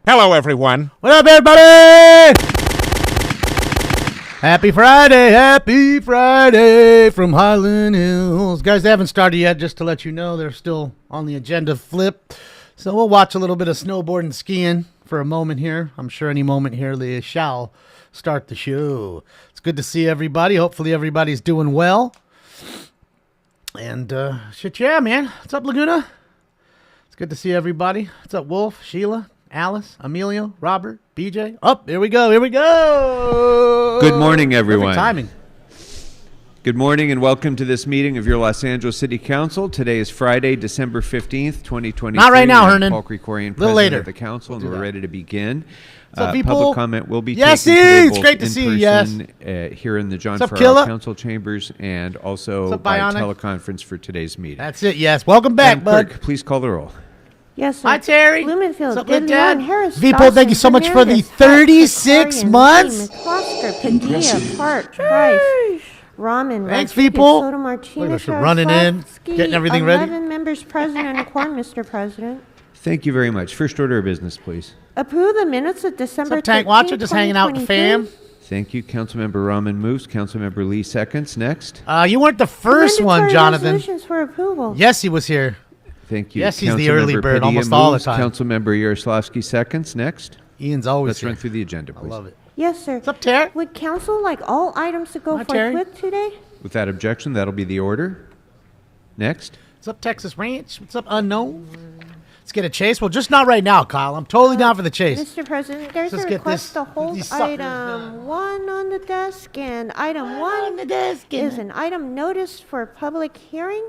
Hello, everyone. What up, everybody? Happy Friday from Highland Hills. Guys, they haven't started yet, just to let you know. They're still on the agenda flip. So we'll watch a little bit of snowboarding and skiing for a moment here. I'm sure any moment here they shall start the show. It's good to see everybody. Hopefully everybody's doing well. And shit, yeah, man. What's up, Laguna? It's good to see everybody. What's up, Wolf, Sheila, Alice, Emilio, Robert, BJ? Oh, here we go. Good morning, everyone. Perfect timing. Good morning and welcome to this meeting of your Los Angeles City Council. Today is Friday, December 15th, 2023. Not right now, I'm Hernan. Paul Krikorian, A little President later. of the Council, and we're that. ready to begin. What's up, people? Public comment will be Yes, taken today it's both great to in see you, yes. person, here in the John What's up, Farrar Killa? Council chambers and also What's up, by Bionic? teleconference for today's meeting. That's it, yes. Welcome back, Madam bud. Clerk, please call the roll. Yes, sir. Hi, Terry. Blumenfield, What's up, good De Dad? Leon, Harris, People, Dawson, thank you so much for the Hernandez, 36 Hart, months. McClosker, Padilla, Park, Price, Raman, Thanks, Rodriguez, people. Soto Look Martinez, at us running in, Yaroslavsky, getting everything ready. 11 members present and a quorum, Mr. President. Thank you very much. First order of business, please. Approve the minutes of December What's up, Tank 13, Watcher? Just hanging out with the fam. 2023. Thank you. Councilmember Rahman moves. Councilmember Lee seconds. Next. You weren't the first one, Mandatory Jonathan. resolutions for approval. Yes, he was here. Thank you. Yes, he's the early Councilmember bird Padilla almost all the moves. time. Councilmember Yaroslavsky seconds. Next. Ian's always Let's here. run through the agenda, I please. love it. Yes, sir. What's up, Terry? Would council like all items to go Hi, Terry. forthwith today? Without objection, that'll be the order. Next. What's up, Texas Ranch? What's up, Unknown? Let's get a chase. Well, just not right now, Kyle. I'm totally down for the chase. Mr. President, there's Let's a get request this- to hold these suckers item 1 on the desk, and item 1 is an item noticed for public hearing.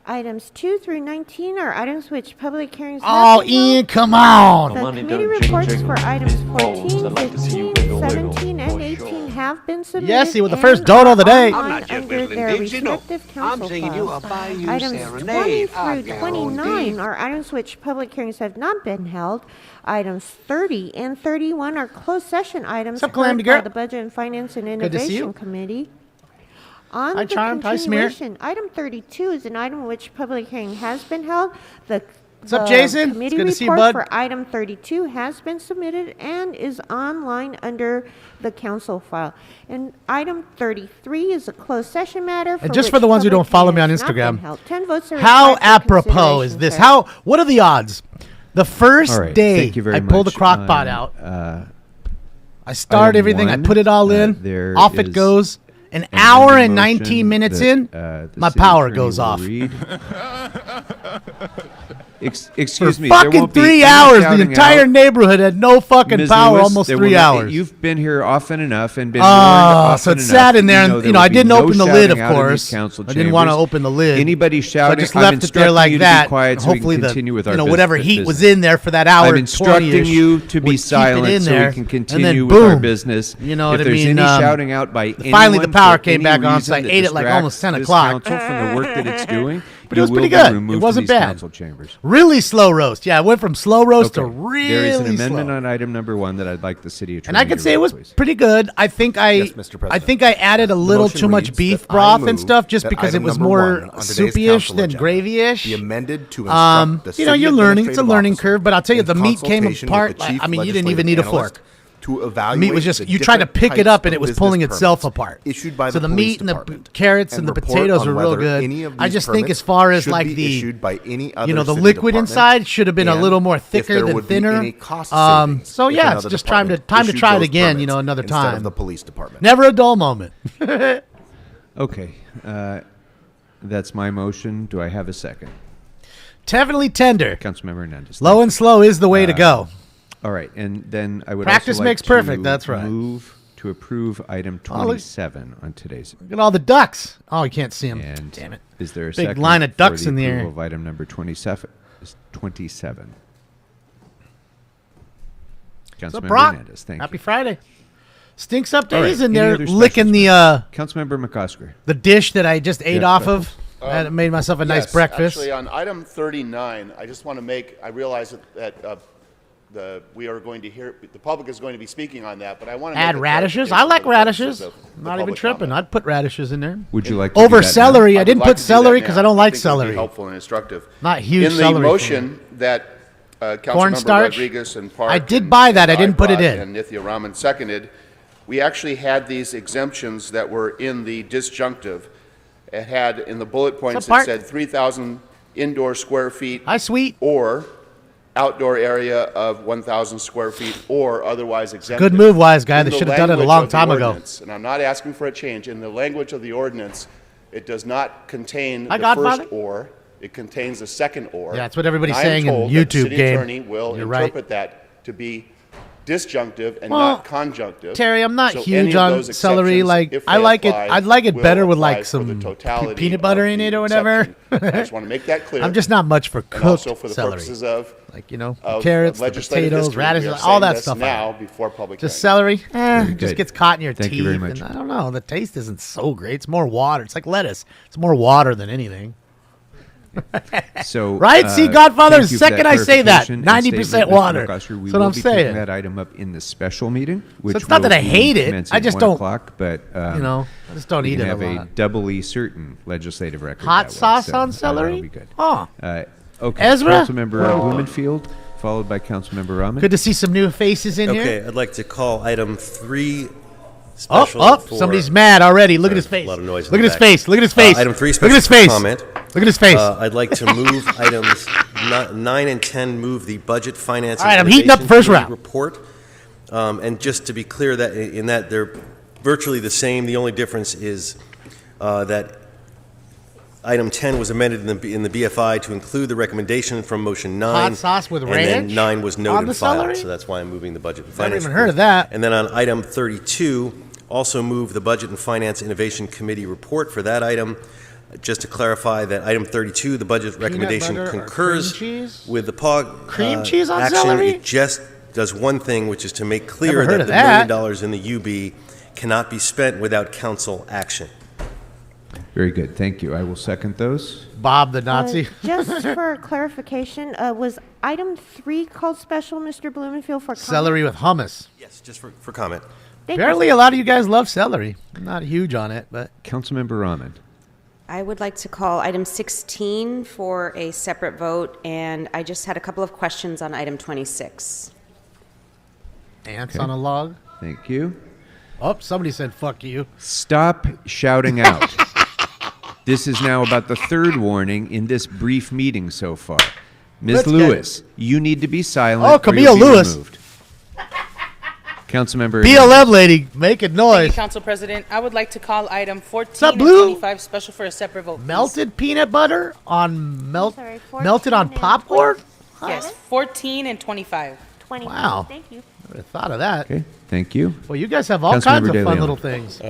Items 2 through 19 are items which public hearings have Oh, been held. Ian, come on. The Money committee don't jiggle, reports jiggle. for items It's balls. 14, I'd like to see you 15, wiggle, wiggle. 17, and For 18 sure. have been submitted. Yes, he was the and first dodo of the day. are I'm online not just under whistling their dicks, you know. respective I'm council singing you files. a Bayou Items serenade. 20 I through get 29 deep. are items which public hearings have not been held. Items 30 and 31 are closed session items What's up, heard Calamity by Girl? the Budget and Finance and Good to see you. Innovation Committee. On Hi, the Charmed. Hi, Smear. continuation, item 32 is an item which public hearing has been held. What's up, The Jason? It's committee good to see you, report bud. for item 32 has been submitted and is online under the council file. And item 33 is a closed session matter. And just which for the ones who public don't follow me hearing on has not been Instagram, held. 10 votes are How required for apropos is consideration, this? sir. What are the odds? The first All right. day Thank you very I pull the much. crock pot out, I start item everything, I one, put it all in, there off it is goes. An an hour and amended 19 motion minutes that, in, the my city power attorney goes will off. read. For Excuse me. fucking there won't be 3 any hours. The shouting entire out. neighborhood had no fucking Ms. power Lewis, almost there 3 will not be- hours. You've been here often enough and been warned often So it's enough. sad in there. And, there I will be didn't no open the lid, of shouting out in these course. council I didn't want to chambers. open the lid. Anybody So I shouting, just I'm left it there instructing like you that. to be quiet so we Hopefully can continue with our whatever business. heat was in there for that hour I'm and 20-ish instructing you to be would keep it silent in so there, we can and continue then with our boom. business. You know if what I there's mean? any shouting out by Finally, the anyone power for came any back on, so I reason that ate it like almost distracts 10 this o'clock. council from the work that it's doing, But it was you pretty will be good. It removed from wasn't these bad. council chambers. Really slow roast. Yeah, I went from slow roast to Okay. really There is an amendment slow. on item number 1 that I'd like the city attorney And I could to say it read, was please. pretty good. I think Yes, Mr. President. I think I added a little motion too much reads beef that I broth and move stuff just that because it item was number more 1 on today's soupy-ish council than agenda gravy-ish. be amended to instruct the You know, city you're learning. It's a administrative learning officer curve, but I'll tell you, in the meat came consultation with apart. the chief I mean, you didn't even legislative need a analyst fork. to evaluate Meat was just, the you tried to different pick it types up and of it was business pulling itself permits apart. issued by So the the police meat and the department, carrots and the report potatoes on were real whether good. any of I these just think permits as far as should like be the, issued by any other the city liquid department, inside should have been a and little more if thicker there than would be thinner. any cost savings So if yeah, it's another just time to department try it issued again. those Another permits instead time. of the police department. Never a dull moment. Okay. That's my motion. Do I have a second? Definitely tender. Councilmember Hernandez. Low and slow is the way to go. All right, and then I would Practice also like makes perfect, to that's right. move to approve item Oh, look. 27 on today's. Look at all the ducks. Oh, you can't see them. And Damn it. is there a Big second line of for ducks the in the air. approval of item number 27? Is 27. What's up, Councilmember Brock? Hernandez, thank Happy you. Friday. Stinks up All right, days in any there other licking specials? the Councilmember McCosker. the dish that I just ate Yeah, off specials. of. I made myself a nice Yes, breakfast. Actually, on item 39, I just want to make, I realize that we are going to hear, the public is going to be speaking on that, but I want to Add radishes. I like radishes. Not even tripping. I'd put radishes in there. Would you like to do Over that now? celery? I didn't put celery because I don't like Be celery. helpful and instructive. Not huge in celery the fan. motion that Councilmember Cornstarch? Rodriguez and Park. I did and- buy that. I and didn't put it brought in. And Nithya Raman seconded. We actually had these exemptions that were in the disjunctive. It had in the bullet points, Park? it said 3,000 indoor square feet Hi, sweet. or outdoor area of 1,000 square feet or otherwwise exempted. Good move, wise guy. In They the should have done it a language long of the time ago. ordinance, and I'm not asking for a change. In the language of the ordinance, it does not contain Hi, the Godfather. first or. It contains the second or. Yeah, that's what everybody's And I am saying in told that the YouTube city game. attorney will You're right. interpret that to be disjunctive and Well, not conjunctive. Terry, I'm not So huge any of on those celery. exceptions, Like, if I they like it. apply, I'd like it will better with apply like for the some totality peanut butter of in the it or whatever. exception. I just want to make that clear. I'm just not much for And also cooked for the celery. purposes of Like, you know, of carrots, the legislative potatoes, history, we radishes, are all saying that this stuff. now before public Just hearing. celery, Very it just good. gets caught in your Thank teeth. you very much. And I don't know. The taste isn't so great. It's more water. It's like lettuce. It's more water than anything. So, Right? See, Godfather, thank you for second I say that, clarification and 90% statement, Mr. water. McCosker. We That's what will I'm be saying. picking that item up in the special meeting, which it's not will that I be hate it. commencing I at just 1 don't- o'clock, but You know, I just don't we eat can it a have a lot. doubly certain legislative record. Hot that way, sauce so, on that'll celery? be good. Huh. Okay, Ezra? Councilmember Blumenfield, followed by Councilmember Rahman. Good to see some new faces in Okay, here. I'd like to call item 3 Oh, special for... somebody's mad already. Look at his face. A lot of noise in Look at the his back. face. Look at his face. Item 3 Look special at his face. comment. Look at his face. I'd like to move items 9 and 10, move the budget, finance, All right, and I'm heating up the Innovation first Committee round. report. And just to be clear, that in that they're virtually the same. The only difference is that item 10 was amended in the BFI to include the recommendation from motion 9. Hot sauce with and ranch then 9 was on noted the and filed. celery? So that's why I'm moving the budget and Never finance even heard of report. that. And then on item 32, also move the Budget and Finance Innovation Committee report for that item. Just to clarify that item 32, the budget recommendation butter or concurs cream cheese? with the POG Cream cheese on action. celery? It just does one thing, which is to make clear Never heard that of the that. $1 million in the UB cannot be spent without council action. Very good, thank you. I will second those. Bob the Nazi. Just for clarification, was item 3 called special, Mr. Blumenfield, for comment? Celery with hummus. Yes, just for comment. Thank you, Apparently, sir. a lot of you guys love celery. I'm not huge on it, but Councilmember Rahman. I would like to call item 16 for a separate vote, and I just had a couple of questions on item 26. ants Okay. on a log. Thank you. Oh, somebody said "fuck you." Stop shouting out. This is now about the third warning in this brief meeting so far. Ms. Let's get Lewis, you need to be silent. Oh, or Camille you'll be Lewis. removed. Councilmember. BLM lady, making Thank noise. you, Council President. I would like to call item 14 up, and Blue? 25 special for a separate vote. please. Melted peanut butter on Sorry, 14 melted on and popcorn. Yes, 14 and 25. 20. Wow. Thank you. Never would have thought of that. Okay, thank you. Well, you guys have all Councilmember kinds of De fun Leon. little things.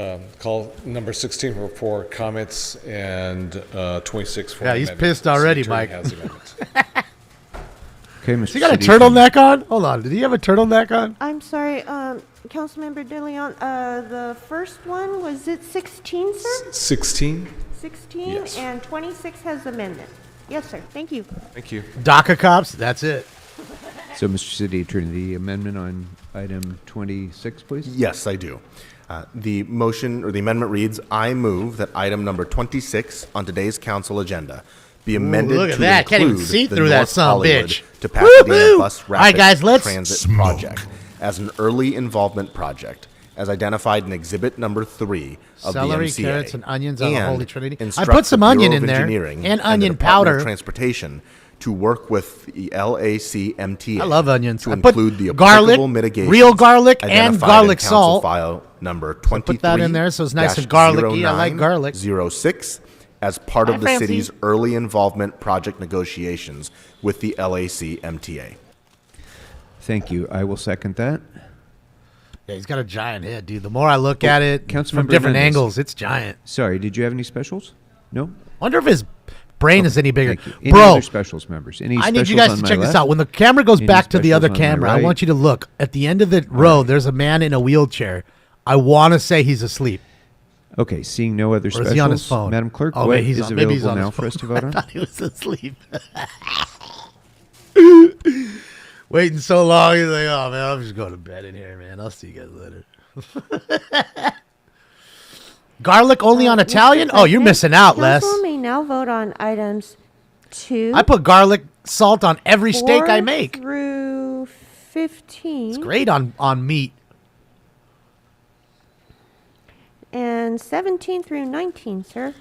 Call number 16 for comments and 26 for Yeah, he's amendments. pissed already, City attorney Mike. has the amendments. Okay, Mr. Has he got a City turtleneck on? Hold on. Did he have a turtleneck on? I'm sorry, Councilmember De Leon, the first one, was it 16, sir? 16? 16, Yes. and 26 has amendment. Yes, sir. Thank you. Thank you. DACA cops. That's it. So, Mr. City Attorney, the amendment on item 26, please? Yes, I do. The motion or the amendment reads, I move that item number 26 on today's council agenda be amended look at to that. Can't even include see the through that North son of a Hollywood bitch. to Pasadena Woo-hoo! Bus All Rapid right, guys, let's Transit Project as an early involvement project as identified in exhibit number 3 of Celery, the MCA. carrots, and onions on the Holy Trinity. I instruct put some the onion Bureau in of there, Engineering and the onion Department of powder. Transportation to work with the LACMTA. I love onions. To I put include the garlic, applicable mitigations real garlic, and identified in garlic Council salt. File number I put that in there so it's nice and garlicky. I like garlic. 0906 as part Hi, of the Francie. city's early involvement project negotiations with the LACMTA. Thank you. I will second that. Yeah, he's got a giant head, dude. The more I look at it from Councilmember different Mendes. angles, it's giant. Sorry, did you have any specials? No? Wonder if his brain is any bigger. Thank you. Any Bro, other specials members? Any I need you specials guys on to my check this left? out. When the camera goes Any back to the other specials on my camera, I right? want you to look. At the end of the row, there's a man in a wheelchair. I want to say he's asleep. Okay, seeing no other Or specials. is he on his phone? Madam Clerk, Oh, what maybe he's is on, maybe he's available on now his for us to phone. vote I on? thought he was asleep. waiting so long. He's like, oh, man, I'm just going to bed in here, man. I'll see you guys later. Garlic only on Mr. Italian? Oh, you're President, missing out, Les. Council may now vote on items 2, I put garlic salt on every steak I 4 make. through 15. It's great on meat. And 17 through 19, sir.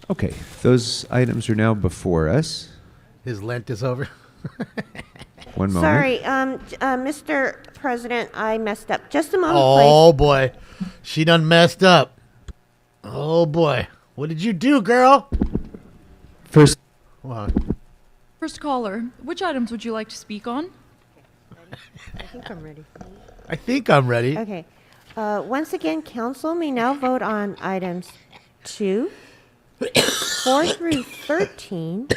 Okay, those items are now before us. His Lent is over. One moment. Sorry, Mr. President, I messed up. Just a moment, Oh, boy. She done messed up. Oh, boy. What did you do, girl? First, Wow. First caller, which items would you like to speak on? I think I'm ready. I think I'm ready. Okay. Once again, council may now vote on items 2, 4 through 13,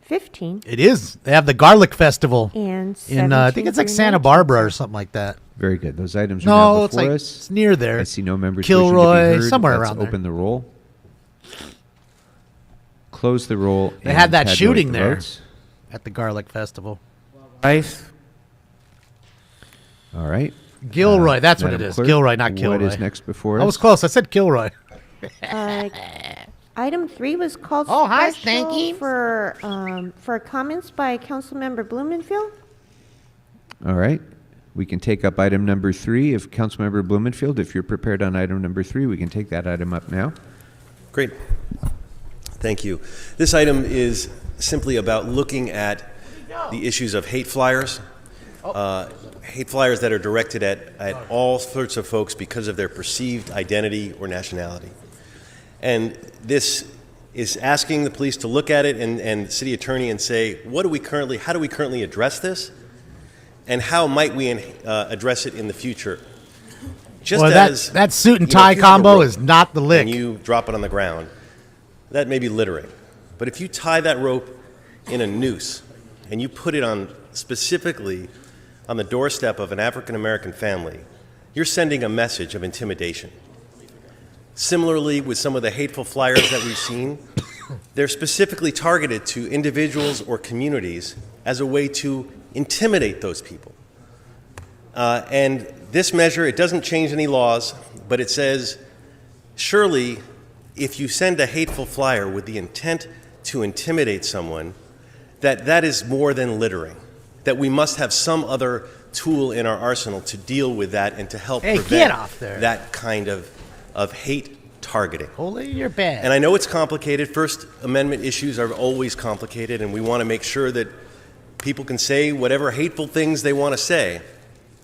15, It is. They have the garlic festival and in, I think it's like 17 Santa through Barbara or something like that. very good. Those items are now No, it's before like us. it's near there. I see no members Kilroy, wishing to be heard. somewhere Let's around there. open the roll. Close the roll. They had and that tabulate shooting the there votes. at the garlic festival. All right. Gilroy, that's what it Madam is. Clerk, Gilroy, not Kilroy. What is next before us? I was close. I said Kilroy. Item 3 was called Oh, hi, special Stanky. for comments by Councilmember Blumenfield. All right. We can take up item number 3. If Councilmember Blumenfield, if you're prepared on item number 3, we can take that item up now. Great. Thank you. This item is simply about looking at the issues of hate flyers. Hate flyers that are directed at all sorts of folks because of their perceived identity or nationality. And this is asking the police to look at it and the city attorney and say, how do we currently address this? And how might we address it in the future? Just Boy, as that suit and you know, tie if you have a combo rope is not the lick. and you drop it on the ground, that may be littering. But if you tie that rope in a noose and you put it on specifically on the doorstep of an African American family, you're sending a message of intimidation. Similarly, with some of the hateful flyers that we've seen, they're specifically targeted to individuals or communities as a way to intimidate those people. And this measure, it doesn't change any laws, but it says, surely, if you send a hateful flyer with the intent to intimidate someone, that is more than littering, that we must have some other tool in our arsenal to deal with that and to help Hey, prevent get off there. that kind of hate targeting. Hold it in your bed. And I know it's complicated. First Amendment issues are always complicated, and we want to make sure that people can say whatever hateful things they want to say.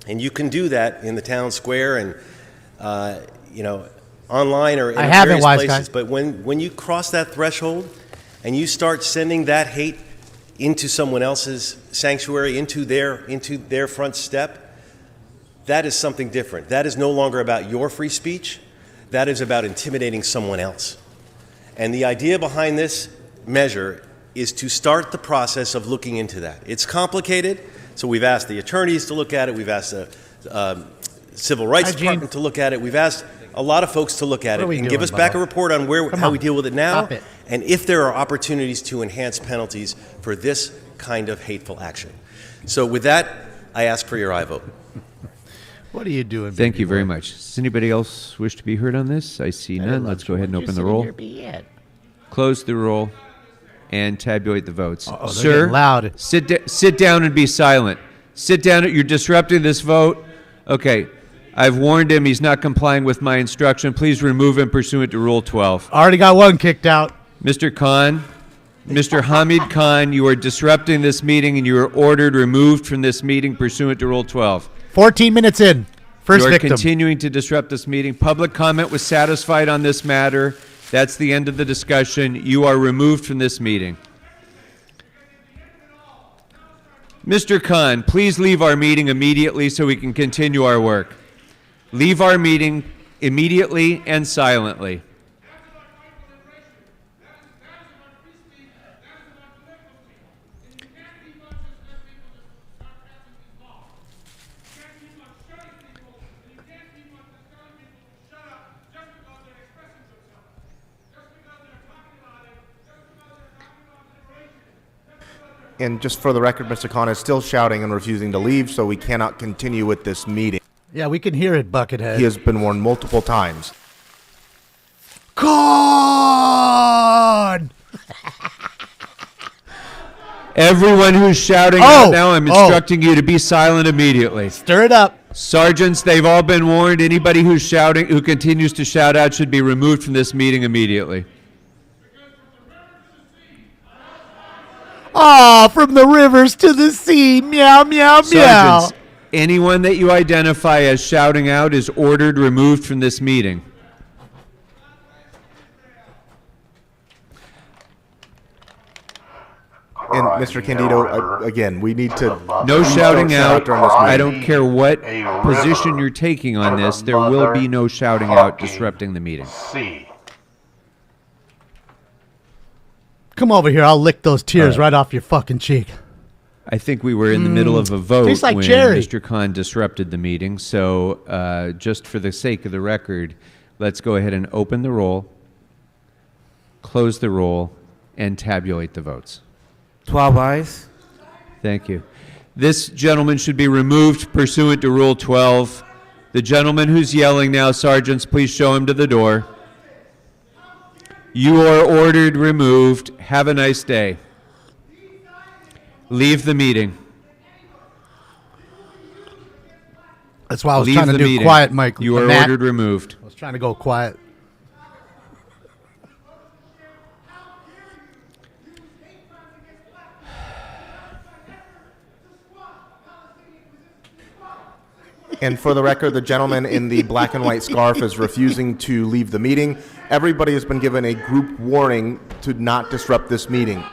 And you can do that in the town square and, online or in I haven't, various wise places. guy. But when you cross that threshold and you start sending that hate into someone else's sanctuary, into their front step, that is something different. That is no longer about your free speech. That is about intimidating someone else. And the idea behind this measure is to start the process of looking into that. It's complicated, so we've asked the attorneys to look at it. We've asked the Civil Rights Hi, Gene. Department to look at it. We've asked a lot of folks to look at What it are we and doing, give us back a Bubba? report on Come how on. we deal with it now, Stop it. and if there are opportunities to enhance penalties for this kind of hateful action. So with that, I ask for your aye vote. What are you doing? Thank baby you very boy? much. Does anybody else wish to be heard on this? I see none. Let's go ahead and open the roll. Close the roll and tabulate the votes. they're Sir, getting loud. sit down and be silent. Sit down. You're disrupting this vote. Okay. I've warned him he's not complying with my instruction. Please remove him pursuant to Rule 12. Already got one kicked out. Mr. Khan, Mr. Hamid Khan, you are disrupting this meeting and you are ordered removed from this meeting pursuant to Rule 12. 14 minutes in. First You are victim. continuing to disrupt this meeting. Public comment was satisfied on this matter. That's the end of the discussion. You are removed from this meeting. Mr. Khan, please leave our meeting immediately so we can continue our work. Leave our meeting immediately and silently. And just for the record, Mr. Khan is still shouting and refusing to leave, so we cannot continue with this meeting. Yeah, we can hear it, Buckethead. He has been warned multiple times. Con! Everyone who's shouting out now, I'm instructing you to be silent immediately. Stir it up. Sergeants, they've all been warned. Anybody who's shouting, who continues to shout out, should be removed from this meeting immediately. Ah, from the rivers to the sea. Meow, meow, meow. Sergeants, anyone that you identify as shouting out is ordered removed from this meeting. And Mr. Candido, again, we need to... No shouting don't shout out. during this meeting. I don't care what position you're taking on this. There will be no shouting out disrupting the meeting. Come over here. I'll lick those tears right off your fucking cheek. I think we were in the middle of a vote Tastes like when cherry. Mr. Khan disrupted the meeting. So just for the sake of the record, let's go ahead and open the roll, close the roll, and tabulate the votes. 12 ayes. Thank you. This gentleman should be removed pursuant to Rule 12. The gentleman who's yelling now, sergeants, please show him to the door. You are ordered removed. Have a nice day. Leave the meeting. That's why I was Leave trying to the do meeting. quiet, Mike. You are Matt. ordered removed. I was trying to go quiet. And for the record, the gentleman in the black and white scarf is refusing to leave the meeting. Everybody has been given a group warning to not disrupt this meeting.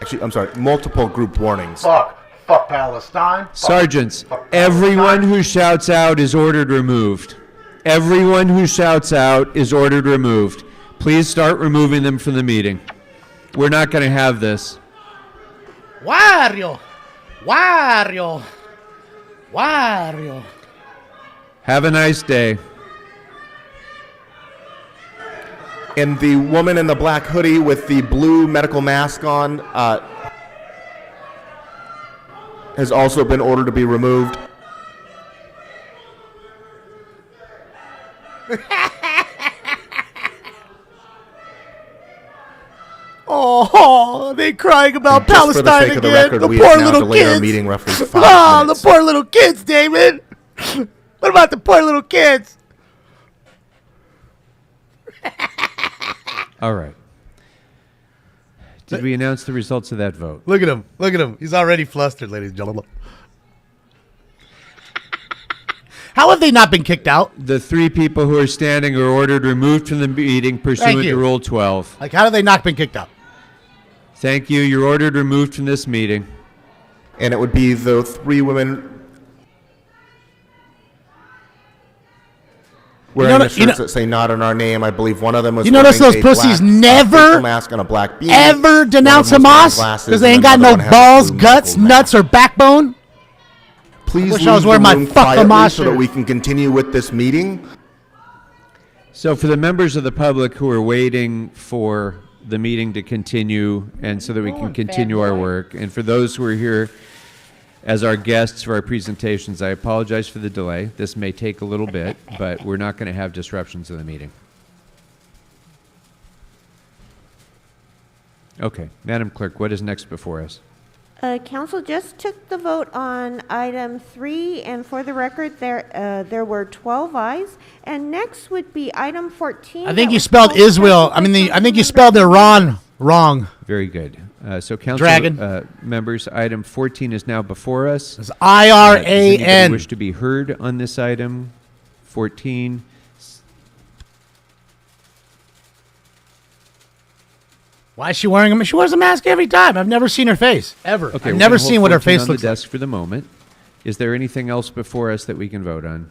Actually, I'm sorry, multiple group warnings. Fuck Palestine. Sergeants, everyone who shouts out is ordered removed. Everyone who shouts out is ordered removed. Please start removing them from the meeting. We're not going to have this. Wario. Wario. Wario. Have a nice day. And the woman in the black hoodie with the blue medical mask on has also been ordered to be removed. Oh, they crying about And just for the Palestine sake of the again. record, The we poor have now little delayed our kids. meeting roughly 5 Oh, minutes. the poor little kids, David. What about the poor little kids? All right. Did we announce the results of that vote? Look at him. Look at him. He's already flustered, ladies and gentlemen. How have they not been kicked out? The 3 people who are standing are ordered removed from the meeting pursuant you. to Rule 12. Like, how have they not been kicked out? Thank you. You're ordered removed from this meeting. And it would be the 3 women wearing the shirts that say "not in our name." I believe one of them was. You notice wearing those a pussies black, never, facial mask and a black beanie. ever denounce Hamas because they ain't got no balls, guts, nuts, or backbone? Please wish leave I was wearing the my room fuck quietly Hamas so that shirt. we can continue with this meeting. So for the members of the public who are waiting for the meeting to continue and so that we can continue our work, and for those who are here as our guests for our presentations, I apologize for the delay. This may take a little bit, but we're not going to have disruptions in the meeting. Okay, Madam Clerk, what is next before us? Council just took the vote on item 3, and for the record, there were 12 ayes. And next would be item 14. I think that you was spelled called Israel. for I mean, I think you Councilmember spelled Iran wrong. Very good. So council Dragon. members, item 14 is now before us. It's Does anybody IRAN. wish to be heard on this item? 14. Why is she wearing a mask? She wears a mask every time. I've never seen her face, ever. Okay, I've we're never gonna hold seen what her 14 face on looks the like. desk for the moment. Is there anything else before us that we can vote on?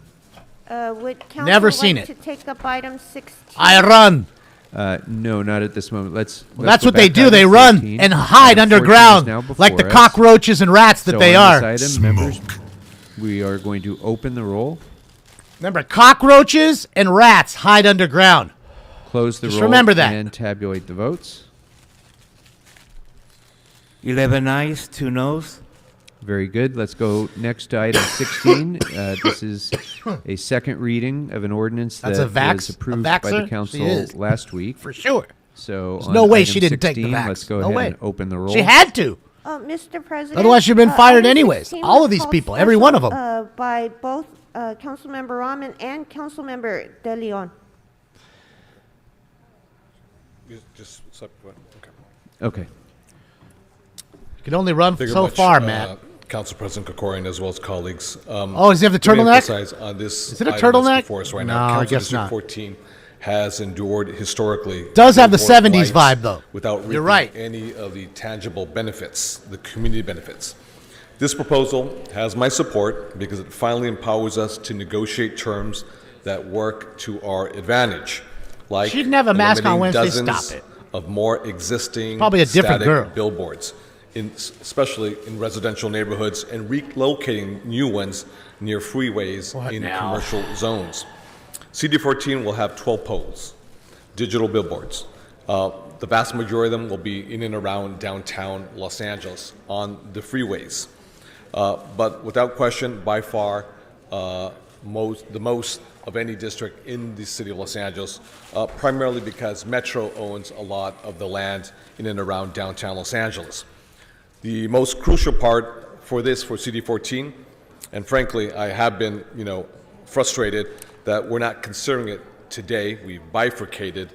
Would council Never like seen it. to take up item 16? I run. No, not at this moment. Let's That's go what they back to do. They item run 14. and hide Item 14 is underground now before like the us. cockroaches and rats that So they on are. this item, members, we are going to open the roll, Remember, cockroaches and rats hide underground. close the Just roll, remember that. and tabulate the votes. 11 ayes, 2 noes. Very good. Let's go next to item 16. This is a second reading of an ordinance That's that a vax- was a approved by the vaxxer? She council is. last week. For sure. So There's on no way item she didn't take the 16, vax. let's go No ahead way. and open the roll. She had to. Mr. President. Otherwise, you've been fired item anyways. 16 All was of these called people, every one of them. special, by both Councilmember Rahman and Councilmember De Leon. Okay. You can only run Thank you so very much, far, Matt. Council President Kokorian, as well as colleagues. Oh, does he have the Let me turtleneck? emphasize on this Is it a item that's turtleneck? before us right No, now. I Council guess District not. 14 has endured historically. Does have the billboard 70s rights vibe, though. Without You're reaping right. any of the tangible benefits, the community benefits. This proposal has my support because it finally empowers us to negotiate terms that work to our advantage. Like She didn't have a mask on eliminating Wednesday, dozens stop it. of more existing Probably a different static girl. billboards, especially in residential neighborhoods, and relocating new ones near freeways What in now? commercial zones. CD14 will have 12 poles, digital billboards. The vast majority of them will be in and around downtown Los Angeles on the freeways. But without question, by far, the most of any district in the city of Los Angeles, primarily because Metro owns a lot of the land in and around downtown Los Angeles. The most crucial part for this, for CD14, and frankly, I have been, frustrated that we're not considering it today. We've bifurcated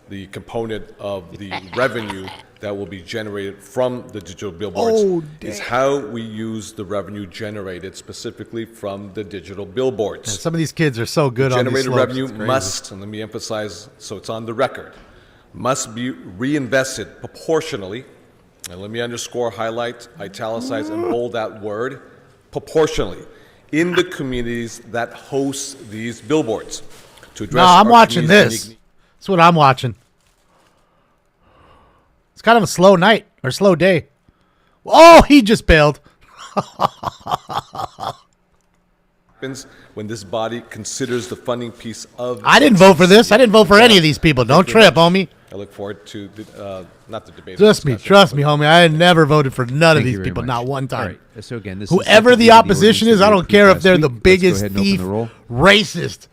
the component of the revenue that will be generated from the digital billboards is how we use the revenue generated specifically from the digital billboards. Some of these kids are so good on these Generated slopes. revenue It's crazy. must, and let me emphasize so it's on the record, must be reinvested proportionally, and let me underscore, highlight, italicize, and bold that word, proportionally, in the communities that host these billboards. To address No, I'm our watching community's this. unique That's what I'm watching. It's kind of a slow night or slow day. Oh, he just bailed. happens when this body considers the funding piece of. I didn't vote for this. I didn't vote for any of these people. Don't trip, homie. I look forward to not the debate. Trust me, homie. I had never voted for none of Thank these you very people, much. not one All time. right. So again, this is Whoever second the reading of opposition ordinance is, I that we don't care approved if they're last the week. Let's go biggest ahead and open thief, the roll. racist.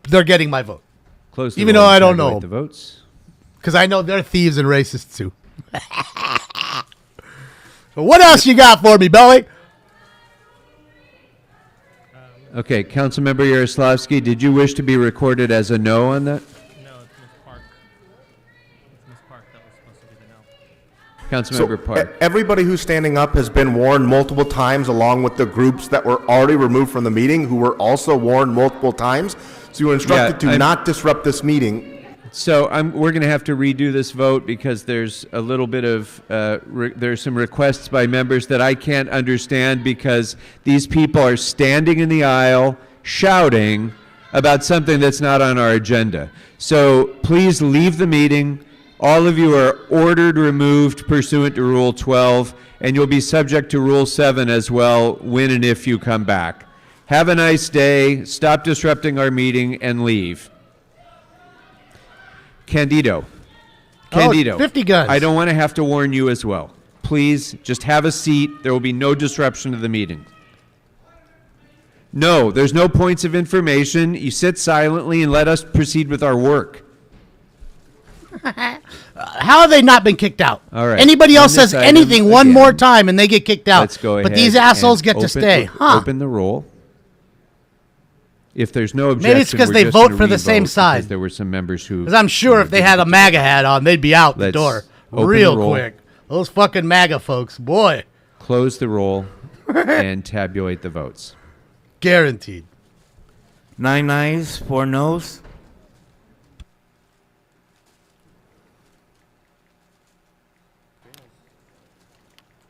They're getting my vote. Close the Even roll though and I don't tabulate know the votes. because I know they're thieves and racists too. So what else you got for me, Belly? Okay, Councilmember Yaroslavsky, did you wish to be recorded as a no on that? No, it's Ms. Park. It's Ms. Park that was supposed to be the no. Councilmember Park. Everybody who's standing up has been warned multiple times, along with the groups that were already removed from the meeting, who were also warned multiple times. So you were instructed to not disrupt this meeting. So we're going to have to redo this vote because there's a little bit of, there's some requests by members that I can't understand because these people are standing in the aisle shouting about something that's not on our agenda. So please leave the meeting. All of you are ordered removed pursuant to Rule 12, and you'll be subject to Rule 7 as well when and if you come back. Have a nice day. Stop disrupting our meeting and leave. Candido. 50 guns. I don't want to have to warn you as well. Please, just have a seat. There will be no disruption of the meeting. No, there's no points of information. You sit silently and let us proceed with our work. How have they not been kicked out? All right. Anybody On else this says item, anything one again, more time and they get kicked out. Let's go ahead. But these assholes and get to open- stay. Huh. Open the roll. If there's no objection, Maybe it's 'cause we're they just vote gonna for the same re-vote side. because there were some members who. Because I'm sure if they had a MAGA hat on, they'd be out the Let's door open real the roll. quick. Those fucking MAGA folks, boy. Close the roll and tabulate the votes. Guaranteed. 9 ayes, 4 noes.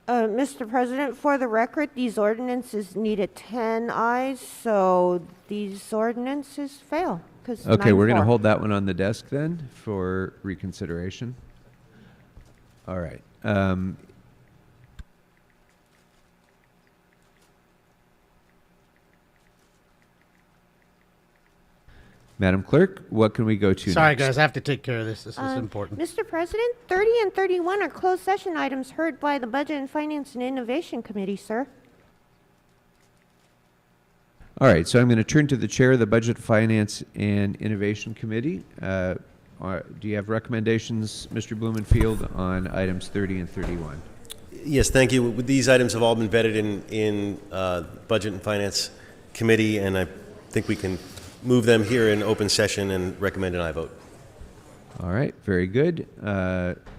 Mr. President, for the record, these ordinances needed 10 ayes, so these ordinances fail. Okay, we're going to hold that one on the desk then for reconsideration. All right. Madam Clerk, what can we go to Sorry, next? guys, I have to take care of this. This is important. Mr. President, 30 and 31 are closed session items heard by the Budget and Finance and Innovation Committee, sir. All right, so I'm going to turn to the Chair of the Budget, Finance, and Innovation Committee. Do you have recommendations, Mr. Blumenfield, on items 30 and 31? Yes, thank you. These items have all been vetted in Budget and Finance Committee, and I think we can move them here in open session and recommend an aye vote. All right, very good.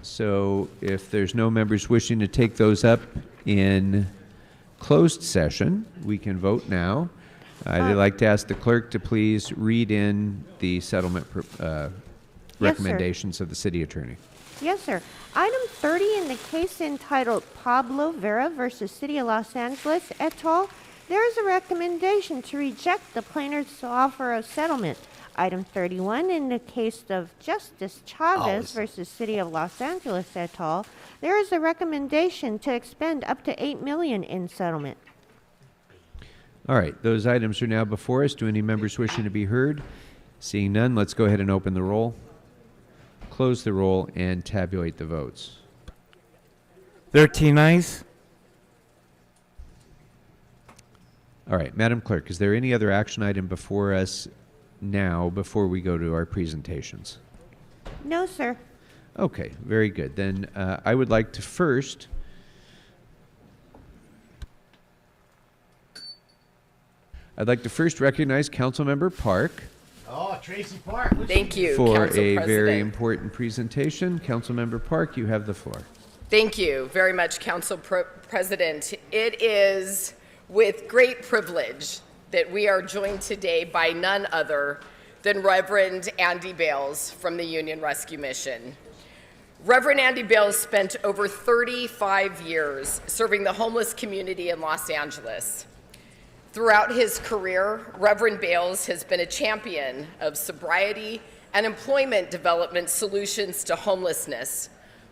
So if there's no members wishing to take those up in closed session, we can vote now. I'd like to ask the clerk to please read in the settlement recommendations of the city attorney. Yes, sir. Item 30 in the case entitled Pablo Vera versus City of Los Angeles et al., there is a recommendation to reject the plaintiff's offer of settlement. Item 31 in the case of Justice Chavez versus City of Los Angeles et al., there is a recommendation to expend up to $8 million in settlement. All right, those items are now before us. Do any members wishing to be heard? Seeing none, let's go ahead and open the roll, close the roll, and tabulate the votes. 13 ayes. All right, Madam Clerk, is there any other action item before us now before we go to our presentations? No, sir. Okay, very good. Then I would like to first recognize Councilmember Park Oh, Tracy Park. Thank you, for Council a President. very important presentation. Councilmember Park, you have the floor. Thank you very much, Council President. It is with great privilege that we are joined today by none other than Reverend Andy Bales from the Union Rescue Mission. Reverend Andy Bales spent over 35 years serving the homeless community in Los Angeles. Throughout his career, Reverend Bales has been a champion of sobriety and employment development solutions to homelessness,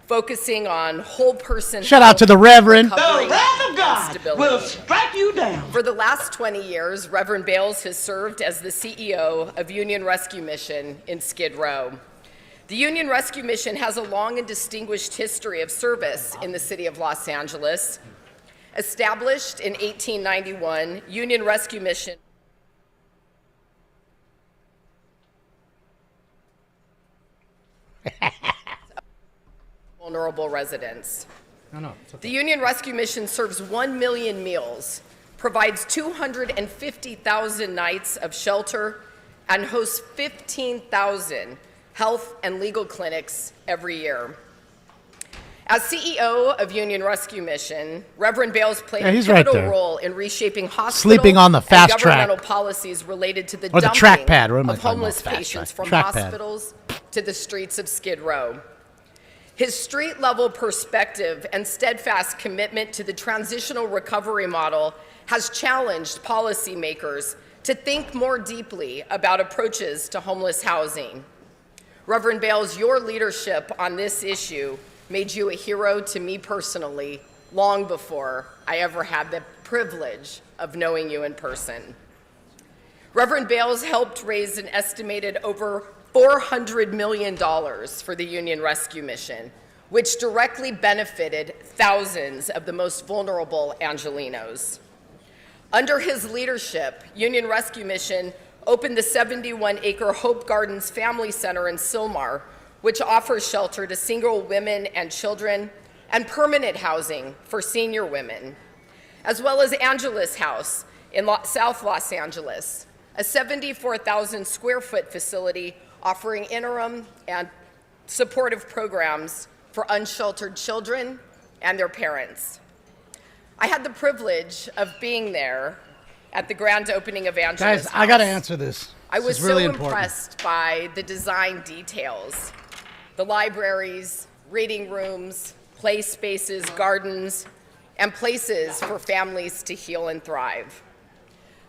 focusing on whole person Shout out to the Reverend. recovery, the wrath of God will strike you down. For the last 20 years, Reverend Bales has served as the CEO of Union Rescue Mission in Skid Row. The Union Rescue Mission has a long and distinguished history of service in the city of Los Angeles. Established in 1891, Union Rescue Mission vulnerable residents. The Union Rescue Mission serves 1 million meals, provides 250,000 nights of shelter, and hosts 15,000 health and legal clinics every year. As CEO of Union Rescue Mission, Reverend Bales played a pivotal role in reshaping hospital Sleeping on the fast and track. governmental policies related to the Or the dumping trackpad. What am I of talking about? homeless Fast patients track. from Trackpad. hospitals to the streets of Skid Row. His street-level perspective and steadfast commitment to the transitional recovery model has challenged policymakers to think more deeply about approaches to homeless housing. Reverend Bales, your leadership on this issue made you a hero to me personally long before I ever had the privilege of knowing you in person. Reverend Bales helped raise an estimated over $400 million for the Union Rescue Mission, which directly benefited thousands of the most vulnerable Angelenos. Under his leadership, Union Rescue Mission opened the 71-acre Hope Gardens Family Center in Sylmar, which offers shelter to single women and children and permanent housing for senior women, as well as Angelus House in South Los Angeles, a 74,000 square foot facility offering interim and supportive programs for unsheltered children and their parents. I had the privilege of being there at the grand opening of Angelus Guys, House. I got to answer this. I was This is really so important. impressed by the design details, the libraries, reading rooms, play spaces, gardens, and places for families to heal and thrive.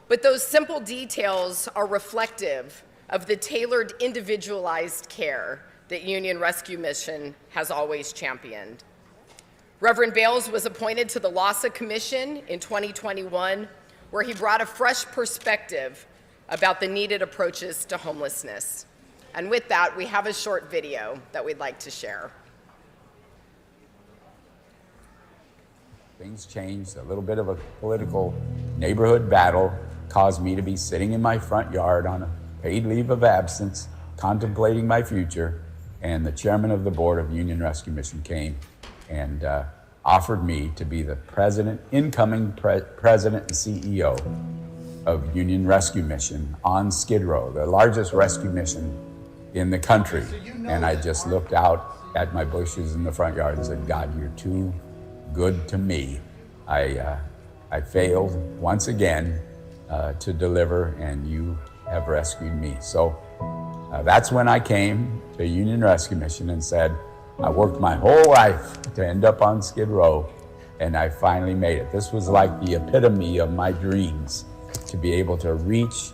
But those simple details are reflective of the tailored, individualized care that Union Rescue Mission has always championed. Reverend Bales was appointed to the LASA Commission in 2021, where he brought a fresh perspective about the needed approaches to homelessness. And with that, we have a short video that we'd like to share. Things changed. A little bit of a political neighborhood battle caused me to be sitting in my front yard on a paid leave of absence, contemplating my future, and the chairman of the board of Union Rescue Mission came and offered me to be the incoming president and CEO of Union Rescue Mission on Skid Row, the largest rescue mission in the country. And I just looked out at my bushes in the front yard and said, God, you're too good to me. I failed once again to deliver, and you have rescued me. So that's when I came to Union Rescue Mission and said, I worked my whole life to end up on Skid Row, and I finally made it. This was like the epitome of my dreams, to be able to reach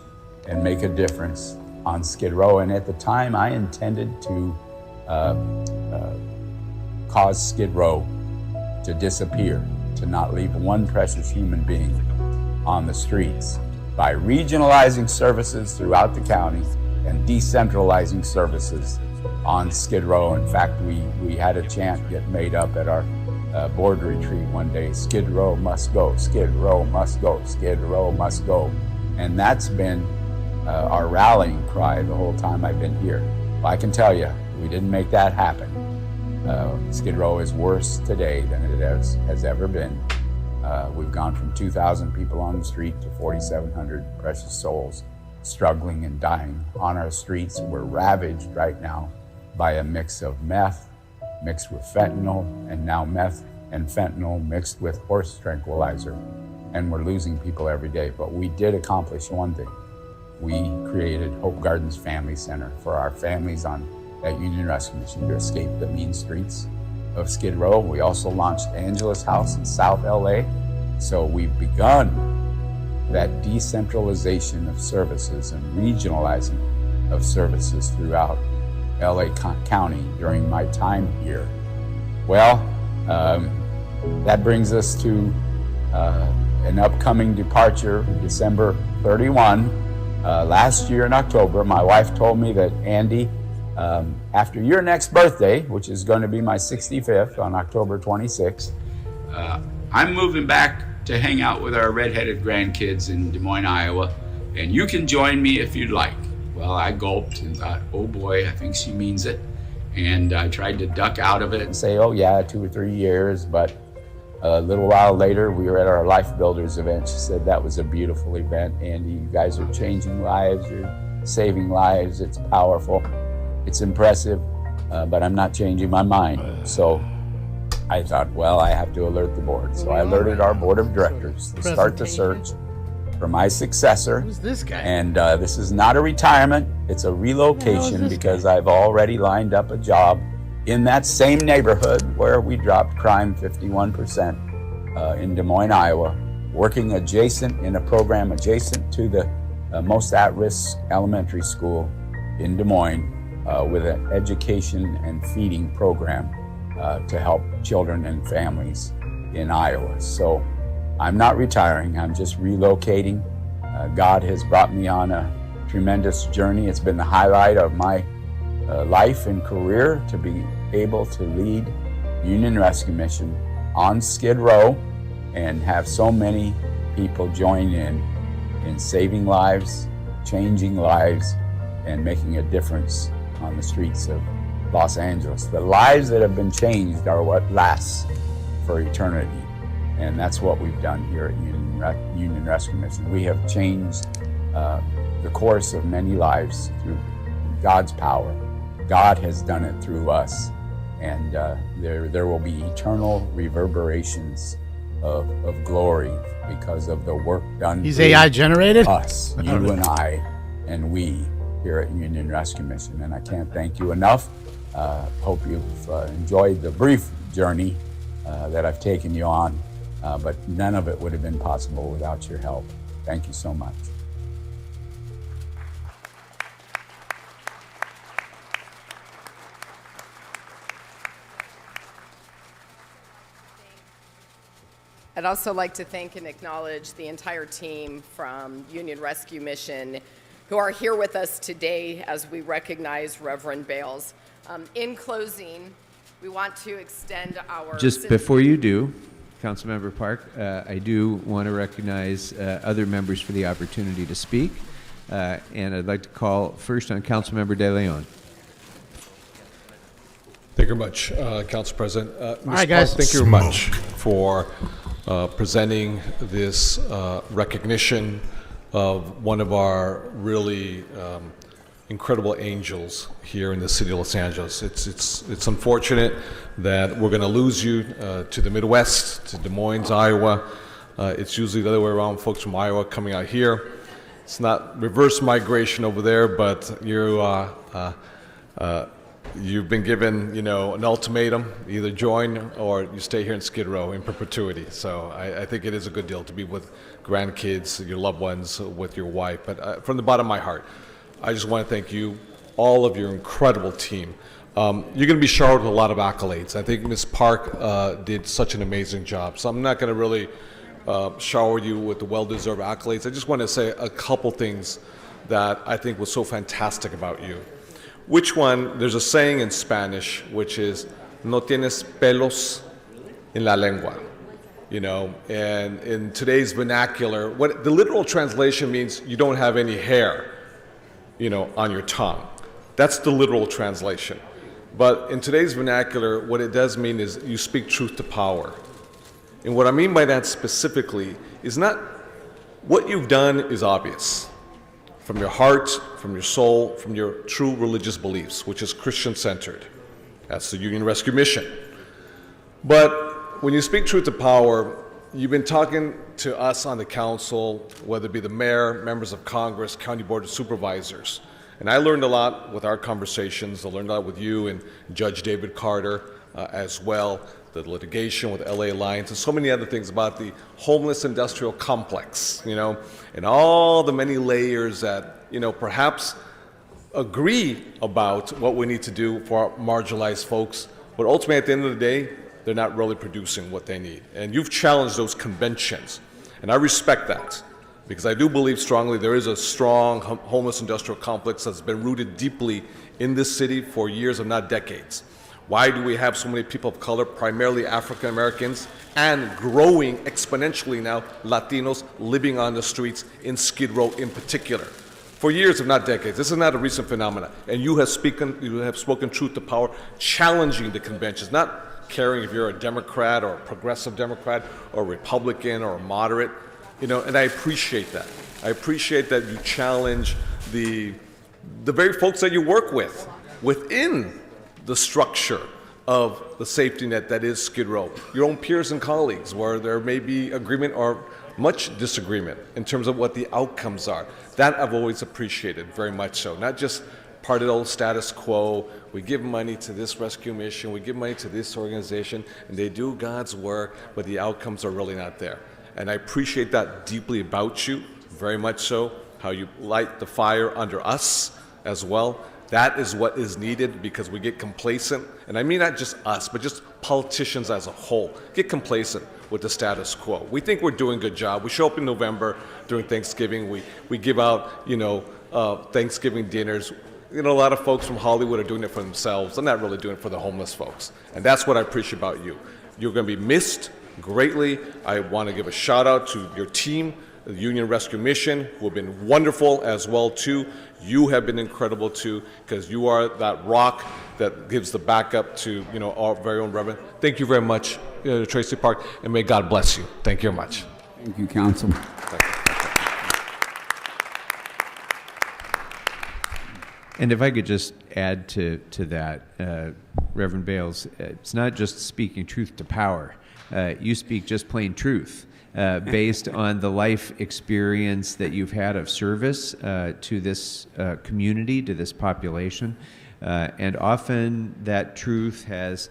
and make a difference on Skid Row. And at the time, I intended to cause Skid Row to disappear, to not leave one precious human being on the streets, by regionalizing services throughout the county and decentralizing services on Skid Row. In fact, we had a chant get made up at our board retreat one day: Skid Row must go, Skid Row must go, Skid Row must go. And that's been our rallying cry the whole time I've been here. Well, I can tell you, we didn't make that happen. Skid Row is worse today than it has ever been. We've gone from 2,000 people on the street to 4,700 precious souls struggling and dying on our streets. We're ravaged right now by a mix of meth mixed with fentanyl, and now meth and fentanyl mixed with horse tranquilizer. And we're losing people every day. But we did accomplish one thing. We created Hope Gardens Family Center for our families at Union Rescue Mission to escape the mean streets of Skid Row. We also launched Angela's House in South LA. So we've begun that decentralization of services and regionalizing of services throughout LA County during my time here. Well, that brings us to an upcoming departure, December 31. Last year in October, my wife told me that, Andy, after your next birthday, which is going to be my 65th on October 26th, I'm moving back to hang out with our redheaded grandkids in Des Moines, Iowa, and you can join me if you'd like. Well, I gulped and thought, oh boy, I think she means it. And I tried to duck out of it and say, oh yeah, 2 or 3 years. But a little while later, we were at our Life Builders event. She said, that was a beautiful event, Andy. You guys are changing lives, you're saving lives. It's powerful, it's impressive, but I'm not changing my mind. So I thought, well, I have to alert the board. So I alerted our board of directors to start the search for my successor. Who's this guy? And this is not a retirement, it's a relocation, because I've already lined up a job in that same neighborhood where we dropped crime 51% in Des Moines, Iowa, working in a program adjacent to the most at-risk elementary school in Des Moines with an education and feeding program to help children and families in Iowa. So I'm not retiring, I'm just relocating. God has brought me on a tremendous journey. It's been the highlight of my life and career to be able to lead Union Rescue Mission on Skid Row and have so many people join in saving lives, changing lives, and making a difference on the streets of Los Angeles. The lives that have been changed are what lasts for eternity. And that's what we've done here at Union Rescue Mission. We have changed the course of many lives through God's power. God has done it through us. And there will be eternal reverberations of glory because of the work done. He's AI generated? Us, you and I, and we here at Union Rescue Mission. And I can't thank you enough. Hope you've enjoyed the brief journey that I've taken you on, but none of it would have been possible without your help. Thank you so much. I'd also like to thank and acknowledge the entire team from Union Rescue Mission who are here with us today as we recognize Reverend Bales. In closing, we want to extend our... Just before you do, Councilmember Park, I do want to recognize other members for the opportunity to speak. And I'd like to call first on Councilmember De Leon. Thank you very much, Council President. Ms. right, guys. Park, thank you very much for presenting this recognition of one of our really incredible angels here in the city of Los Angeles. It's unfortunate that we're going to lose you to the Midwest, to Des Moines, Iowa. It's usually the other way around, folks from Iowa coming out here. It's not reverse migration over there, but you've been given, an ultimatum: either join or you stay here in Skid Row in perpetuity. So I think it is a good deal to be with grandkids, your loved ones, with your wife. But from the bottom of my heart, I just want to thank you, all of your incredible team. You're going to be showered with a lot of accolades. I think Ms. Park did such an amazing job. So I'm not going to really shower you with the well-deserved accolades. I just want to say a couple things that I think was so fantastic about you. There's a saying in Spanish, which is, no tienes pelos en la lengua. And in today's vernacular, what the literal translation means, you don't have any hair, on your tongue. That's the literal translation. But in today's vernacular, what it does mean is you speak truth to power. And what I mean by that specifically is not what you've done is obvious. From your heart, from your soul, from your true religious beliefs, which is Christian-centered. That's the Union Rescue Mission. But when you speak truth to power, you've been talking to us on the council, whether it be the mayor, members of Congress, county board of supervisors. And I learned a lot with our conversations. I learned a lot with you and Judge David Carter as well, the litigation with LA Alliance, and so many other things about the homeless industrial complex, and all the many layers that, perhaps agree about what we need to do for our marginalized folks, but ultimately at the end of the day, they're not really producing what they need. And you've challenged those conventions, and I respect that, because I do believe strongly there is a strong homeless industrial complex that's been rooted deeply in this city for years, if not decades. Why do we have so many people of color, primarily African Americans, and growing exponentially now, Latinos living on the streets in Skid Row in particular? For years, if not decades. This is not a recent phenomenon. And you have spoken truth to power, challenging the conventions, not caring if you're a Democrat or a progressive Democrat or a Republican or a moderate, and I appreciate that. I appreciate that you challenge the very folks that you work with within the structure of the safety net that is Skid Row, your own peers and colleagues, where there may be agreement or much disagreement in terms of what the outcomes are. That I've always appreciated very much so, not just part of the old status quo. We give money to this rescue mission, we give money to this organization, and they do God's work, but the outcomes are really not there. And I appreciate that deeply about you, very much so, how you light the fire under us as well. That is what is needed, because we get complacent, and I mean not just us, but just politicians as a whole, get complacent with the status quo. We think we're doing a good job. We show up in November during Thanksgiving. We give out, Thanksgiving dinners. A lot of folks from Hollywood are doing it for themselves. They're not really doing it for the homeless folks, and that's what I appreciate about you. You're going to be missed greatly. I want to give a shout out to your team, the Union Rescue Mission, who have been wonderful as well too. You have been incredible too, because you are that rock that gives the backup to our very own Reverend. Thank you very much, Tracy Park, and may God bless you. Thank you very much. Thank you, Council. And if I could just add to that, Reverend Bales, it's not just speaking truth to power. You speak just plain truth. Based on the life experience that you've had of service to this community, to this population. And often that truth has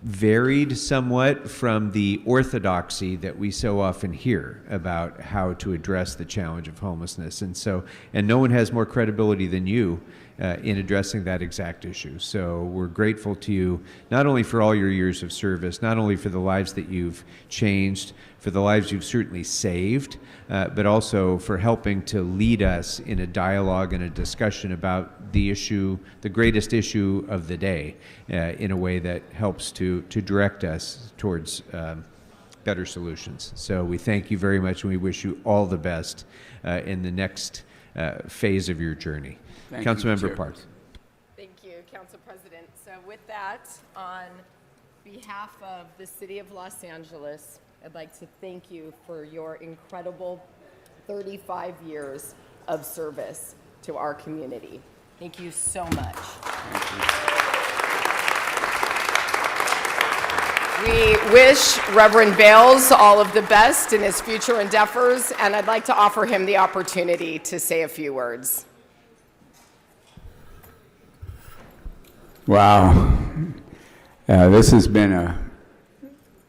varied somewhat from the orthodoxy that we so often hear about how to address the challenge of homelessness. And no one has more credibility than you in addressing that exact issue. So we're grateful to you, not only for all your years of service, not only for the lives that you've changed, for the lives you've certainly saved, but also for helping to lead us in a dialogue and a discussion about the issue, the greatest issue of the day, in a way that helps to direct us towards better solutions. So we thank you very much, and we wish you all the best in the next phase of your journey. Councilmember Parks. Thank you, Council President. So with that, on behalf of the City of Los Angeles, I'd like to thank you for your incredible 35 years of service to our community. Thank you so much. We wish Reverend Bales all of the best in his future endeavors, and I'd like to offer him the opportunity to say a few words. Wow. This has been a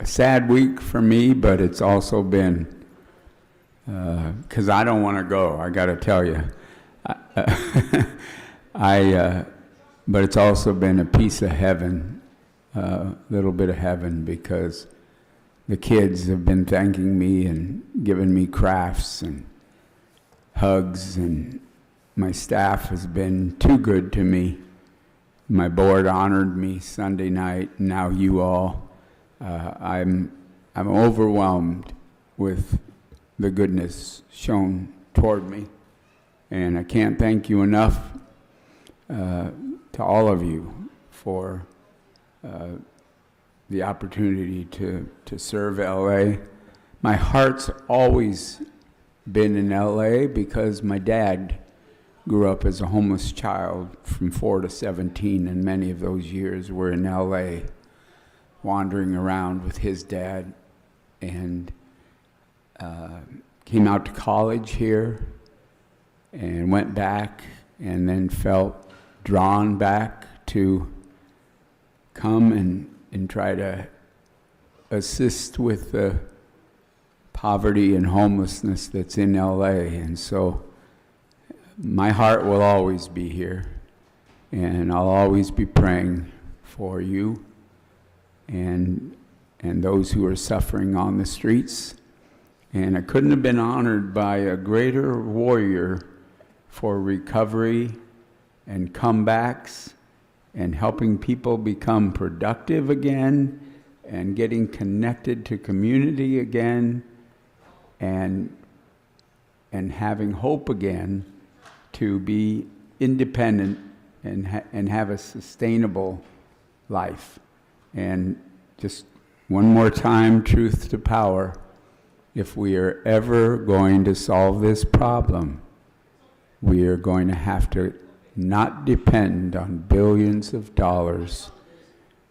sad week for me, but it's also been, because I don't want to go, I got to tell you. But it's also been a piece of heaven, a little bit of heaven, because the kids have been thanking me and giving me crafts and hugs, and my staff has been too good to me. My board honored me Sunday night, and now you all. I'm overwhelmed with the goodness shown toward me, and I can't thank you enough to all of you for the opportunity to serve LA. My heart's always been in LA because my dad grew up as a homeless child from 4 to 17, and many of those years were in LA, wandering around with his dad, and came out to college here and went back, and then felt drawn back to come and try to assist with the poverty and homelessness that's in LA. And so my heart will always be here, and I'll always be praying for you and those who are suffering on the streets. And I couldn't have been honored by a greater warrior for recovery and comebacks and helping people become productive again and getting connected to community again and having hope again to be independent and have a sustainable life. And just one more time, truth to power, if we are ever going to solve this problem, we are going to have to not depend on billions of dollars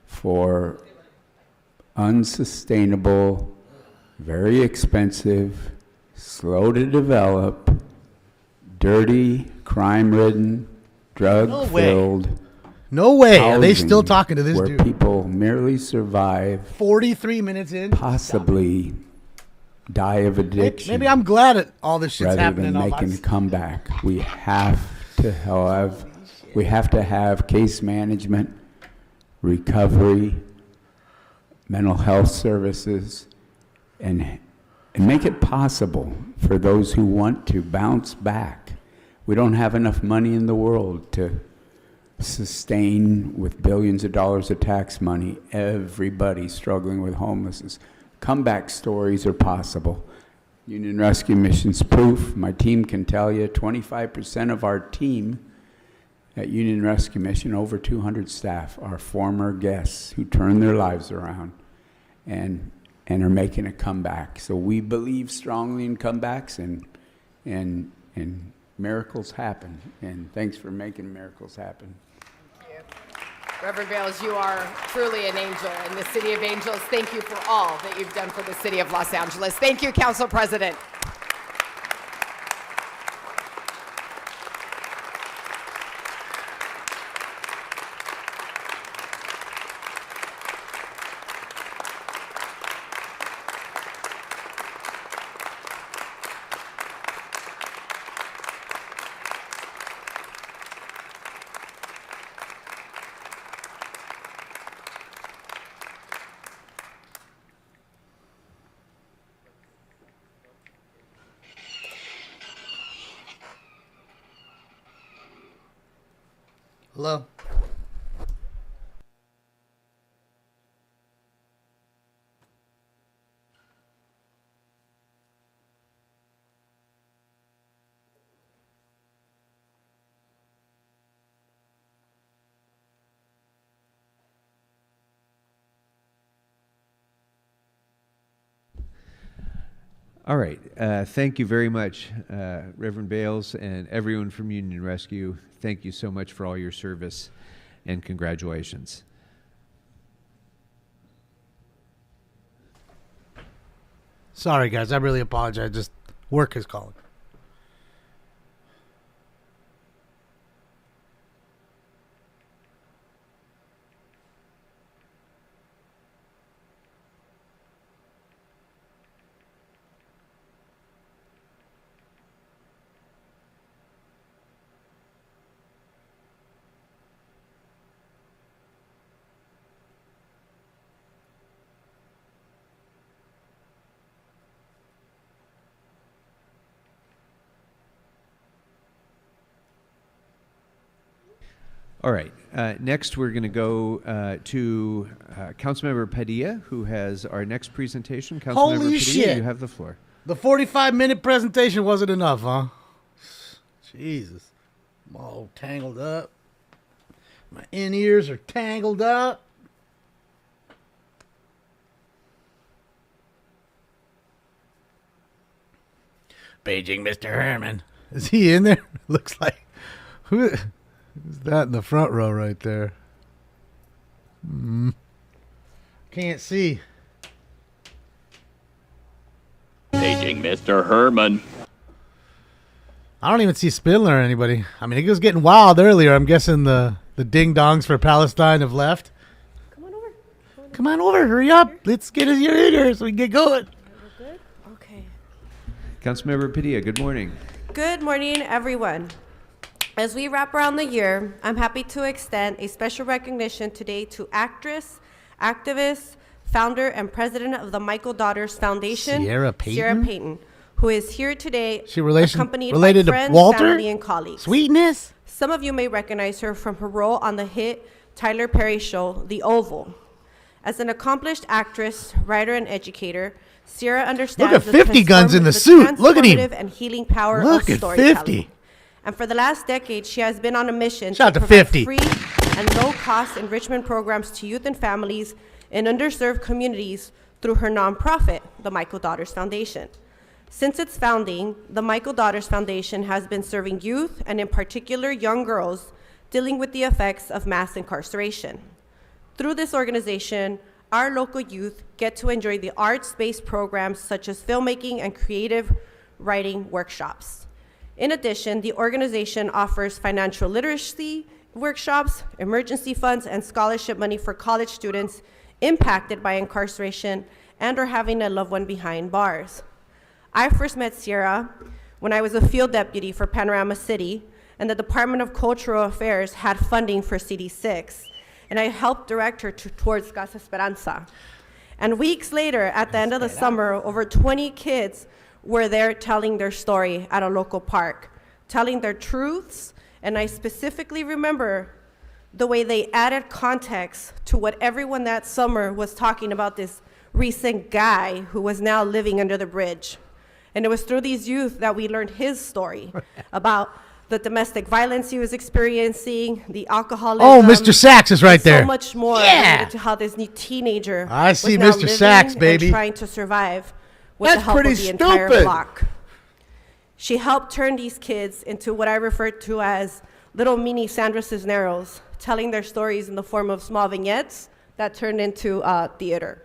for unsustainable, very expensive, slow to develop, dirty, crime-ridden, drug-filled. No way. Are they still talking to this where dude? People merely survive, 43 minutes in. possibly die of addiction. Maybe I'm glad that all this shit's rather happening. than making a comeback. We have to have case management, recovery, mental health services, and make it possible for those who want to bounce back. We don't have enough money in the world to sustain, with billions of dollars of tax money, everybody struggling with homelessness. Comeback stories are possible. Union Rescue Mission's proof. My team can tell you 25% of our team at Union Rescue Mission, over 200 staff, are former guests who turned their lives around and are making a comeback. So we believe strongly in comebacks, and miracles happen. And thanks for making miracles happen. Reverend Bales, you are truly an angel in the City of Angels. Thank you for all that you've done for the City of Los Angeles. Thank you, Council President. Hello. All right. Thank you very much, Reverend Bales and everyone from Union Rescue. Thank you so much for all your service, and congratulations. Sorry, guys. I really apologize. Just work is calling. All right. Next, we're going to go to Councilmember Padilla, who has our next presentation. Councilmember Holy Padilla, shit. you have the floor. The 45-minute presentation wasn't enough, huh? Jesus. I'm all tangled up. My in-ears are tangled up. Paging Mr. Herman. Is he in there? Looks like. Who's that in the front row right there? Can't see. Paging Mr. Herman. I don't even see Spindler or anybody. I mean, it was getting wild earlier. I'm guessing the ding-dongs for Palestine have left. Come on over. Hurry up. Let's get us your in here so we can get going. Okay. Councilmember Padilla, good morning. Good morning, everyone. As we wrap around the year, I'm happy to extend a special recognition today to actress, activist, founder, and president of the Michael Daughters Foundation, Sierra Payton, who is here today accompanied related by to friends, Walter? family, and colleagues. Sweetness. Some of you may recognize her from her role on the hit Tyler Perry show, The Oval. As an accomplished actress, writer, and educator, Sierra understands Look at 50 guns in the suit. Look at him. transformative and healing power Look of at storytelling. 50. And for the last decade, she has been on a mission Shout out to provide 50. free and low-cost enrichment programs to youth and families in underserved communities through her nonprofit, the Michael Daughters Foundation. Since its founding, the Michael Daughters Foundation has been serving youth, and in particular young girls, dealing with the effects of mass incarceration. Through this organization, our local youth get to enjoy the arts-based programs such as filmmaking and creative writing workshops. In addition, the organization offers financial literacy workshops, emergency funds, and scholarship money for college students impacted by incarceration and or having a loved one behind bars. I first met Sierra when I was a field deputy for Panorama City, and the Department of Cultural Affairs had funding for CD6, and I helped direct her towards Casa Esperanza. And weeks later, at the end of the summer, over 20 kids were there telling their story at a local park, telling their truths, and I specifically remember the way they added context to what everyone that summer was talking about this recent guy who was now living under the bridge. And it was through these youth that we learned his story about the domestic violence he was experiencing, the alcoholism. Oh, Mr. Sachs is right and there. So much more Yeah. related to how this new teenager I see was now Mr. living Sachs, and baby. trying to survive with That's the help of pretty the entire stupid. block. She helped turn these kids into what I refer to as little mini Sandra Cisneros, telling their stories in the form of small vignettes that turned into theater.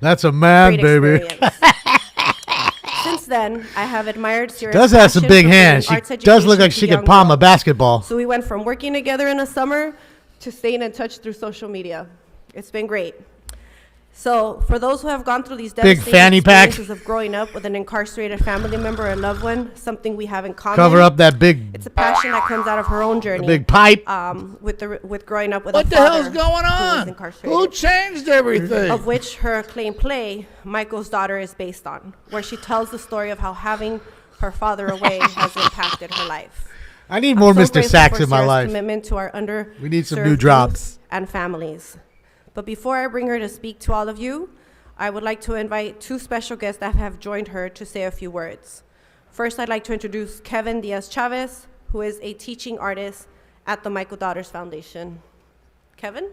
That's a man, Great baby. experience. Since then, I have admired Sierra's Does have some passion big for hands. bringing She arts does look education like to she young could palm a girls. basketball. So we went from working together in the summer to staying in touch through social media. It's been great. So for those who have gone through these Big devastating fanny pack. experiences of growing up with an incarcerated family member or loved one, something we have in common. Cover up that big. It's a passion that comes out of her own journey. big pipe. With growing up with What a the father hell's going who was on? incarcerated. Who changed everything? Of which her acclaimed play, Michael's Daughter, is based on, where she tells the story of how having her father away has impacted her life. I need more I'm so Mr. grateful Sachs for in my Sarah's life. Commitment to our underserved We need some new youths drops. and families. But before I bring her to speak to all of you, I would like to invite two special guests that have joined her to say a few words. First, I'd like to introduce Kevin Diaz-Chavez, who is a teaching artist at the Michael Daughters Foundation. Kevin?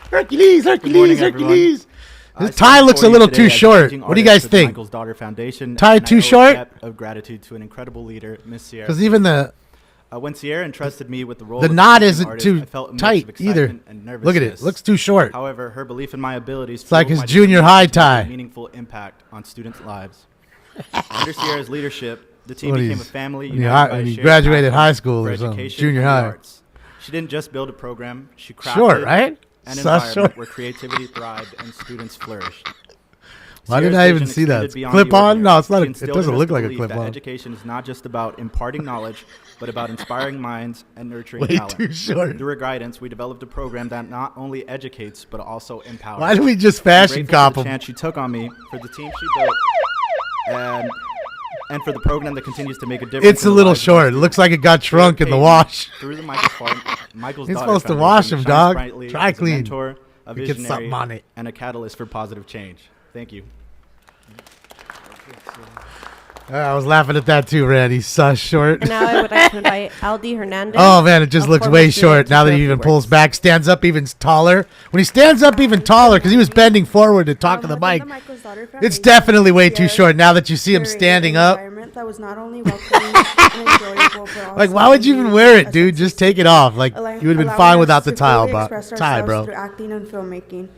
Hercules. morning, His I tie stand looks a before you little today too as a short. teaching What do you artist guys with the think? Michael's Daughter Foundation, Tie and I too owe a short? debt of gratitude to an incredible leader, Miss Sierra. Because even the when Sierra entrusted me with the role the of a knot teaching isn't artist, too I felt a mix tight of either. excitement and Look at it. nervousness. Looks too short. However, her belief in my abilities It's like fueled his my junior high determination to make tie. a meaningful impact on students' lives. Under Sierra's leadership, the team What became a he's- family when he united hi- by a when he shared graduated passion high school for or something, education junior and the high. arts. She didn't just build a program; she crafted Short, right? an So environment short. where creativity thrived and students flourished. Why did Sierra's I even vision see that? extended beyond Clip the on? ordinary. No, it's not. She It instilled doesn't in us look the like a belief clip that on. Education is not just about imparting knowledge, but about inspiring minds and nurturing Way talent. too short. Through her guidance, we developed a program that not only educates but also empowers. Why do we just I'm fashion grateful cop for the 'em? chance she took on me, for the team she built, and for the program that continues to make a difference. It's a in the little lives of our short. It looks like it got Sierra shrunk in the Payton, wash. Through the Michael's You're Daughter supposed to Foundation, wash 'em, shines dog. brightly Dry as a clean. mentor, a Get visionary, something on it. and a catalyst for positive change. Thank you. I was laughing at that too, Randy. So short. And now I would like to invite Aldi Hernandez. Oh man, it just a looks former way student, short to now that say a he few even pulls words. back, stands up even taller. When he stands up even taller, because he was bending forward to talk to the mic, it's definitely way too short now that you see him standing up. That was not only welcoming and enjoyable, but Like, also why would you even gave wear a it, dude? sense Just of take it off. Like, allowing- you would have been allowing fine us without the to tie, fully express tie, ourselves bro. Through acting and filmmaking.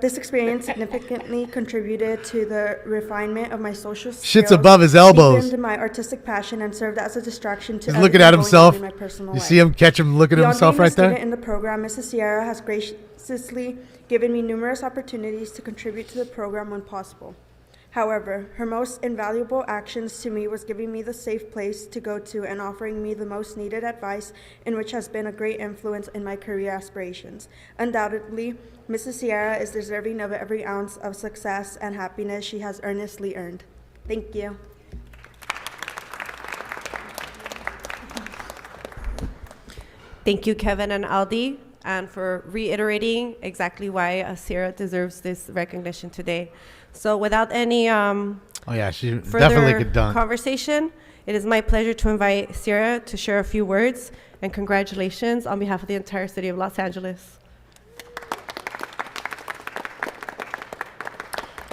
This experience significantly contributed to the refinement of my social skills. Shit's above his elbows. Deepened my artistic passion and served as a distraction to He's looking everything at going on himself. in my personal You life. see him catch him looking at Beyond himself being a right there? student in the program, Mrs. Sierra has graciously given me numerous opportunities to contribute to the program when possible. However, her most invaluable actions to me was giving me the safe place to go to and offering me the most needed advice, in which has been a great influence in my career aspirations. Undoubtedly, Mrs. Sierra is deserving of every ounce of success and happiness she has earnestly earned. Thank you. Thank you, Kevin and Aldi, and for reiterating exactly why Sierra deserves this recognition today. So without any Oh yeah, she further definitely could dunk. conversation, it is my pleasure to invite Sierra to share a few words, and congratulations on behalf of the entire city of Los Angeles.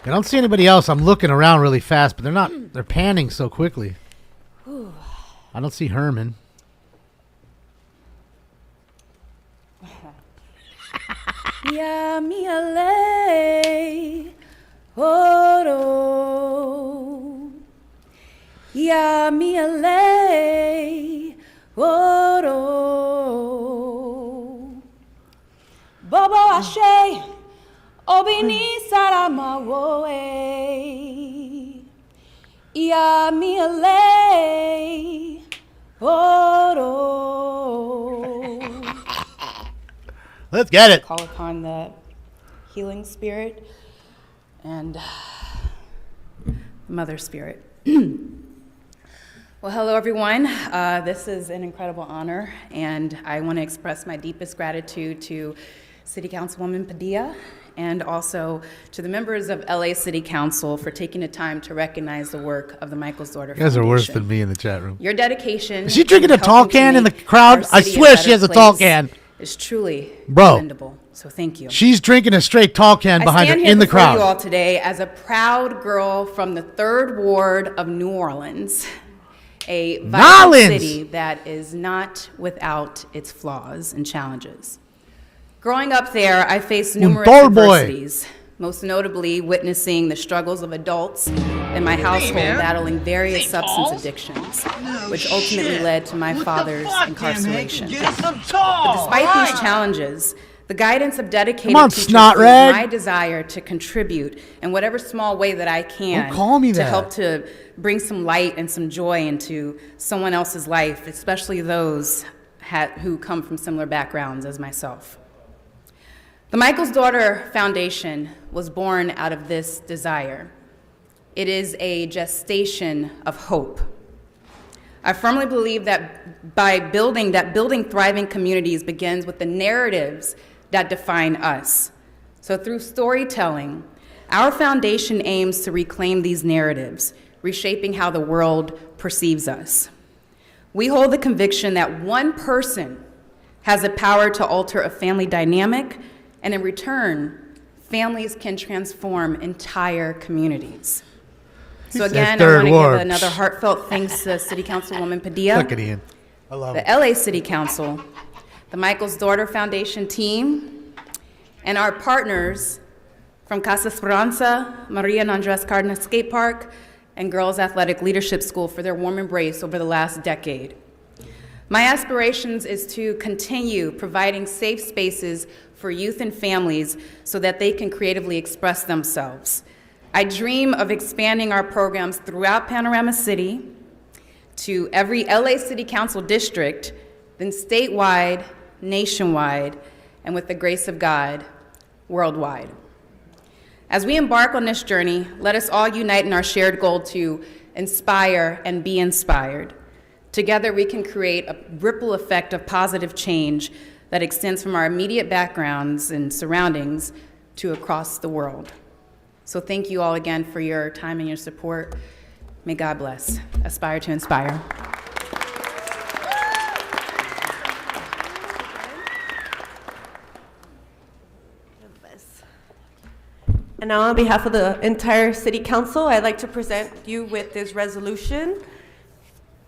I don't see anybody else. I'm looking around really fast, but they're panning so quickly. I don't see Herman. Ya mi ale oro. Ya mi ale oro. Bobo ashe obini sarama woe. Ya mi ale oro. Let's get it. Call upon the healing spirit and mother spirit. Well, hello everyone. This is an incredible honor, and I want to express my deepest gratitude to City Councilwoman Padilla and also to the members of LA City Council for taking the time to recognize the work of the Michael's Daughter You guys are worse Foundation. than me in the chat room. Your dedication. Is she drinking to a tall helping to can in the make crowd? our I city a swear better she has a tall place can. Is truly Bro. commendable. So thank you. She's drinking a straight tall can behind her I stand here in the before you all crowd. today as a proud girl from the 3rd Ward of New Orleans, a vibrant Nolans! city that is not without its flaws and challenges. Growing up there, I faced numerous Thor boy. adversities, most notably witnessing the struggles of adults in my household battling various substance addictions, which ultimately led to my father's incarceration. But despite these challenges, the guidance of dedicated Come on, teachers snot fueled rag. my desire to contribute in whatever small way that I can Don't call me to that. help to bring some light and some joy into someone else's life, especially those who come from similar backgrounds as myself. The Michael's Daughter Foundation was born out of this desire. It is a gestation of hope. I firmly believe that building thriving communities begins with the narratives that define us. So through storytelling, our foundation aims to reclaim these narratives, reshaping how the world perceives us. We hold the conviction that one person has the power to alter a family dynamic, and in return, families can transform entire communities. So again, I want to give another heartfelt thanks to City Councilwoman Padilla, Look at Ian. I love the it. LA City Council, the Michael's Daughter Foundation team, and our partners from Casa Esperanza, Maria and Andres Cardenas Skate Park, and Girls Athletic Leadership School for their warm embrace over the last decade. My aspirations is to continue providing safe spaces for youth and families so that they can creatively express themselves. I dream of expanding our programs throughout Panorama City to every LA City Council district, then statewide, nationwide, and with the grace of God, worldwide. As we embark on this journey, let us all unite in our shared goal to inspire and be inspired. Together, we can create a ripple effect of positive change that extends from our immediate backgrounds and surroundings to across the world. So thank you all again for your time and your support. May God bless. Aspire to inspire. And now on behalf of the entire City Council, I'd like to present you with this resolution,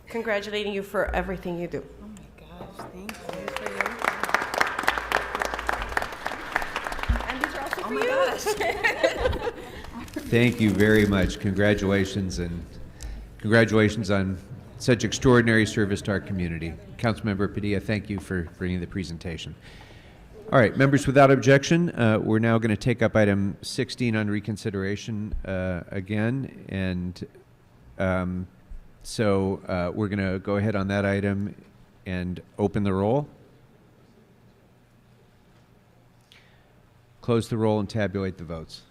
congratulating you for everything you do. Oh my gosh, thank you for your... And these are also for my you. gosh. Thank you very much. Congratulations, and congratulations on such extraordinary service to our community. Councilmember Padilla, thank you for bringing the presentation. All right, members, without objection, we're now going to take up item 16 on reconsideration again, and so we're going to go ahead on that item and open the roll, close the roll, and tabulate the votes.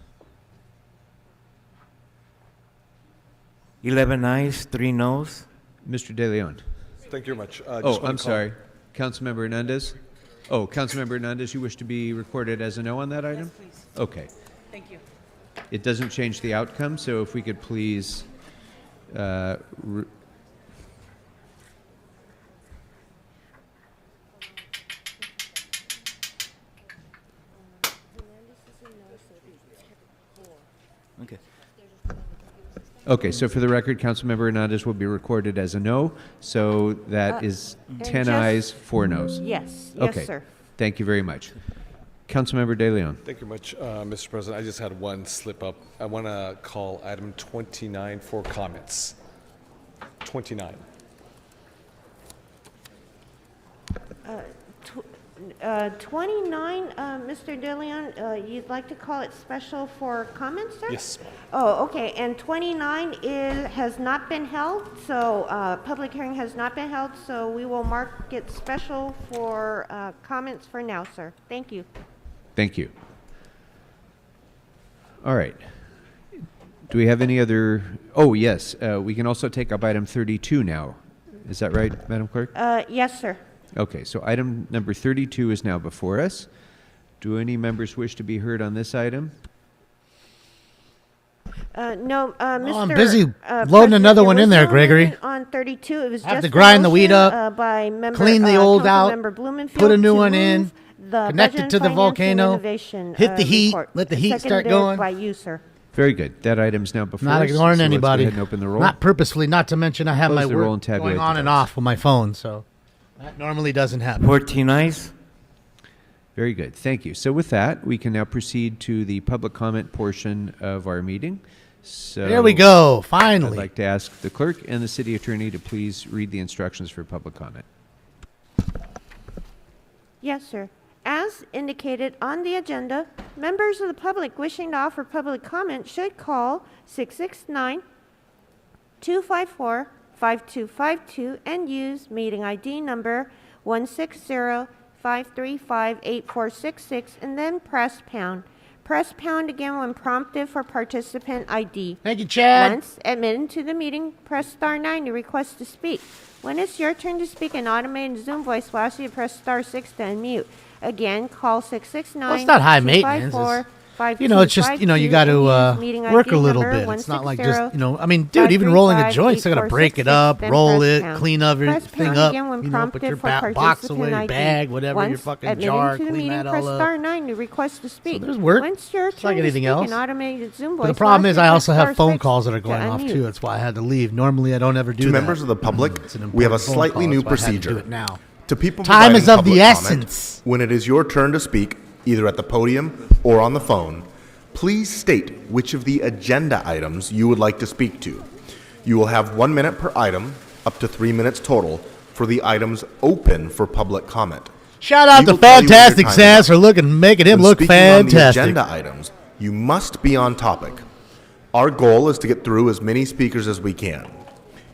11 ayes, 3 noes. Mr. De Leon. Thank you very much. I'm sorry. Councilmember Hernandez? Oh, Councilmember Hernandez, you wish to be recorded as a no on that item? Yes, please. Okay. Thank you. It doesn't change the outcome, so if we could please Okay. Okay, so for the record, Councilmember Hernandez will be recorded as a no, so that is 10 ayes, 4 noes. Yes, Okay. sir. Thank you very much. Councilmember De Leon. Thank you much, Mr. President. I just had one slip up. I want to call item 29 for comments. 29. 29, Mr. De Leon, you'd like to call it special for comments, sir? Yes. Oh, okay, and 29 has not been held, so public hearing has not been held, so we will mark it special for comments for now, sir. Thank you. Thank you. All right. Do we have any other? Oh, yes. We can also take up item 32 now. Is that right, Madam Clerk? Yes, sir. Okay, so item number 32 is now before us. Do any members wish to be heard on this item? No, Mr. I'm busy loading President, another one in there, Gregory. On 32, it was Have just to grind a the weed motion, up, by member, clean the old out, Councilmember Blumenfield put a new to one in, move the connect Budget it to and the Finance and volcano, Innovation, hit the heat, report. let the heat start Seconded going. by you, sir. Very good. That item's now before Not us. ignoring so anybody. Let's go ahead and open the roll. Not purposefully, not to mention I have Close my the roll work and tabulate going the on and votes. off with my phone, so that normally doesn't happen. 14 ayes. Very good. Thank you. So with that, we can now proceed to the public comment portion of our meeting. So There we go, finally. I'd like to ask the clerk and the city attorney to please read the instructions for public comment. Yes, sir. As indicated on the agenda, members of the public wishing to offer public comment should call 669-254-5252 and use meeting ID number 160-535-8466 and then press pound. Press pound again when prompted for participant ID. Thank you, Chad. Once admitted to the meeting, press star 9 to request to speak. When it's your turn to speak, an automated Zoom voice will ask you to press star 6 to unmute. Again, call 669 Well, it's not high maintenance. It's just, you got to work a little bit. It's not like just, I mean, dude, even rolling a joint, you got to break it up, roll it, clean everything up, put your box away, your bag, whatever, your fucking jar, clean that all up. Star 9 to request to speak. So there's work. Once your It's like turn to anything speak, else. an automated Zoom voice But the will problem ask is you I to also press have star phone 6 calls that are to going off unmute. too. That's why I had to leave. Normally I don't ever do To that. members of the public, It's an we have a important phone slightly call, new that's why I had to do procedure. it now. To people Time is providing of the public comment, essence. when it is your turn to speak, either at the podium or on the phone, please state which of the agenda items you would like to speak to. You will have 1 minute per item, up to 3 minutes total, for the items open for public comment. Shout out We to will tell you when your Fantastic time is Sans up. for making him When look speaking on the fantastic. agenda items, you must be on topic. Our goal is to get through as many speakers as we can.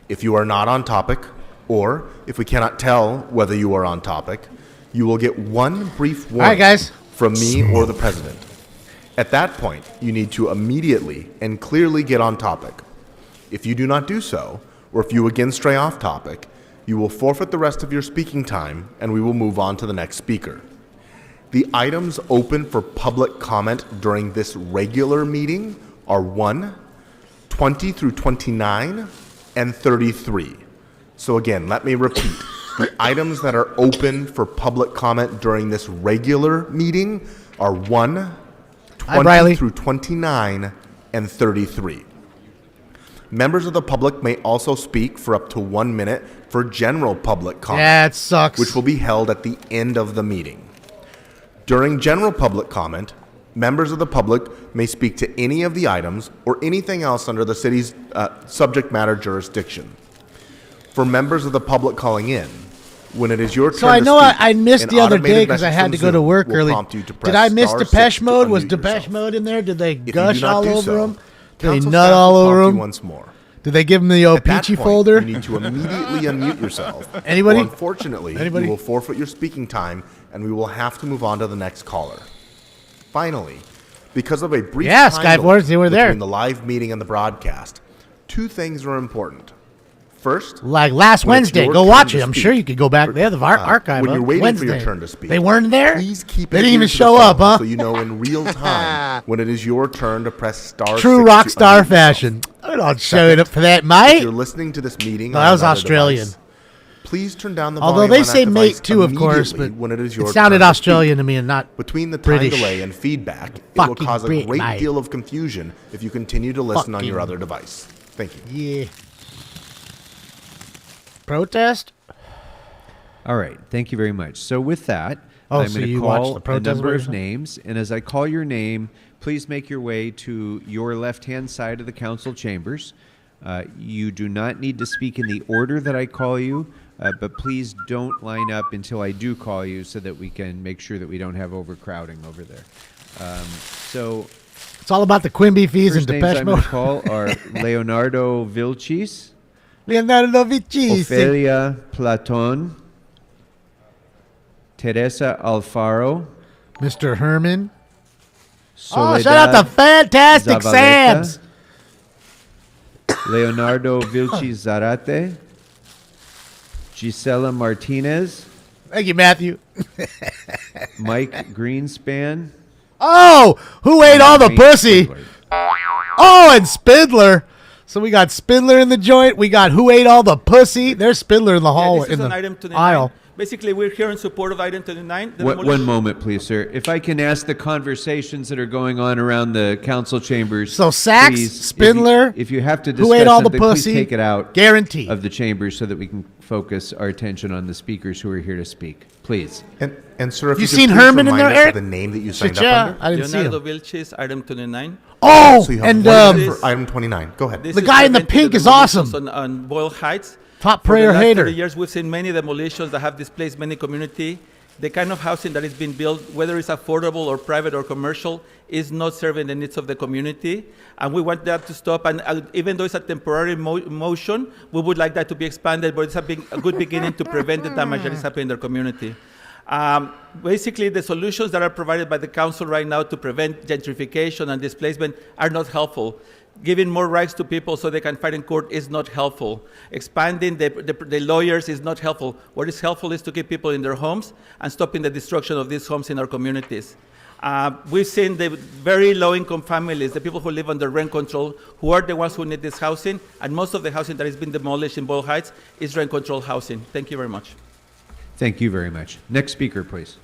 If you are not on topic, or if we cannot tell whether you are on topic, you will get one brief warning right, guys. from me or the president. At that point, you need to immediately and clearly get on topic. If you do not do so, or if you again stray off topic, you will forfeit the rest of your speaking time and we will move on to the next speaker. The items open for public comment during this regular meeting are 1, 20 through 29, and 33. So again, let me repeat. The items that are open for public comment during this regular meeting are 1, 20 Briley. through 29, and 33. Members of the public may also speak for up to 1 minute for general public comment. Yeah, it sucks. Which will be held at the end of the meeting. During general public comment, members of the public may speak to any of the items or anything else under the city's subject matter jurisdiction. For members of the public calling in, when it is your turn So I to know speak, I missed an the other day automated because I message had from to go to Zoom work will early. prompt you to Did press I miss star Depeche 6 to Mode? Was unmute Depeche yourself. Mode in there? Did they If you gush do not all do over so, him? Did they council nut staff all will over prompt you him? once more. Did they give him the old At that peachy point, folder? You need to immediately unmute yourself. Anybody? Or unfortunately, Anybody? you will forfeit your speaking time, and we will have to move on to the next caller. Finally, because of a brief Yeah, time Skyforce, they were there. between the live meeting and the broadcast, 2 things are important. First, Like last when it's Wednesday, your go turn watch to it. I'm speak, sure you could go back there. The archive. when up. you're waiting Wednesday. for your turn to speak, They weren't there. please keep They it didn't ear even to the show up, phone huh? So you know in real time when it is your turn to press star. True 6 rock to star unmute yourself. fashion. I'm not showing Second, up for that, If mate. you're listening to this meeting, No, on that was another Australian. device, please turn down the Although volume they on say that mate device too, of course, immediately but when it is your it sounded turn to Australian speak. to me and not Between the British. time delay and feedback, it will Fucking cause a Brit, great mate. deal of confusion if you continue to listen on your Fucking- other device. Thank you. Yeah. Protest? All right. Thank you very much. So with that, Oh, I'm so going to you watched call the a protest number of version? names, and as I call your name, please make your way to your left-hand side of the council chambers. You do not need to speak in the order that I call you, but please don't line up until I do call you so that we can make sure that we don't have overcrowding over there. So It's all about the Quimby fees and first names Depeche I'm going Mode. to call are Leonardo Vilchis, Leonardo Vici. Ofelia Platon, Teresa Alfaro, Mr. Herman. Soledad Oh, shout out to Fantastic Zavaleta, Sam's. Leonardo Vilchis Zarate, Gisela Martinez, Thank you, Matthew. Mike Greenspan. Oh, who ate all the Wayne pussy? Spindler. Oh, and Spindler. So we got Spindler in the joint. We got who ate all the pussy. There's Spindler in the hallway, This is in on the item 29. aisle. Basically, we're here in support of item 29. the One demolition- moment, please, sir. If I can ask the conversations that are going on around the council chambers. So Sachs, please, Spindler, if you have to who discuss ate all the something, please pussy, take it out guaranteed. of the chambers so that we can focus our attention on the speakers who are here to speak. Please. And sir, if You you could seen please Herman in remind there, us Eric? of the name that you signed Shit, yeah, up under. I didn't see Leonardo him. Vilchis, item 29. Oh, So you have and 1 minute for item 29. Go ahead. This The is guy in the preventing pink is demolitions awesome. On Boyle Heights. Top For the prayer last hater. 30 years, we've seen many demolitions that have displaced many community. The kind of housing that is being built, whether it's affordable or private or commercial, is not serving the needs of the community. And we want that to stop. And even though it's a temporary motion, we would like that to be expanded, but it's a good beginning to prevent the damage that is happening in their community. Basically, the solutions that are provided by the council right now to prevent gentrification and displacement are not helpful. Giving more rights to people so they can fight in court is not helpful. Expanding the lawyers is not helpful. What is helpful is to keep people in their homes and stopping the destruction of these homes in our communities. We've seen the very low-income families, the people who live under rent control, who are the ones who need this housing, and most of the housing that has been demolished in Boyle Heights is rent control housing. Thank you very much. Thank you very much. Next speaker, please.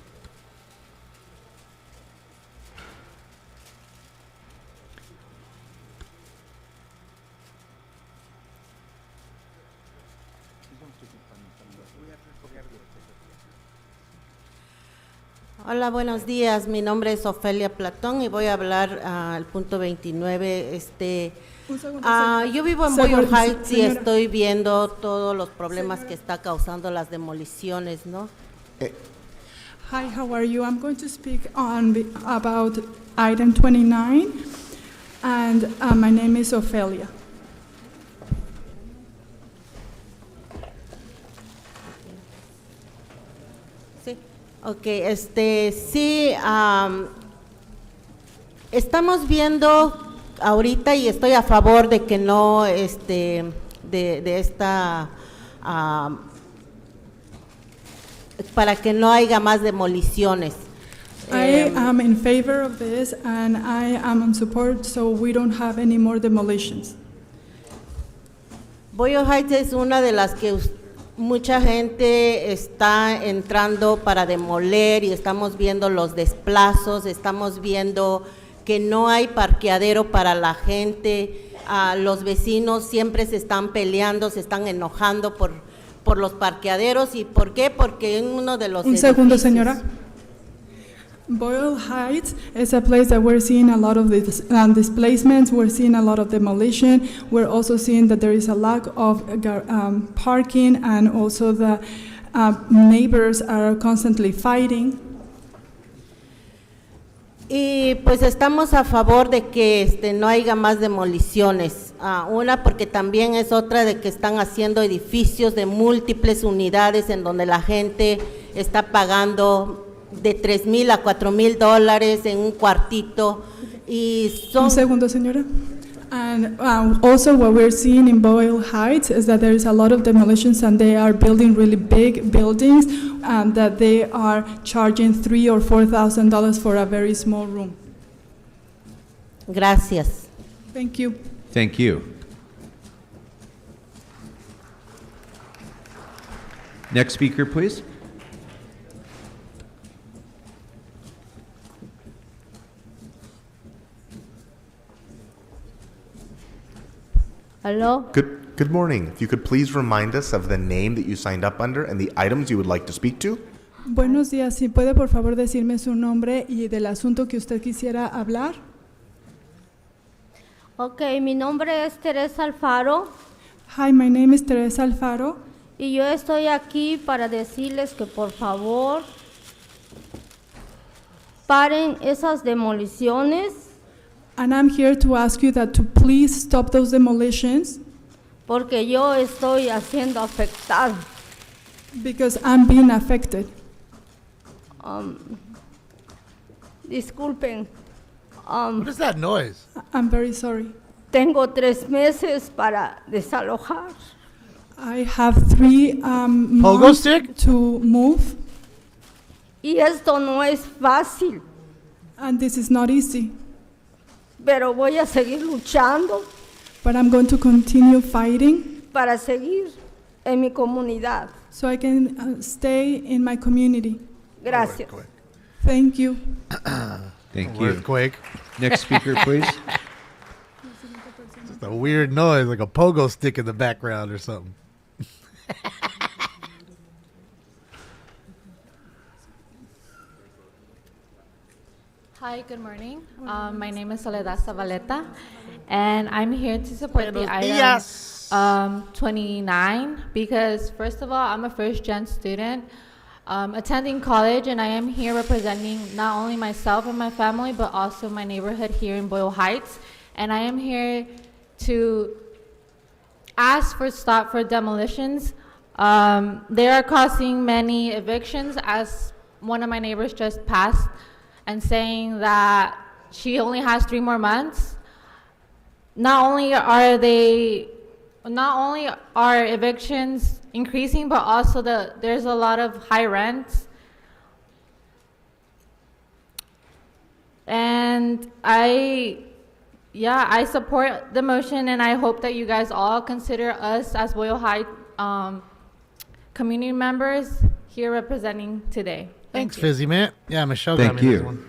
Hola, buenos días. Mi nombre es Ofelia Platón y voy a hablar al punto 29. Yo vivo en Boyle Heights y estoy viendo todos los problemas que está causando las demoliciones, ¿no? Hi, how are you? I'm going to speak about item 29, and my name is Ofelia. Ok, sí, estamos viendo ahorita y estoy a favor de que no, para que no haya más demoliciones. I am in favor of this, and I am in support so we don't have any more demolitions. Boyle Heights es una de las que mucha gente está entrando para demoler y estamos viendo los desplazos, estamos viendo que no hay parqueadero para la gente, los vecinos siempre se están peleando, se están enojando por los parqueaderos. ¿Y por qué? Porque en uno de los segundo, señora. Boyle Heights is a place that we're seeing a lot of displacements, we're seeing a lot of demolition, we're also seeing that there is a lack of parking, and also the neighbors are constantly fighting. Y pues estamos a favor de que no haya más demoliciones. Una, porque también es otra de que están haciendo edificios de múltiples unidades en donde la gente está pagando de $3,000 a $4,000 en un cuartito y son. Un segundo, señora. And also what we're seeing in Boyle Heights is that there is a lot of demolitions, and they are building really big buildings, and that they are charging $3,000 or $4,000 for a very small room. Gracias. Thank you. Thank you. Next speaker, please. Hello? Good morning. If you could please remind us of the name that you signed up under and the items you would like to speak to. Buenos días. Si puede por favor decirme su nombre y del asunto que usted quisiera hablar. Ok, mi nombre es Teresa Alfaro. Hi, my name is Teresa Alfaro. Y yo estoy aquí para decirles que por favor paren esas demoliciones. And I'm here to ask you that to please stop those demolitions. Porque yo estoy siendo afectado. Because I'm being affected. Disculpen. What is that noise? I'm very sorry. Tengo 3 meses para desalojar. I have 3 months to move. Y esto no es fácil. And this is not easy. Pero voy a seguir luchando. But I'm going to continue fighting. Para seguir en mi comunidad. So I can stay in my community. Gracias. Thank you. Thank you. Earthquake. Next speaker, please. Just a weird noise, like a pogo stick in the background or something. Hi, good morning. My name is Soledad Zavaleta, and I'm here to support the item 29 because, first of all, I'm a first-gen student attending college, and I am here representing not only myself and my family, but also my neighborhood here in Boyle Heights. And I am here to ask for stop for demolitions. They are causing many evictions, as one of my neighbors just passed and saying that she only has 3 more months. Not only are evictions increasing, but also there's a lot of high rents. And I support the motion, and I hope that you guys all consider us as Boyle Heights community members here representing today. Thanks, Fizzy, man. Yeah, Michelle Thank got me you. this one.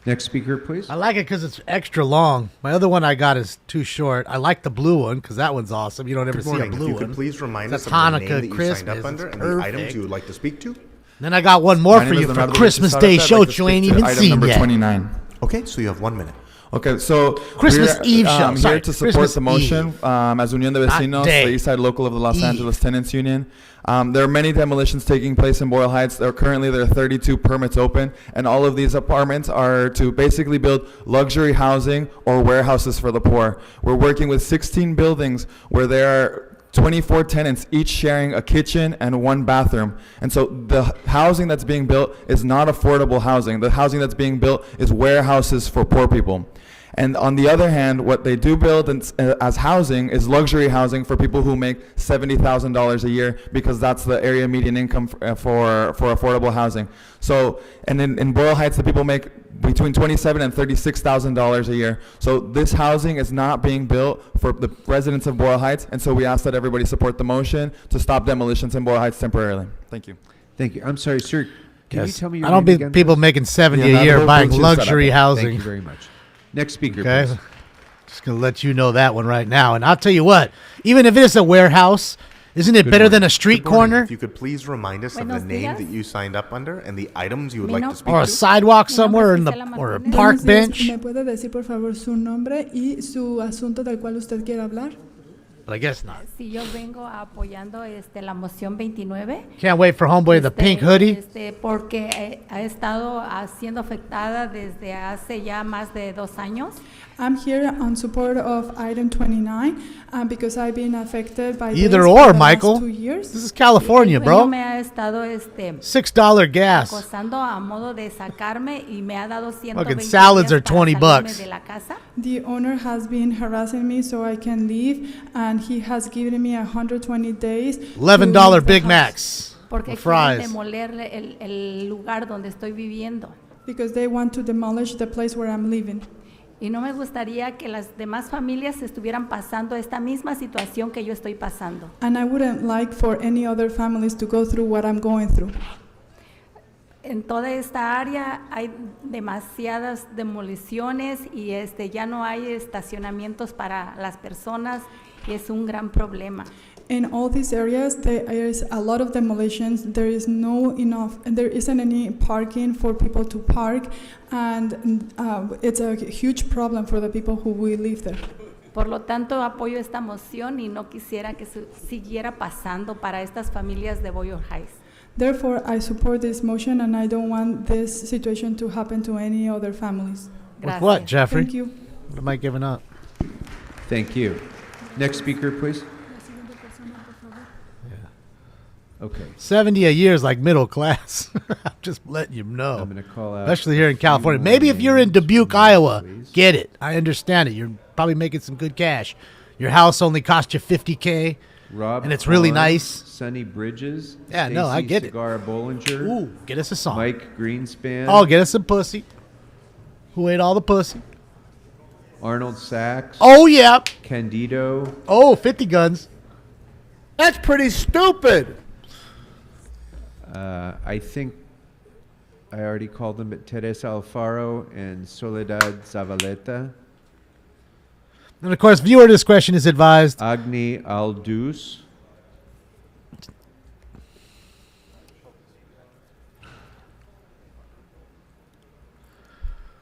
Next speaker, please. I like it because it's extra long. My other one I got is too short. I like the blue one because that one's awesome. You don't ever Good see a morning. blue If you one. could please remind That's us of the name Hanukkah, that you Christmas. signed up under It's and the items perfect. you would like to speak to. Then I got one more My for name you is for Leonardo Christmas Vilches Day Sarata. I'd show like to you ain't speak to even item seen number yet. 29. Okay, so you have 1 minute. Okay, so Christmas we're, Eve show. here Sorry, to support Christmas the motion Eve. As Unión de Not Vecinos, day. the East Side Local of the Los Eve. Angeles Tenants Union. There are many demolitions taking place in Boyle Heights. There are 32 permits open, and all of these apartments are to basically build luxury housing or warehouses for the poor. We're working with 16 buildings where there are 24 tenants, each sharing a kitchen and 1 bathroom. And so the housing that's being built is not affordable housing. The housing that's being built is warehouses for poor people. And on the other hand, what they do build as housing is luxury housing for people who make $70,000 a year, because that's the area median income for affordable housing. So, and in Boyle Heights, the people make between $27,000 and $36,000 a year. So this housing is not being built for the residents of Boyle Heights, and so we ask that everybody support the motion to stop demolitions in Boyle Heights temporarily. Thank you. Thank you. I'm sorry, sir. Can you Yes. tell me your I don't name be again, people please? making 70 Yeah, a year Leonardo buying Vilches luxury Sarata. housing. Thank you very much. Next speaker, Okay. please. Just going to let you know that one right now. And I'll tell you what, even if it's a warehouse, isn't it better than a street Good morning. corner? If you could please remind us of the Buenos name días. that you signed up under and the items you would Mi like nom- to speak Or a to. sidewalk Mi nombre somewhere es in the, Gisela or a Martínez. park Buenos días. bench? ¿Me puede decir, por favor, su nombre y su asunto del cual usted quiere hablar? But I guess not. Si yo vengo apoyando la moción 29. Can't wait for homeboy the pink hoodie. Porque ha estado siendo afectada desde hace ya más de 2 años. I'm here on support of item 29 because I've been affected by Either this or, for the Michael. last 2 years. This is California, El dueño bro. me ha estado $6 gas. acosando a modo de sacarme y me ha dado 120 Fucking salads días are para 20 salirme bucks. de la casa. The owner has been harassing me so I can leave, and he has given me 120 days. to $11 leave the Big house. Macs. Porque or quieren fries. demoler el lugar donde estoy viviendo. Because they want to demolish the place where I'm living. Y no me gustaría que las demás familias estuvieran pasando esta misma situación que yo estoy pasando. And I wouldn't like for any other families to go through what I'm going through. En toda esta área hay demasiadas demoliciones y ya no hay estacionamientos para las personas y es un gran problema. In all these areas, there is a lot of demolitions. There isn't any parking for people to park, and it's a huge problem for the people who will live there. Por lo tanto, apoyo esta moción y no quisiera que siguiera pasando para estas familias de Boyle Heights. Therefore, I support this motion, and I don't want this situation to happen to any other families. With what, Jeffrey? Thank you. What am I giving up? Thank you. Next speaker, please. Okay. 70 a year is like middle class. I'm just letting you know. I'm going to call out. Especially here in California. Maybe if you're in Dubuque, Iowa, get it. I understand it. You're probably making some good cash. Your house only cost you $50K, Rob and it's really Kahn, nice. Sonny Bridges. Yeah, no, I Stacy get it. Cigar Bollinger. Ooh, get us a song. Mike Greenspan. Oh, get us some pussy. Who ate all the pussy? Arnold Sachs. Oh, yeah. Candido. Oh, 50 guns. That's pretty stupid. I think I already called them, but Teresa Alfaro and Soledad Zavaleta. And, of course, viewer discretion is advised. Agni Aldous.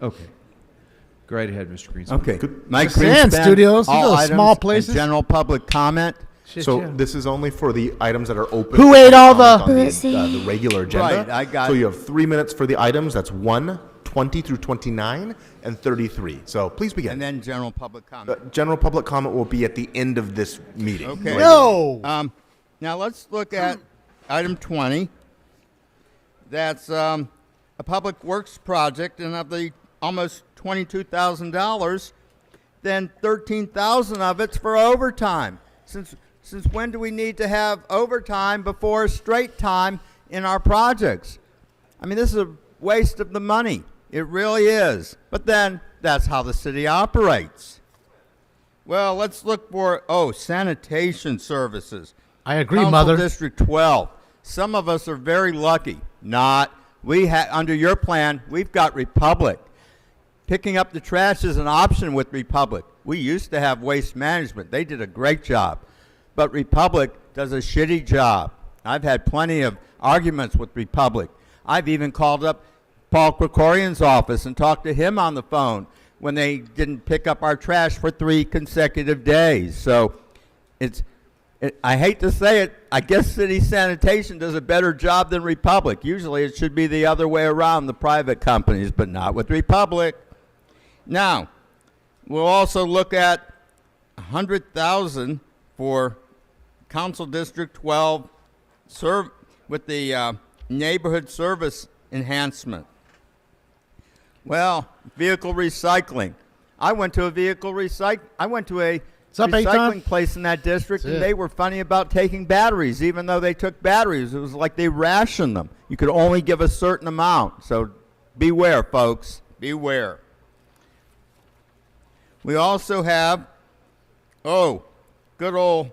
Okay. Go right ahead, Mr. Greenspan. Okay. Mike Sand Greenspan, Studios, you all go to items small and places. General public comment. Shit, So yeah. this is only for the items that are open. Who ate all Comment the- on Pussy. the regular agenda? Right, I got So it. you have 3 minutes for the items. That's 1, 20 through 29, and 33. So please begin. And then general public comment. General public comment will be at the end of this meeting. Okay. No. Now let's look at item 20. That's a public works project, and of the almost $22,000, then 13,000 of it's for overtime. Since when do we need to have overtime before straight time in our projects? I mean, this is a waste of the money. It really is. But then that's how the city operates. Well, let's look for, sanitation services. I agree, Council Mother. District 12. Some of us are very lucky. Not. Under your plan, we've got Republic. Picking up the trash is an option with Republic. We used to have Waste Management. They did a great job. But Republic does a shitty job. I've had plenty of arguments with Republic. I've even called up Paul Krikorian's office and talked to him on the phone when they didn't pick up our trash for 3 consecutive days. So I hate to say it, I guess city sanitation does a better job than Republic. Usually it should be the other way around, the private companies, but not with Republic. Now, we'll also look at $100,000 for Council District 12 with the neighborhood service enhancement. Well, vehicle recycling. I went to a recycling place in that district, and they were funny about taking batteries. Even though they took batteries, it was like they rationed them. You could only give a certain amount. So beware, folks. Beware. We also have, good old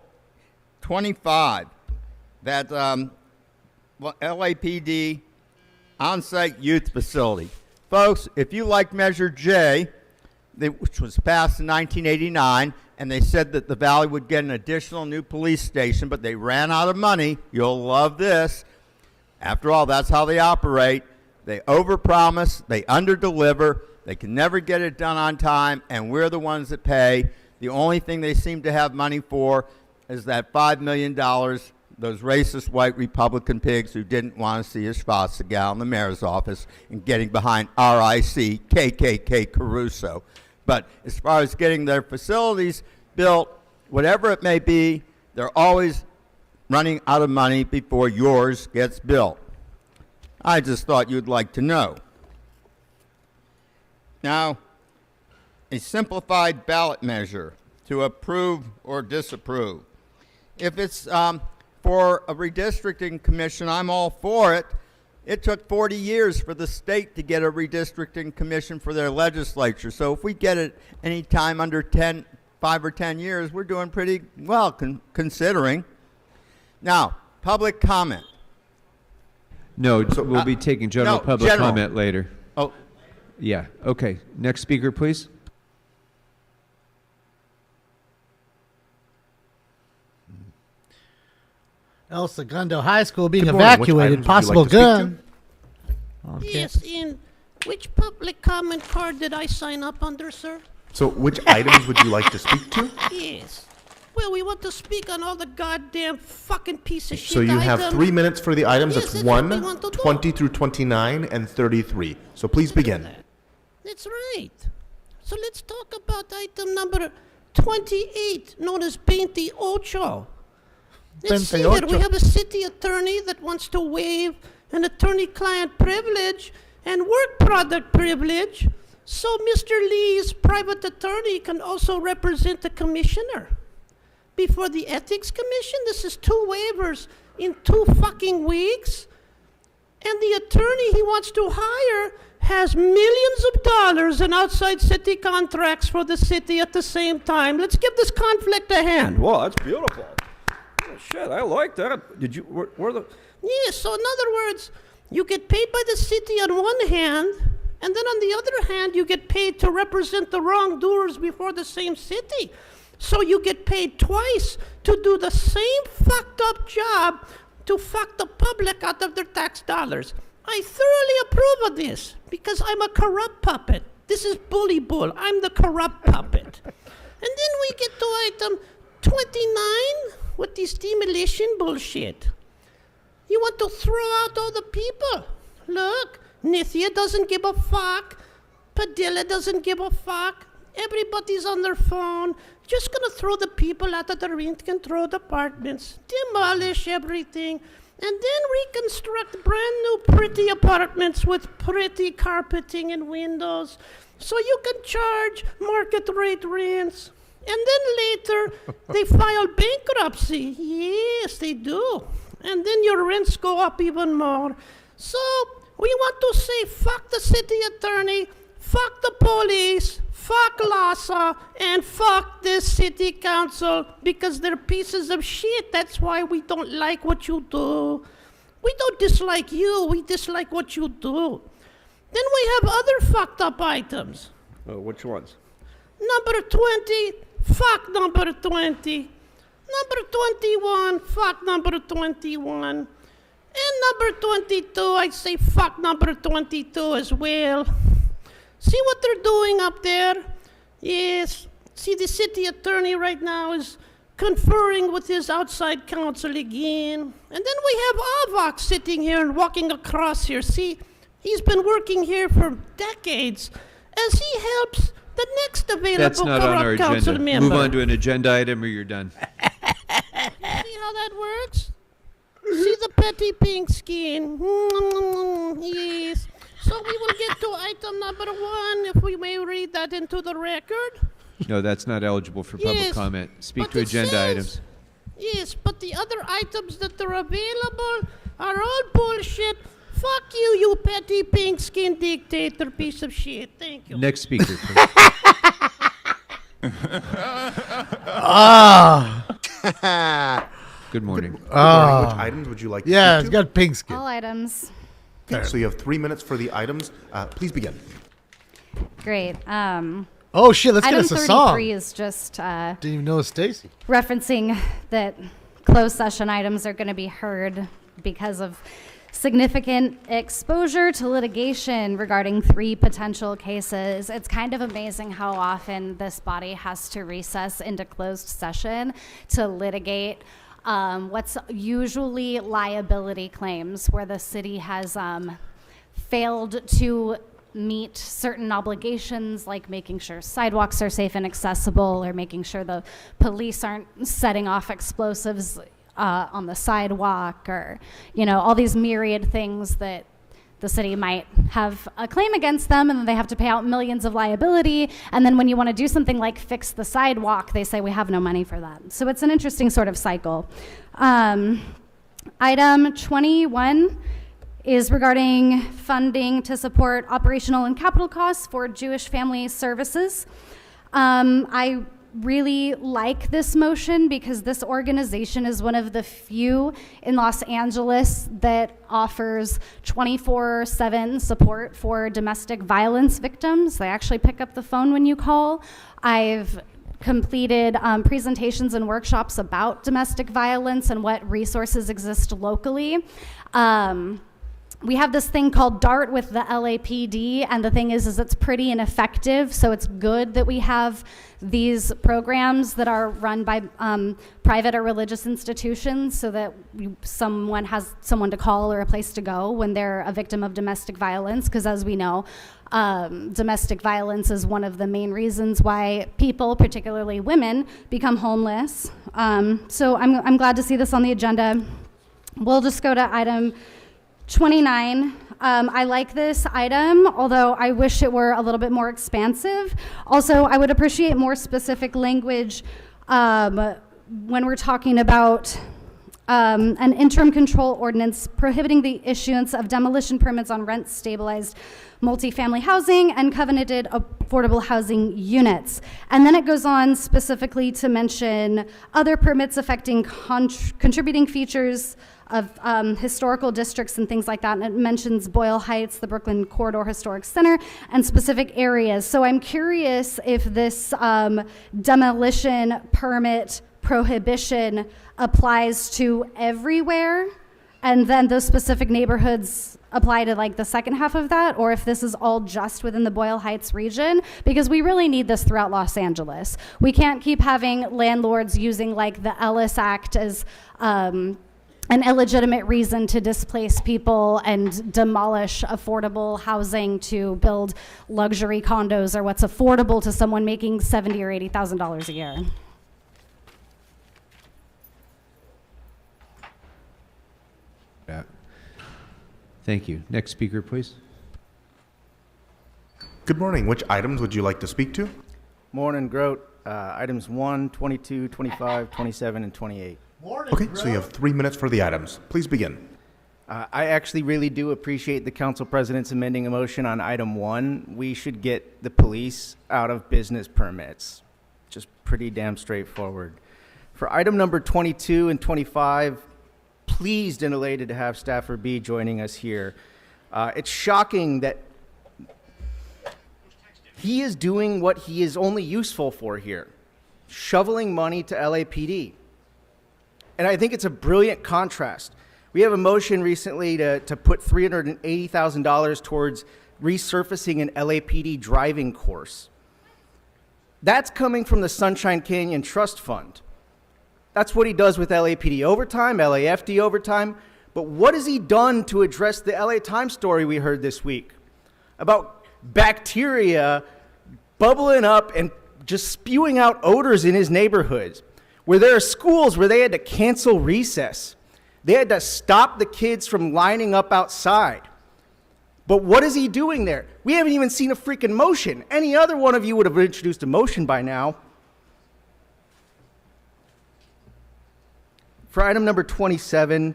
25, that LAPD on-site youth facility. Folks, if you like Measure J, which was passed in 1989, and they said that the Valley would get an additional new police station, but they ran out of money. You'll love this. After all, that's how they operate. They overpromise, they underdeliver, they can never get it done on time, and we're the ones that pay. The only thing they seem to have money for is that $5 million, those racist white Republican pigs who didn't want to see a swastika in the mayor's office and getting behind RIC, KKK Caruso. But as far as getting their facilities built, whatever it may be, they're always running out of money before yours gets built. I just thought you'd like to know. Now, a simplified ballot measure to approve or disapprove. If it's for a redistricting commission, I'm all for it. It took 40 years for the state to get a redistricting commission for their legislature. So if we get it any time under 5 or 10 years, we're doing pretty well considering. Now, public comment. No, we'll be taking general public comment later. Oh. Yeah, okay. Next speaker, please. El Segundo High School being Good morning. Which evacuated. items would you Possible like to speak gun. Yes, and which public comment card did I sign up under, sir? So which items would you like to speak to? Yes. Well, we want to speak on all the goddamn fucking piece of shit So you have items. 3 minutes for the items. Yes, That's that's 1, what we want to do. 20 through 29, and 33. So please begin. That's right. So let's talk about item number 28, known as 28. Let's see here. We have a city attorney that wants to waive an attorney-client privilege and work product privilege, so Mr. Lee's private attorney can also represent the commissioner. Before the Ethics Commission, this is 2 waivers in 2 fucking weeks. And the attorney he wants to hire has millions of dollars in outside city contracts for the city at the same time. Let's give this conflict a hand. Wow, that's beautiful. Oh, shit, I like that. Did you, where the... Yes, so in other words, you get paid by the city on one hand, and then on the other hand, you get paid to represent the wrongdoers before the same city. So you get paid twice to do the same fucked up job to fuck the public out of their tax dollars. I thoroughly approve of this because I'm a corrupt puppet. This is bully bull. I'm the corrupt puppet. And then we get to item 29 with this demolition bullshit. You want to throw out all the people. Look, Nithya doesn't give a fuck. Padilla doesn't give a fuck. Everybody's on their phone. Just gonna throw the people out of the rent control departments. Demolish everything. and then reconstruct brand new pretty apartments with pretty carpeting and windows so you can charge market rate rents. And then later, they file bankruptcy. Yes, they do. And then your rents go up even more. So we want to say fuck the city attorney, fuck the police, fuck LASA, and fuck this city council because they're pieces of shit. That's why we don't like what you do. We don't dislike you, we dislike what you do. Then we have other fucked up items. Oh, which ones? Number 20, fuck number 20. Number 21, fuck number 21. And number 22, I say fuck number 22 as well. See what they're doing up there? Yes. See, the city attorney right now is conferring with his outside counsel again. And then we have Avok sitting here and walking across here. See, he's been working here for decades as he helps the next available That's not on our corrupt council agenda. member. Move on to an agenda item or you're done. See how that works? See the petty pink skin. Yes. So we will get to item number 1, if we may read that into the record. No, that's not eligible for public Yes, comment. Speak but to it agenda says- items. Yes, but the other items that are available are all bullshit. Fuck you, you petty pink skin dictator piece of shit. Thank you. Next speaker, please. Good morning. Good morning. Which items would you like to Yeah, speak it's to? got pink skin. All items. Okay, so you have 3 minutes for the items. Please begin. Great. Oh shit, let's get item us a 33 song. is just Didn't even know it was Stacy. referencing that closed session items are going to be heard because of significant exposure to litigation regarding 3 potential cases. It's kind of amazing how often this body has to recess into closed session to litigate what's usually liability claims where the city has failed to meet certain obligations like making sure sidewalks are safe and accessible or making sure the police aren't setting off explosives on the sidewalk or, all these myriad things that the city might have a claim against them and then they have to pay out millions of liability. And then when you want to do something like fix the sidewalk, they say we have no money for that. So it's an interesting sort of cycle. Item 21 is regarding funding to support operational and capital costs for Jewish Family Services. I really like this motion because this organization is one of the few in Los Angeles that offers 24/7 support for domestic violence victims. They actually pick up the phone when you call. I've completed presentations and workshops about domestic violence and what resources exist locally. We have this thing called DART with the LAPD, and the thing is it's pretty ineffective, so it's good that we have these programs that are run by private or religious institutions so that someone has someone to call or a place to go when they're a victim of domestic violence, because as we know, domestic violence is one of the main reasons why people, particularly women, become homeless. So I'm glad to see this on the agenda. We'll just go to item 29. I like this item, although I wish it were a little bit more expansive. Also, I would appreciate more specific language when we're talking about an interim control ordinance prohibiting the issuance of demolition permits on rent-stabilized multifamily housing and covenanted affordable housing units. And then it goes on specifically to mention other permits affecting contributing features of historical districts and things like that. And it mentions Boyle Heights, the Brooklyn Corridor Historic Center, and specific areas. So I'm curious if this demolition permit prohibition applies to everywhere, and then those specific neighborhoods apply to like the second half of that, or if this is all just within the Boyle Heights region, because we really need this throughout Los Angeles. We can't keep having landlords using like the Ellis Act as an illegitimate reason to displace people and demolish affordable housing to build luxury condos or what's affordable to someone making $70,000 or $80,000 a year. Thank you. Next speaker, please. Good morning. Which items would you like to speak to? Morning, Grote. Items 1, 22, 25, 27, and 28. Okay, so you have 3 minutes for the items. Please begin. I actually really do appreciate the council president's amending a motion on item 1. We should get the police out of business permits. Just pretty damn straightforward. For item number 22 and 25, pleased and elated to have Stafford B joining us here. It's shocking that he is doing what he is only useful for here, shoveling money to LAPD. And I think it's a brilliant contrast. We have a motion recently to put $380,000 towards resurfacing an LAPD driving course. That's coming from the Sunshine Canyon Trust Fund. That's what he does with LAPD overtime, LAFD overtime. But what has he done to address the LA Times story we heard this week about bacteria bubbling up and just spewing out odors in his neighborhoods, where there are schools where they had to cancel recess? They had to stop the kids from lining up outside. But what is he doing there? We haven't even seen a freaking motion. Any other one of you would have introduced a motion by now. For item number 27,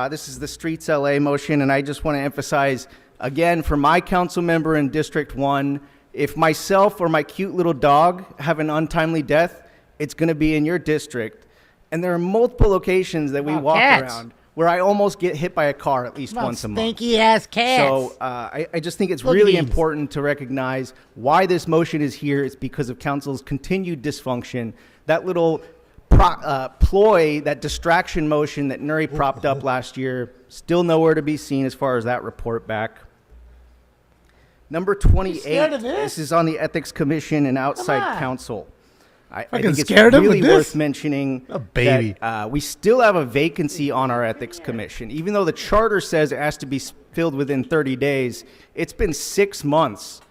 this is the Streets LA motion, and I just want to emphasize, again, for my council member in District 1, if myself or my cute little dog have an untimely death, it's going to be in your district. And there are multiple locations that we walk around where I almost get hit by a car at least once a month. Stinky ass cats. Oh, So I just think it's really important to recognize why this motion is here. It's because of council's continued dysfunction. That little ploy, that distraction motion that Nuri propped up last year, still nowhere to be seen as far as that report back. Number 28, this is on the Ethics Commission and outside counsel. I think it's really worth mentioning that we still have a vacancy on our Ethics Commission. Even though the charter says it has to be filled within 30 days, it's been 6 months,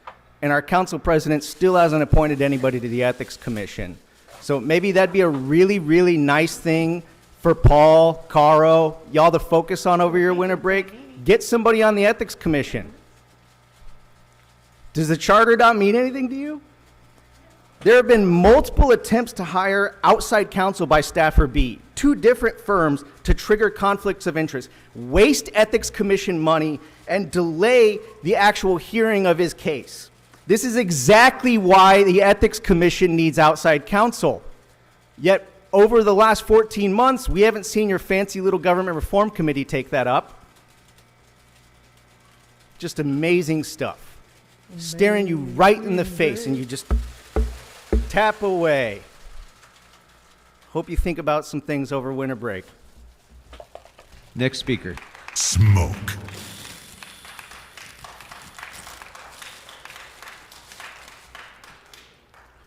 and our council president still hasn't appointed anybody to the Ethics Commission. So maybe that'd be a really, really nice thing for Paul, Caro, y'all to focus on over your winter break. Get somebody on the Ethics Commission. Does the charter not mean anything to you? There have been multiple attempts to hire outside counsel by Stafford B, 2 different firms, to trigger conflicts of interest, waste Ethics Commission money, and delay the actual hearing of his case. This is exactly why the Ethics Commission needs outside counsel. Yet, over the last 14 months, we haven't seen your fancy little government reform committee take that up. Just amazing stuff. Staring you right in the face, and you just tap away. Hope you think about some things over winter break. Next speaker. Smoke.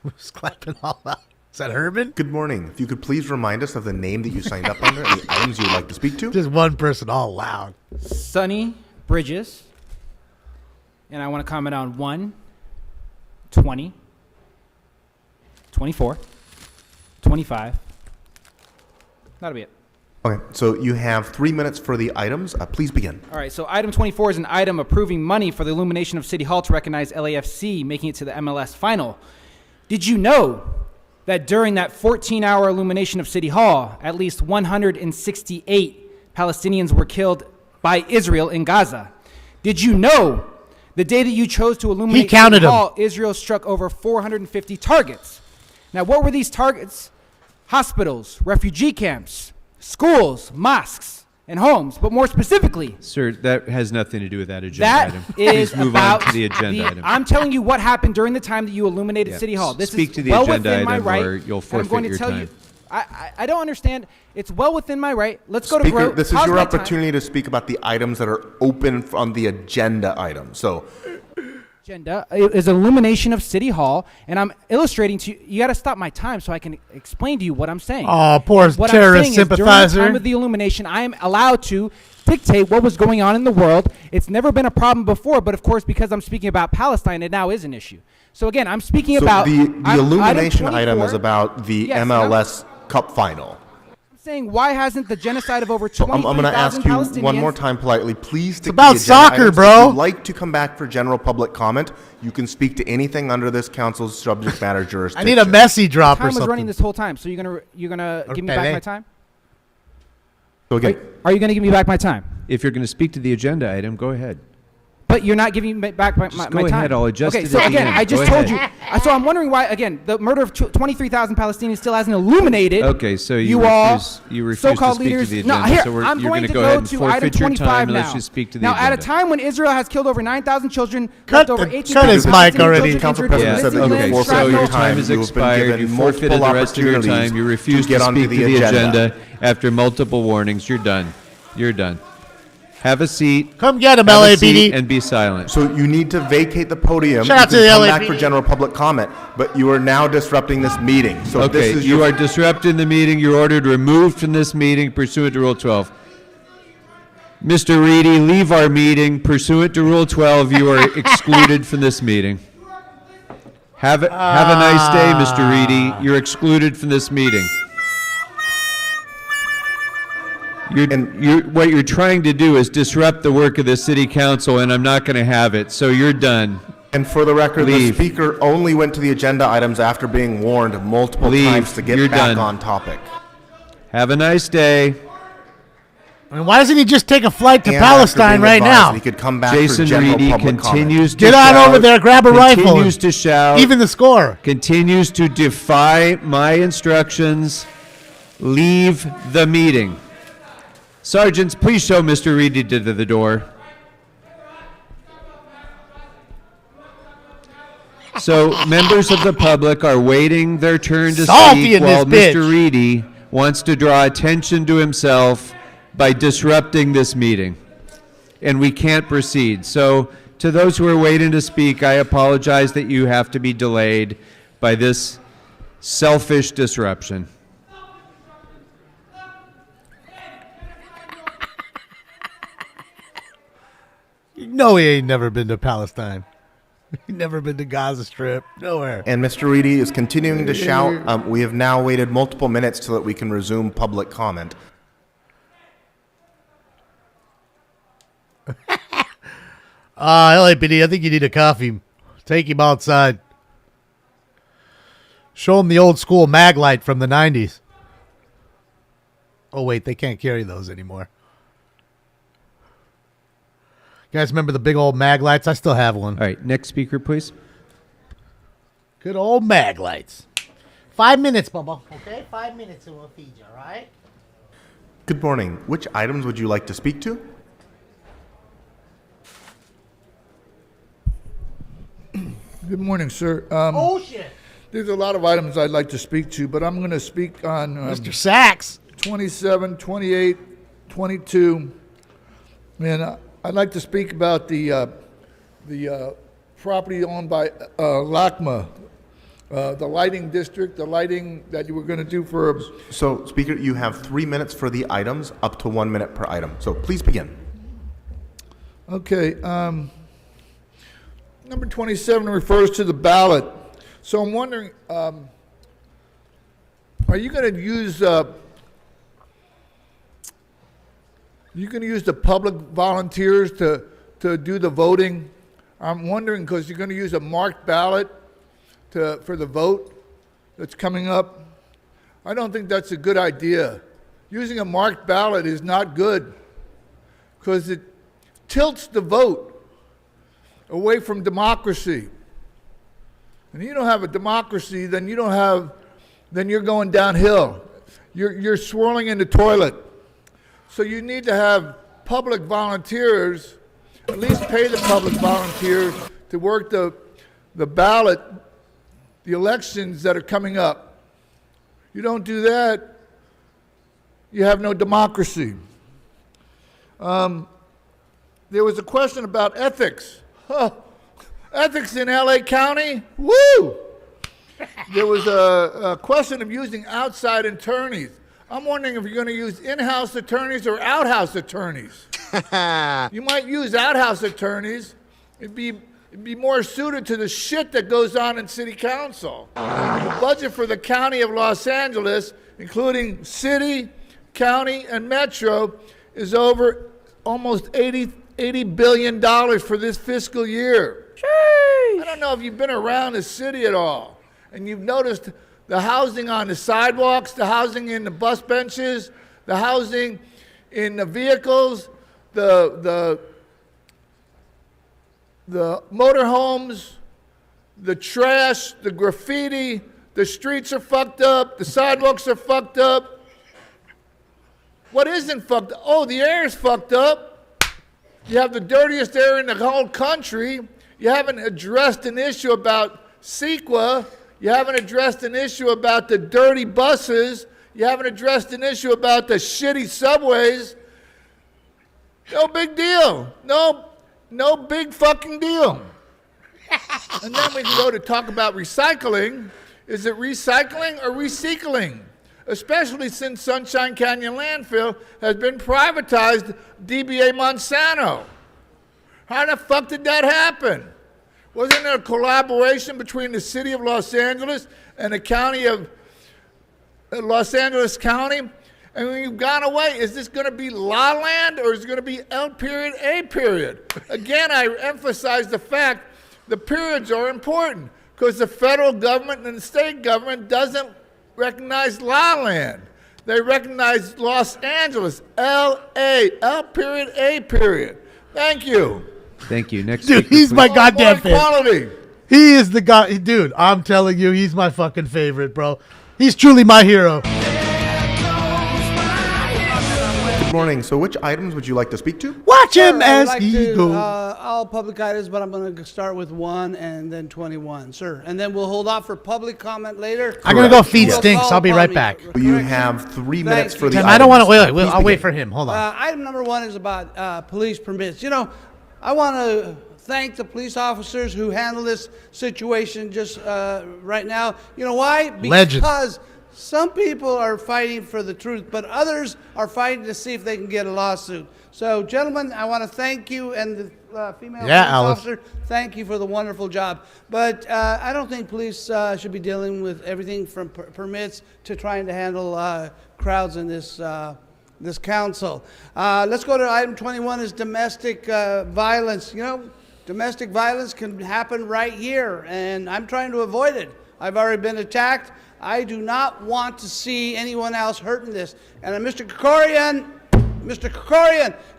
Who's clapping all out? Is that Herman? Good morning. If you could please remind us of the name that you signed up under and the items you would like to speak to. Just one person all loud. Sonny Bridges. And I want to comment on 1, 20, 24, 25. That'll be it. Okay, so you have 3 minutes for the items. Please begin. All right, so item 24 is an item approving money for the illumination of City Hall to recognize LAFC, making it to the MLS final. Did you know that during that 14-hour illumination of City Hall, at least 168 Palestinians were killed by Israel in Gaza? Did you know the day that you chose to illuminate City Hall, Israel struck over 450 targets? Now, what were these targets? Hospitals, refugee camps, schools, mosques, and homes. But more specifically, sir, that has nothing to do with that agenda item. that is Please move about on to the agenda item. I'm telling you what happened during the time that you illuminated City Hall. This Speak is to the well agenda within my item, right, or you'll and I'm going forfeit to your tell you. time. I don't understand. It's well within my right. Let's go to Speaker, Grote. this is Pause your my time. opportunity to speak about the items that are open on the agenda item. So, Agenda is illumination of City Hall, and I'm illustrating to you. You got to stop my time so I can explain to you what I'm saying. Oh, poor what terrorist I'm saying is, during sympathizer. the time of the illumination, I am allowed to dictate what was going on in the world. It's never been a problem before, but of course, because I'm speaking about Palestine, it now is an issue. So again, I'm speaking about the illumination item item 24. is about the Yes, MLS Cup final. saying, why hasn't the genocide of over So I'm going to 23,000 ask you Palestinians... one more time politely. Please stick about to the agenda soccer, items. bro. If you'd like to come back for general public comment, you can speak to anything under this council's subject matter jurisdiction. I need a Messi drop or Time was running something. this whole time, so you're gonna give me back my time? So again, Are you gonna give me back my time? If you're going to speak to the agenda item, go ahead. But you're not giving me back my Just my go time. ahead, I'll adjust okay, it so at the again, end. I just Go told ahead. you. So I'm wondering why, again, the murder of 23,000 Palestinians still hasn't illuminated. Okay, so you refuse so-called to speak leaders. to the agenda. No, here, so I'm you're going gonna to go go ahead and to item forfeit your 25 time. now. Let's just speak to the now, agenda. at a time when Israel has killed over 9,000 children, Cut left over the- 18,000 cut his mic Palestinian already. children Council injured, President said that missing you limbs, forfeit So your your shrapnel. time is You've been expired. given You multiple forfeited the rest of your opportunities time. You to refuse get to onto speak the to the agenda. agenda after multiple warnings. You're done. You're done. Have a seat. Come get him, Have a LAPD. seat and be silent. So you need to vacate the podium. Shout out you to can the come back LAPD. for general public comment, but you are now disrupting this meeting. So Okay, this is you your are disrupting the meeting. You're ordered removed from this meeting pursuant to Rule 12. Mr. Reedy, leave our meeting pursuant to Rule 12. You are excluded from this meeting. Have a nice day, Mr. Reedy. You're excluded from this meeting. What you're trying to do is disrupt the work of the city council, and I'm not going to have it. So you're done. And for the record, Leave. the speaker only went to the agenda items after being warned multiple Leave. times to get You're back done. on topic. Have a nice day. I mean, why doesn't he just take a flight to And after Palestine being right advised now? that he could come back Jason for general Reedy public continues to Get on shout, over there, grab a rifle. continues to shout, Even the score. continues to defy my instructions. Leave the meeting. Sergeants, please show Mr. Reedy to the door. So members of the public are waiting their turn to Salty speak in this while bitch. Mr. Reedy wants to draw attention to himself by disrupting this meeting. And we can't proceed. So to those who are waiting to speak, I apologize that you have to be delayed by this selfish disruption. You know he ain't never been to Palestine. He never been to Gaza Strip. Nowhere. And Mr. Reedy is continuing to shout. We have now waited multiple minutes so that we can resume public comment. LAPD, I think you need a coffee. Take him outside. Show him the old school mag light from the 90s. Oh, wait, they can't carry those anymore. You guys remember the big old mag lights? I still have one. All right, next speaker, please. Good old mag lights. 5 minutes, Bubba. Okay, 5 minutes and we'll feed you, all right? Good morning. Which items would you like to speak to? Good morning, sir. Oh, shit. There's a lot of items I'd like to speak to, but I'm going to speak on Mr. Sachs. 27, 28, 22. And I'd like to speak about the property owned by LACMA, the lighting district, the lighting that you were going to do for... So, Speaker, you have 3 minutes for the items, up to 1 minute per item. So please begin. Okay. Number 27 refers to the ballot. So I'm wondering, are you going to use the public volunteers to do the voting? I'm wondering because you're going to use a marked ballot for the vote that's coming up. I don't think that's a good idea. Using a marked ballot is not good because it tilts the vote away from democracy. And you don't have a democracy, then you're going downhill. You're swirling in the toilet. So you need to have public volunteers, at least pay the public volunteers to work the ballot, the elections that are coming up. You don't do that, you have no democracy. There was a question about ethics. Ethics in LA County? Woo! There was a question of using outside attorneys. I'm wondering if you're going to use in-house attorneys or out-house attorneys. You might use out-house attorneys. It'd be more suited to the shit that goes on in city council. The budget for the county of Los Angeles, including city, county, and metro is over almost $80 billion for this fiscal year. I don't know if you've been around the city at all, and you've noticed the housing on the sidewalks, the housing in the bus benches, the housing in the vehicles, the motorhomes, the trash, the graffiti, the streets are fucked up, the sidewalks are fucked up. What isn't fucked up? Oh, the air is fucked up. You have the dirtiest air in the whole country. You haven't addressed an issue about CEQA. You haven't addressed an issue about the dirty buses. You haven't addressed an issue about the shitty subways. No big deal. No big fucking deal. And then we can go to talk about recycling. Is it recycling or recycling? Especially since Sunshine Canyon Landfill has been privatized, DBA Monsanto. How the fuck did that happen? Wasn't there a collaboration between the city of Los Angeles and the county of Los Angeles County? And when you've gone away, is this going to be La Land or is it going to be L period, A period? Again, I emphasize the fact the periods are important because the federal government and the state government doesn't recognize La Land. They recognize Los Angeles, L.A., L period, A period. Thank you. Thank you. Next Dude, speaker, he's my please. goddamn More favorite. quality. He is the guy. Dude, I'm telling you, he's my fucking favorite, bro. He's truly my hero. Good morning. So which items would you like to speak to? Watch him Sir, I'd as like he to, goes. all public items, but I'm going to start with 1 and then 21, sir. And then we'll hold off for public comment later. I'm going to go feed You'll Stinks. call I'll be upon right me. back. You have 3 minutes for the Tim, items. I don't want to wait. Please I'll wait begin. for him. Hold on. Item number 1 is about police permits. You know, I want to thank the police officers who handle this situation just right now. You know why? Legend. Because some people are fighting for the truth, but others are fighting to see if they can get a lawsuit. So, gentlemen, I want to thank you and the female police Alice. officer. Thank you for the wonderful job. But I don't think police should be dealing with everything from permits to trying to handle crowds in this this council. Let's go to item 21 is domestic violence. You know, domestic violence can happen right here, and I'm trying to avoid it. I've already been attacked. I do not want to see anyone else hurt in this. And Mr. Krikorian,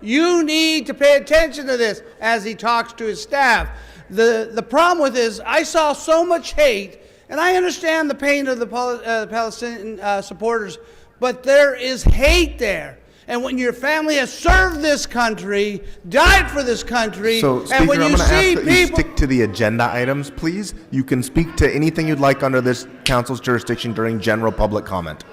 you need to pay attention to this as he talks to his staff. The problem with this, I saw so much hate, and I understand the pain of the Palestinian supporters, but there is hate there. And when your family has served this country, died for this country, So, and Speaker, when I'm you going to ask see that you people... stick to the agenda items, please. You can speak to anything you'd like under this council's jurisdiction during general public comment.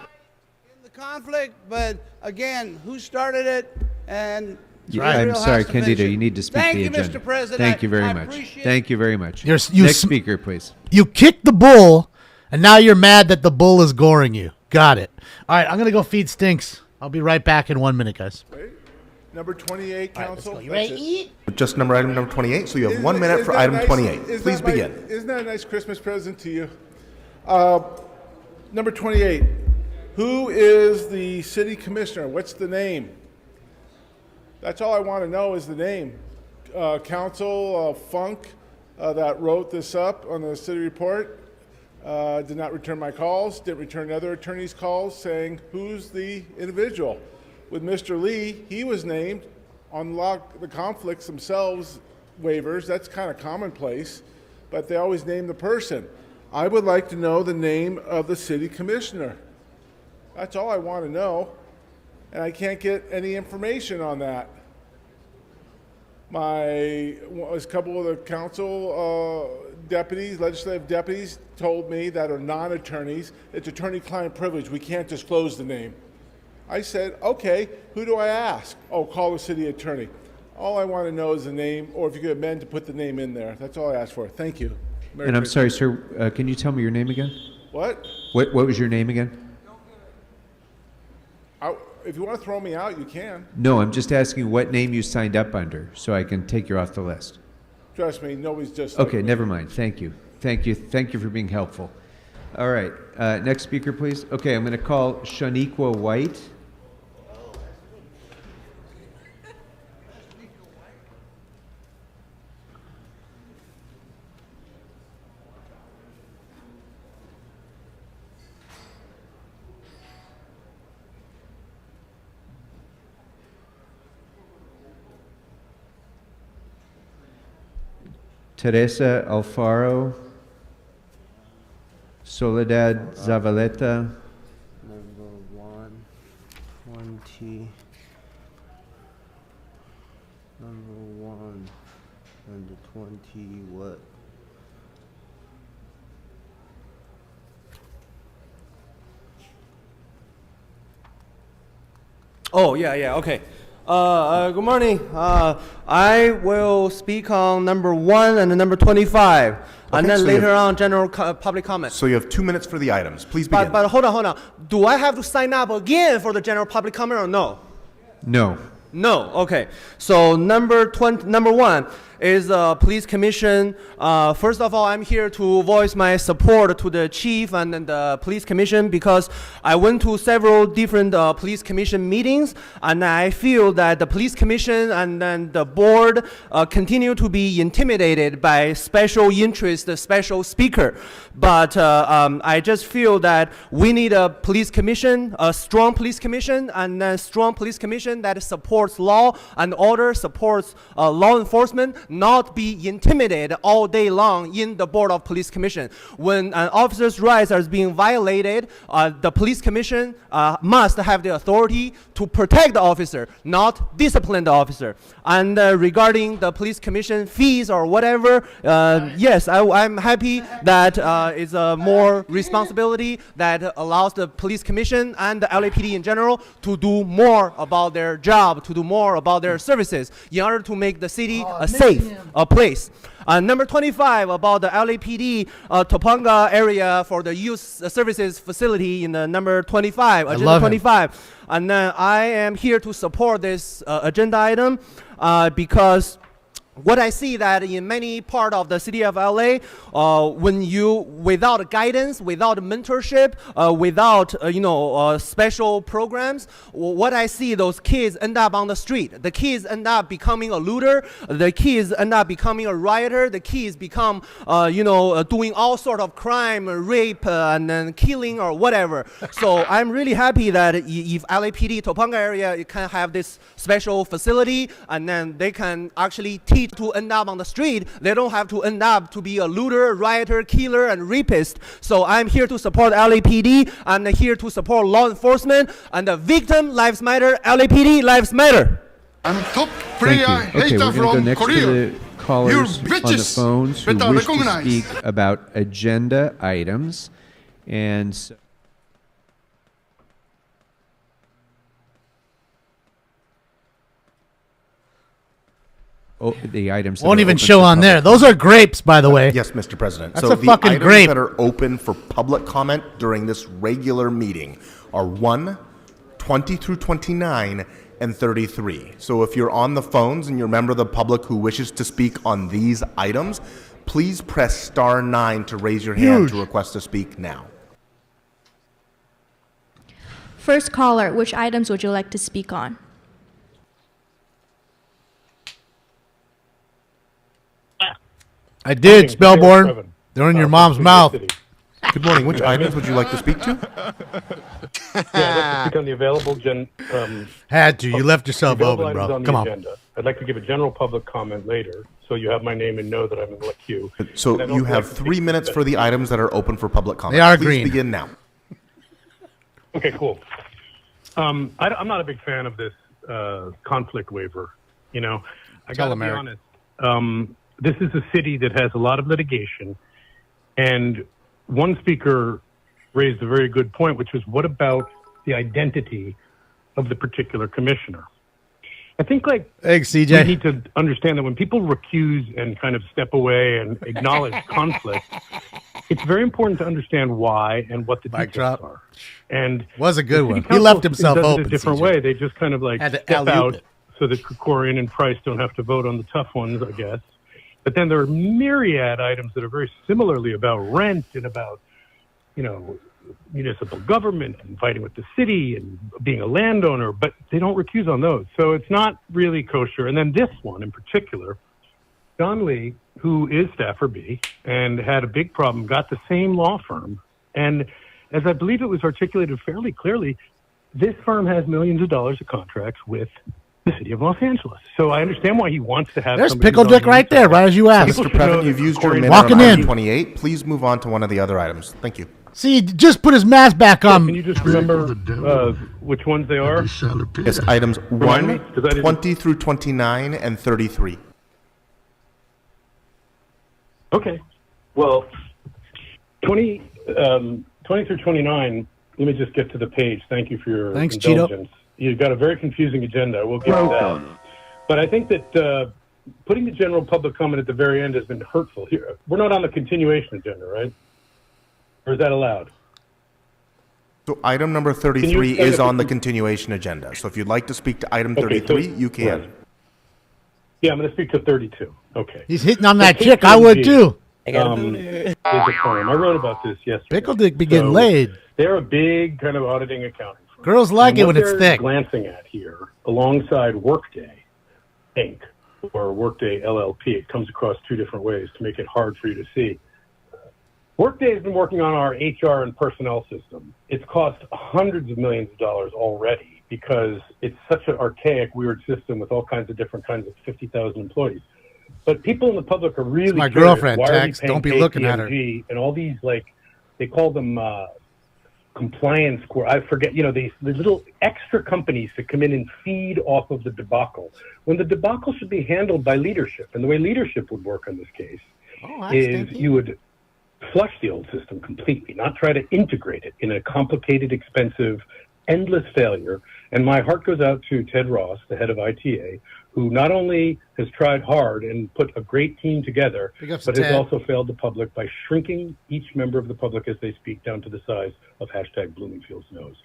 the conflict, but again, who started it? And Yeah, I'm Israel sorry, has to finish Candida. it. You need to speak Thank to the you, agenda. Mr. President. Thank you very I much. appreciate- Thank you very much. You Next speaker, please. You kicked the bull, and now you're mad that the bull is goring you. Got it. All right, I'm going to go feed Stinks. I'll be right back in 1 minute, guys. Number 28, council. You ready to eat? Just item number 28, so you have 1 minute for item 28. Please begin. Isn't that a nice Christmas present to you? Number 28, who is the city commissioner? What's the name? That's all I want to know is the name. Council Funk that wrote this up on the city report did not return my calls, didn't return other attorneys' calls saying who's the individual. With Mr. Lee, he was named on the conflicts themselves waivers. That's kind of commonplace, but they always name the person. I would like to know the name of the city commissioner. That's all I want to know, and I can't get any information on that. A couple of the council deputies, legislative deputies, told me that are non-attorneys, it's attorney-client privilege. We can't disclose the name. I said, okay, who do I ask? Oh, call the city attorney. All I want to know is the name, or if you could amend to put the name in there. That's all I asked for. Thank you. Merry And I'm Christmas. sorry, sir, can you tell me your name again? What? What was your name again? If you want to throw me out, you can. No, I'm just asking what name you signed up under so I can take you off the list. Trust me, nobody's just like Okay, me. never mind. Thank you. Thank you. Thank you for being helpful. All right. Next speaker, please. Okay, I'm going to call Shaniqua White. Teresa Alfaro, Soledad Zavaleta, Number 120. Number 1 and the 20 what? Oh, yeah, okay. Good morning. I will speak on number 1 and number 25. And then so you later have- on, general public comment. So you have 2 minutes for the items. Please begin. But hold on. Do I have to sign up again for the general public comment or no? No. No. Okay. So number 1 is police commission. First of all, I'm here to voice my support to the chief and then the police commission because I went to several different police commission meetings, and I feel that the police commission and then the board continue to be intimidated by special interest, the special speaker. But I just feel that we need a police commission, a strong police commission, and a strong police commission that supports law and order, supports law enforcement, not be intimidated all day long in the Board of Police Commission. When an officer's rights are being violated, the police commission must have the authority to protect the officer, not discipline the officer. And regarding the police commission fees or whatever, yes, I'm happy that it's a more responsibility that allows the police commission and the LAPD in general to do more about their job, to do more about their services in order to make the city a safe place. Number 25 about the LAPD Topanga area for the youth services facility in the number 25, agenda love him. 25. And then I am here to support this agenda item because what I see that in many part of the city of LA, when you, without guidance, without mentorship, without, special programs, what I see, those kids end up on the street. The kids end up becoming a looter. The kids end up becoming a rioter. The kids become, doing all sort of crime, rape, and then killing or whatever. So I'm really happy that if LAPD Topanga area you can have this special facility, and then they can actually teach to end up on the street. They don't have to end up to be a looter, rioter, killer, and rapist. So I'm here to support LAPD. I'm here to support law enforcement. And the victim lives matter. LAPD lives matter. Thank you. Okay, we're going to go next to the callers on the phones who wish to speak about agenda items. And so the items that Won't are even open show for on public there. Those are grapes, by the way. Yes, Mr. President. That's so a the fucking items grape. that are open for public comment during this regular meeting are 1, 20 through 29, and 33. So if you're on the phones and you're a member of the public who wishes to speak on these items, please press star 9 to raise your hand to request to speak now. First caller, which items would you like to speak on? I did, Spellborn. They're in your mom's mouth. Good morning. Which items would you like to speak to? Yeah, let's speak on the available Had to. You left yourself available open, items bro. on the Come on. agenda. I'd like to give a general public comment later, so you have my name and know that I'm in the queue. So And I'd you also have like to 3 speak minutes to for the items that are open for public comment. They are Please green. begin now. Okay, cool. I'm not a big fan of this conflict waiver. I got to be America. honest. This is a city that has a lot of litigation, and one speaker raised a very good point, which was, what about the identity of the particular commissioner? I think, Thanks, we CJ. need to understand that when people recuse and kind of step away and acknowledge conflict, it's very important to understand why and what the details are. And Was a good the city one. He council left himself does it open, a different CJ. way. They just kind of Had to step alley-oop out it. so that Krikorian and Price don't have to vote on the tough ones, I guess. But then there are myriad items that are very similarly about rent and about, municipal government and fighting with the city and being a landowner, but they don't recuse on those. So it's not really kosher. And then this one in particular, John Lee, who is staffer B and had a big problem, got the same law firm. And as I believe it was articulated fairly clearly, this firm has millions of dollars of contracts with the city of Los Angeles. So I understand why he wants to have. There's somebody Pickle who's on Dick the right there, inside. right as you asked. People Mr. should know President, that you've used your according minute to- Walking on item in. 28. Please move on to one of the other items. Thank you. See, he just put his mask back on. Can you just remember which ones they are? It's items Remind me, 'cause I 1, didn't- 20 through 29, and 33. Okay. Well, 20 through 29, let me just get to the page. Thank you for your Thanks, Cheeto. indulgence. You've got a very confusing agenda. We'll get to that. But I think that putting the general public comment at the very end has been hurtful here. We're not on the continuation agenda, right? Or is that allowed? So item number 33 explain is it? on the continuation agenda. So if you'd like to speak to item Okay, 33, so- you can. right. Yeah, I'm going to speak to 32. Okay. He's hitting on that So chick. I would KPMG, too. is a firm. I wrote about this yesterday. Pickle Dick be getting So laid. They're a big kind of auditing accounting firm. Girls like And it what when it's they're thick. glancing at here, alongside Workday, Inc., or Workday LLP, it comes across two different ways to make it hard for you to see. Workday has been working on our HR and personnel system. It's cost hundreds of millions of dollars already because it's such an archaic, weird system with all kinds of different kinds of 50,000 employees. But people in the public are really my curious, girlfriend, why are we Tex. paying Don't be looking at her. KPMG and all these, like, they call them compliance core. I forget, these little extra companies that come in and feed off of the debacle. When the debacle should be handled by leadership. And the way leadership would work in this case is you would flush the old system completely, not try to integrate it in a complicated, expensive, endless failure. And my heart goes out to Ted Ross, the head of ITA, who not only has tried hard and put a great team together, Big ups but to has Ted. also failed the public by shrinking each member of the public as they speak down to the size of hashtag Bloomingfield's nose.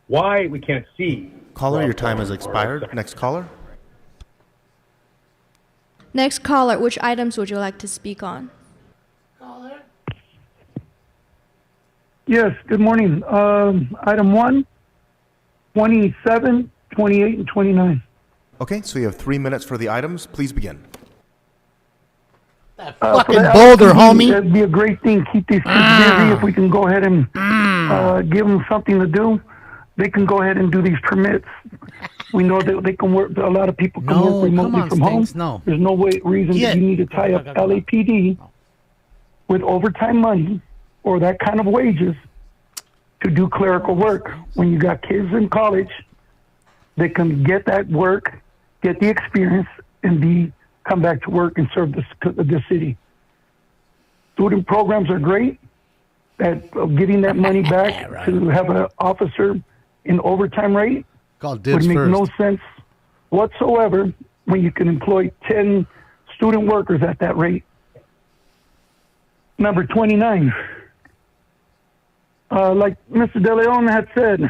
Why we can't see... Caller, Rob your time Fong has or expired. Next caller. Next caller, which items would you like to speak on? Yes, good morning. Item 1, 27, 28, and 29. Okay, so you have 3 minutes for the items. Please begin. Fucking Boulder, homie. That'd be a great thing. Keep these kids busy. If we can go ahead and give them something to do, they can go ahead and do these permits. We know that they can work. A lot of people can No, work remotely come on, from home. Stinks, no. There's no reason Yeah. that you need to tie up LAPD with overtime money or that kind of wages to do clerical work. When you got kids in college, they can get that work, get the experience, and come back to work and serve the city. Student programs are great at getting that money back to have an officer in overtime rate. Called Would dibs make first. no sense whatsoever when you can employ 10 student workers at that rate. Number 29. Like Mr. De Leon had said,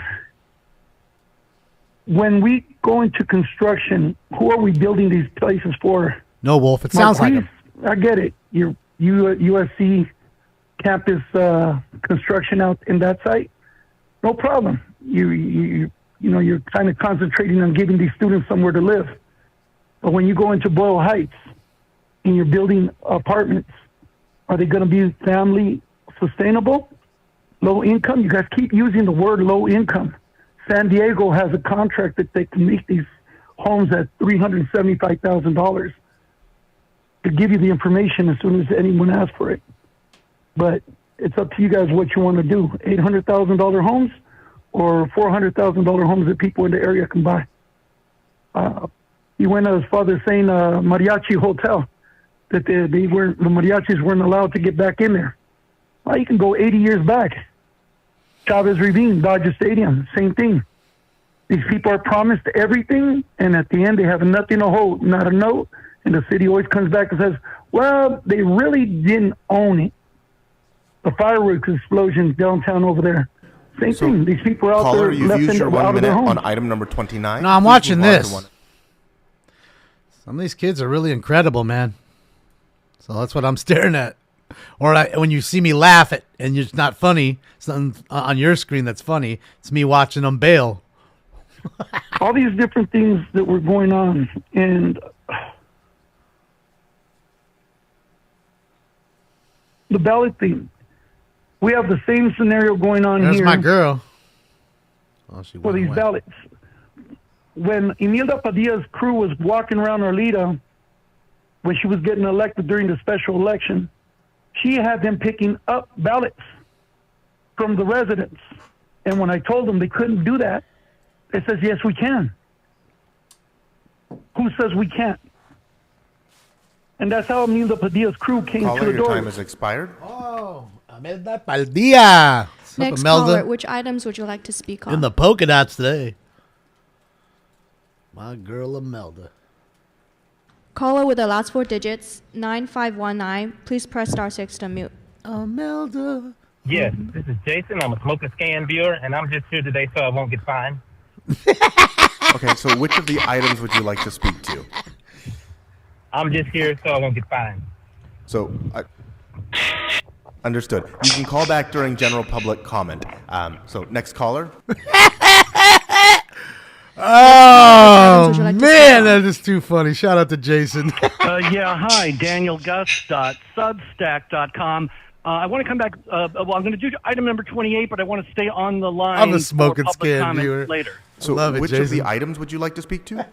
when we go into construction, who are we building these places for? No, Wolf. It sounds like him. I get it. Your USC campus construction out in that site, no problem. You're kind of concentrating on giving these students somewhere to live. But when you go into Boyle Heights and you're building apartments, are they going to be family sustainable? Low income? You guys keep using the word low income. San Diego has a contract that they can make these homes at $375,000 to give you the information as soon as anyone asks for it. But it's up to you guys what you want to do. $800,000 homes or $400,000 homes that people in the area can buy. He went as far as saying mariachi hotel, that the mariachis weren't allowed to get back in there. Well, you can go 80 years back. Chavez Ravine, Dodger Stadium, same thing. These people are promised everything, and at the end they have nothing to hold, not a note, and the city always comes back and says, well, they really didn't own it. The fireworks explosions downtown over there. Same thing. These people are out Caller, there you've left used in, your 1 out of their minute homes. on item number 29. No, I'm Please watching move on to this. one- Some of these kids are really incredible, man. So that's what I'm staring at. Or when you see me laugh at and it's not funny, something on your screen that's funny, it's me watching them bail. All these different things that were going on, and the ballot thing. We have the same scenario going on There's here my girl. Oh, she for went these away. ballots. when Imelda Padilla's crew was walking around Arleta, when she was getting elected during the special election, she had them picking up ballots from the residents. And when I told them they couldn't do that, they says, yes, we can. Who says we can't? And that's how Imelda Padilla's crew came Caller, to the your door. time has expired. Oh, Imelda Padilla. What's up, Next Imelda? caller, which items would you like to speak on? In the polka dots today. My girl Imelda. Caller with the last 4 digits, 9519. Please press *6 to mute. Imelda. Yes, this is Jason. I'm a smoking scan viewer, and I'm just here today so I won't get fined. Okay, so which of the items would you like to speak to? I'm just here so I won't get fined. So, understood. You can call back during general public comment. So, next caller. Oh, would you like to man, that is too funny. Shout out to Jason. Yeah, hi, DanielGus.substack.com. I want to come back. Well, I'm going to do item number 28, but I want to stay on the line I'm a for smoking public scan comment viewer. later. So, Love it, which of Jason. the items would you like to speak to?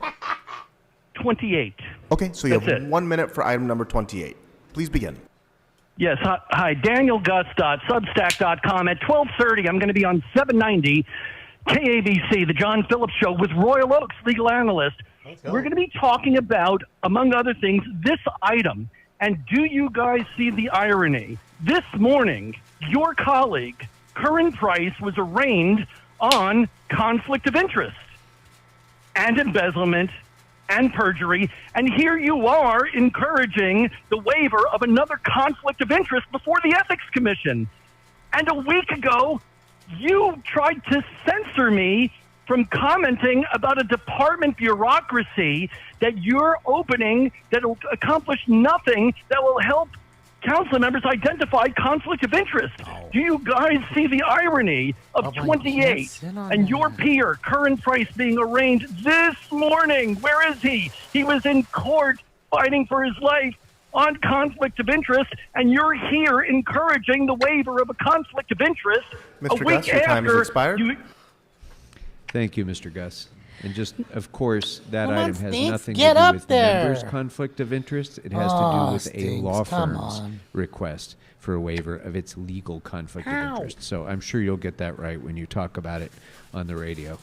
28. Okay, so you That's have it. 1 minute for item number 28. Please begin. Yes, hi, DanielGus.substack.com. At 12:30, I'm going to be on 790 KABC, the John Phillips Show, with Royal Oaks legal analyst. We're going to be talking about, among other things, this item. And do you guys see the irony? This morning, your colleague, Curran Price, was arraigned on conflict of interest and embezzlement and perjury, and here you are encouraging the waiver of another conflict of interest before the Ethics Commission. And a week ago, you tried to censor me from commenting about a department bureaucracy that you're opening that will accomplish nothing that will help council members identify conflict of interest. Do you guys see the irony of 28 and your peer, Curran Price, being arraigned this morning? Where is he? He was in court fighting for his life on conflict of interest, and you're here encouraging the waiver of a conflict of interest Mr. a week Gus, your time has after expired. Thank you, Mr. Gus. And just, of course, that Come on, item has Stinks, nothing get to do up with there. members' conflict of interest. It has to Oh, do with a Stinks, law come firm's on. request for a waiver of its legal conflict Ow. of interest. So I'm sure you'll get that right when you talk about it on the radio.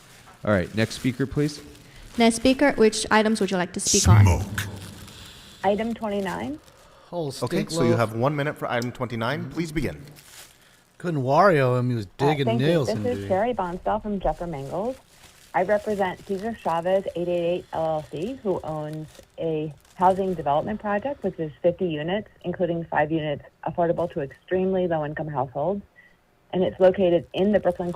All right, next speaker, please. Next speaker, which items would you like to speak on? Item 29. Whole Okay, stink so you loaf. have 1 minute for item 29. Please begin. Couldn't Wario him. He was digging Thank nails you. in This is dude. Sherry Bonstall from Jeffer Mangles. I represent Cesar Chavez 888 LLC, who owns a housing development project, which is 50 units, including 5 units affordable to extremely low-income households. And it's located in the Brooklyn